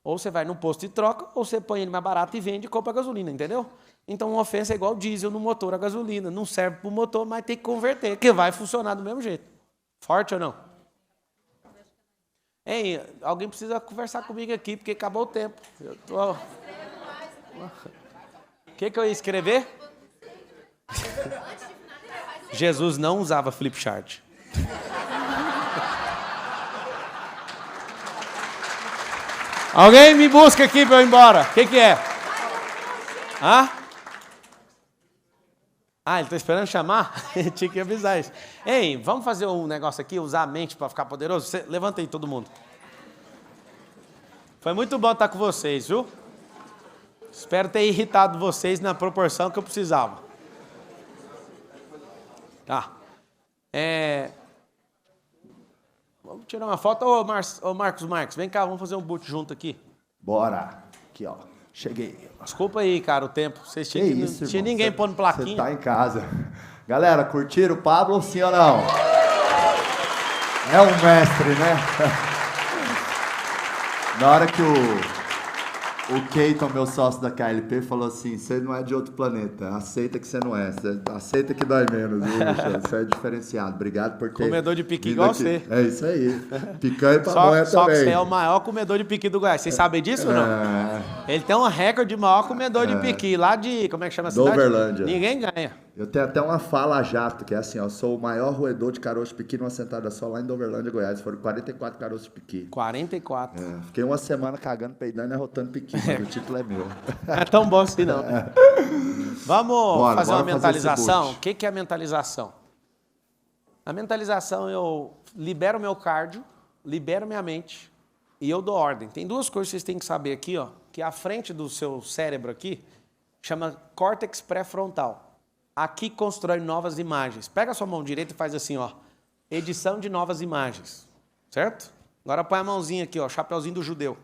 Ou você vai no posto e troca, ou você põe ele mais barato e vende e compra gasolina, entendeu? Então uma ofensa é igual diesel no motor a gasolina. Não serve para o motor, mas tem que converter, que vai funcionar do mesmo jeito. Forte ou não? Ei, alguém precisa conversar comigo aqui, porque acabou o tempo. O que eu ia escrever? Jesus não usava flip chart. Alguém me busca aqui para eu ir embora. O que é? Hã? Ah, ele está esperando chamar? Tinha que avisar isso. Ei, vamos fazer um negócio aqui, usar a mente para ficar poderoso? Levanta aí todo mundo. Foi muito bom estar com vocês, viu? Espero ter irritado vocês na proporção que eu precisava. Tá. Vamos tirar uma foto. Ô Marcos Marques, vem cá, vamos fazer um boot junto aqui. Bora. Aqui, ó. Cheguei. Desculpa aí, cara, o tempo. Vocês tinham que não tinha ninguém pondo plaquinha. Você tá em casa. Galera, curtiram o Pablo, sim ou não? É um mestre, né? Na hora que o Keiton, meu sócio da KLP, falou assim, você não é de outro planeta, aceita que você não é, aceita que dói menos, viu, Michel? Você é diferenciado, obrigado por ter... Comedor de piqui igual aqui. você. É isso aí, picanha e pamonha também. Só que você é o maior comedor de piqui do Goiás, vocês sabem disso ou não? Ele tem um recorde de maior comedor de piqui, lá de, como é que chama a cidade? Doverlândia. Ninguém ganha. Eu tenho até uma fala jato, que é assim, ó, eu sou o maior roedor de caroço de piqui numa sentada só lá em Doverlândia, Goiás. Foram 44 caroços de piqui. 44. Fiquei uma semana cagando, peidando e arrotando piqui, mas o título é meu. É tão bom assim não. Vamos fazer uma mentalização? O que é a mentalização? A mentalização, eu libero meu cardio, libero minha mente e eu dou ordem. Tem duas coisas que vocês têm que saber aqui, ó, que a frente do seu cérebro aqui chama córtex pré-frontal. Aqui constrói novas imagens. Pega a sua mão direita e faz assim, ó. edição de novas imagens, certo? Agora põe a mãozinha aqui, ó, chapeuzinho do judeu.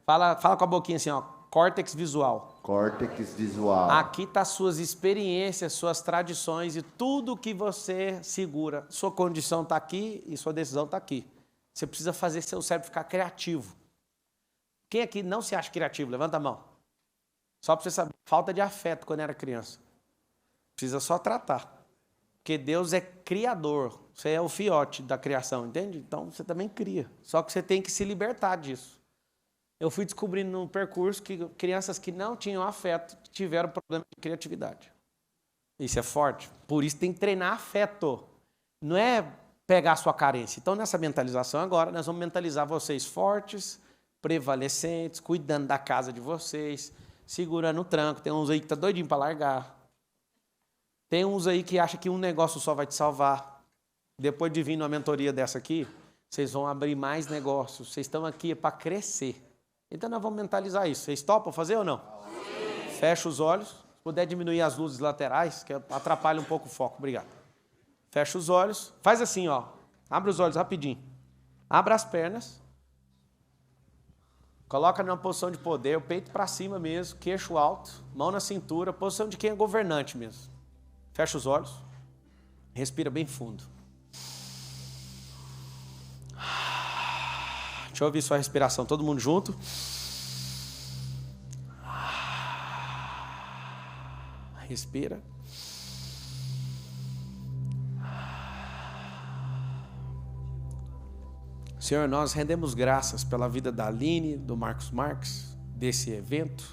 Fala com a boquinha assim, ó, córtex visual. Córtex visual. Aqui tá suas experiências, suas tradições e tudo que você segura. Sua condição tá aqui e sua decisão tá aqui. Você precisa fazer seu cérebro ficar criativo. Quem aqui não se acha criativo? Levanta a mão. Só para você saber, falta de afeto quando era criança. Precisa só tratar. Porque Deus é criador. Você é o fiote da criação, entende? Então você também cria. Só que você tem que se libertar disso. Eu fui descobrindo no percurso que crianças que não tinham afeto tiveram problema de criatividade. Isso é forte. Por isso tem que treinar afeto. Não é pegar a sua carência. Então nessa mentalização agora, nós vamos mentalizar vocês fortes, prevalecentes, cuidando da casa de vocês, segurando o tranco. Tem uns aí que tá doidinho para largar. Tem uns aí que acham que um negócio só vai te salvar. Depois de vir numa mentoria dessa aqui, vocês vão abrir mais negócios. Vocês estão aqui para crescer. Então nós vamos mentalizar isso. Vocês topam fazer ou não? Sim. Fecha os olhos. Se puder diminuir as luzes laterais, que atrapalha um pouco o foco. Obrigado. Fecha os olhos. Faz assim, ó. Abre os olhos rapidinho. Abra as pernas. Coloca numa posição de poder, o peito para cima mesmo, queixo alto, mão na cintura, posição de quem é governante mesmo. Fecha os olhos. Respira bem fundo. Deixa eu ouvir sua respiração, todo mundo junto. Respira. Senhor, nós rendemos graças pela vida da Aline, do Marcos Marques, desse evento,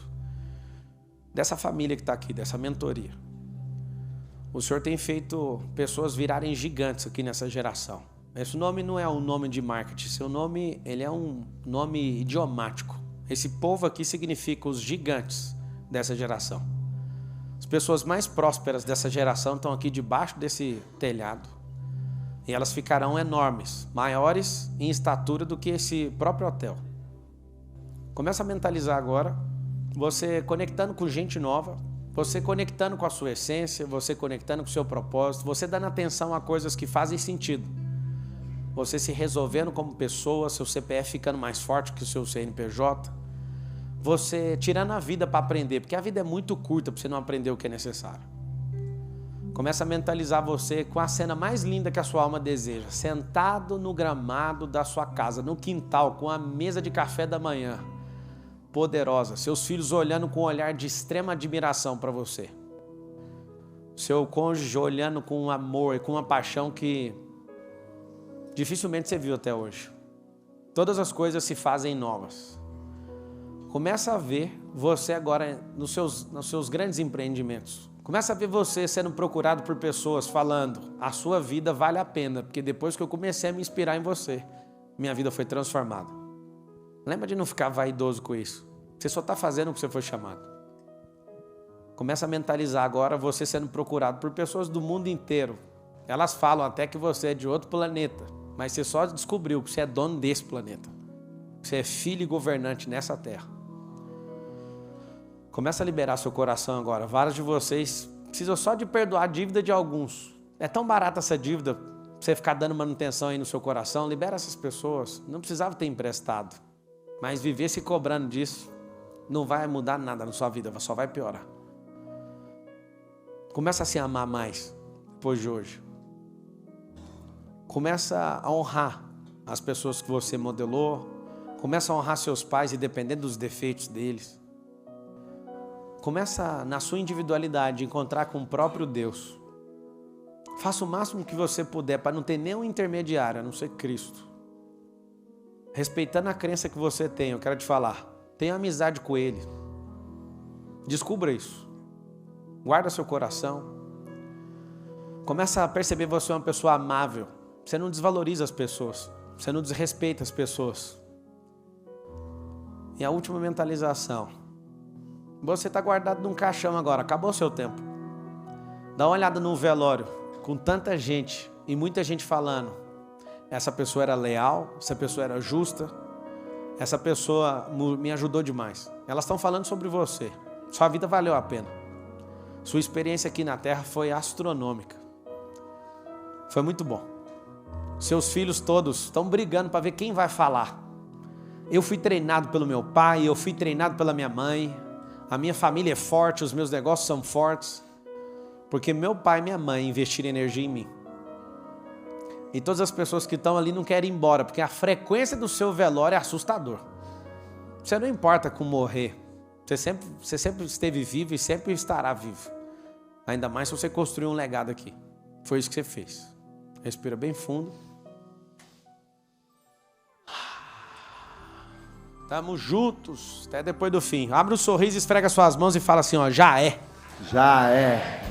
dessa família que está aqui, dessa mentoria. O Senhor tem feito pessoas virarem gigantes aqui nessa geração. Esse nome não é um nome de marketing, seu nome ele é um nome idiomático. Esse povo aqui significa os gigantes dessa geração. As pessoas mais prósperas dessa geração estão aqui debaixo desse telhado. E elas ficarão enormes, maiores em estatura do que esse próprio hotel. Começa a mentalizar agora, você conectando com gente nova, você conectando com a sua essência, você conectando com o seu propósito, você dando atenção a coisas que fazem sentido. Você se resolvendo como pessoa, seu CPF ficando mais forte que o seu CNPJ. Você tirando a vida para aprender, porque a vida é muito curta para você não aprender o que é necessário. Começa a mentalizar você com a cena mais linda que a sua alma deseja. Sentado no gramado da sua casa, no quintal, com a mesa de café da manhã. Poderosa. Seus filhos olhando com um olhar de extrema admiração para você. Seu cônjuge olhando com um amor e com uma paixão que dificilmente você viu até hoje. Todas as coisas se fazem novas. Começa a ver você agora nos seus grandes empreendimentos. Começa a ver você sendo procurado por pessoas falando, a sua vida vale a pena, porque depois que eu comecei a me inspirar em você, minha vida foi transformada. Lembra de não ficar vaidoso com isso. Você só está fazendo o que você foi chamado. Começa a mentalizar agora você sendo procurado por pessoas do mundo inteiro. Elas falam até que você é de outro planeta, mas você só descobriu que você é dono desse planeta. Você é filho e governante nessa terra. Começa a liberar seu coração agora. Vários de vocês precisam só de perdoar a dívida de alguns. É tão barata essa dívida, pra você ficar dando manutenção aí no seu coração. Libera essas pessoas. Não precisava ter emprestado. Mas viver se cobrando disso não vai mudar nada na sua vida, só vai piorar. Começa a se amar mais depois de hoje. Começa a honrar as pessoas que você modelou. Começa a honrar seus pais, independente dos defeitos deles. Começa na sua individualidade, encontrar com o próprio Deus. Faça o máximo que você puder para não ter nenhum intermediário, a não ser Cristo. Respeitando a crença que você tem, eu quero te falar, tenha amizade com Ele. Descubra isso. Guarda seu coração. Começa a perceber você é uma pessoa amável. Você não desvaloriza as pessoas. Você não desrespeita as pessoas. E a última mentalização. Você está guardado num caixão agora, acabou o seu tempo. Dá uma olhada no velório, com tanta gente, e muita gente falando. Essa pessoa era leal, essa pessoa era justa, essa pessoa me ajudou demais. Elas estão falando sobre você. Sua vida valeu a pena. Sua experiência aqui na Terra foi astronômica. Foi muito bom. Seus filhos todos estão brigando para ver quem vai falar. Eu fui treinado pelo meu pai, eu fui treinado pela minha mãe. A minha família é forte, os meus negócios são fortes. Porque meu pai e minha mãe investiram energia em mim. E todas as pessoas que estão ali não querem ir embora, porque a frequência do seu velório é assustador. Você não importa com morrer. Você sempre esteve vivo e sempre estará vivo. Ainda mais se você construir um legado aqui. Foi isso que você fez. Respira bem fundo. Estamos juntos até depois do fim. Abre um sorriso, esfrega suas mãos e fala assim, ó, já é. Já é.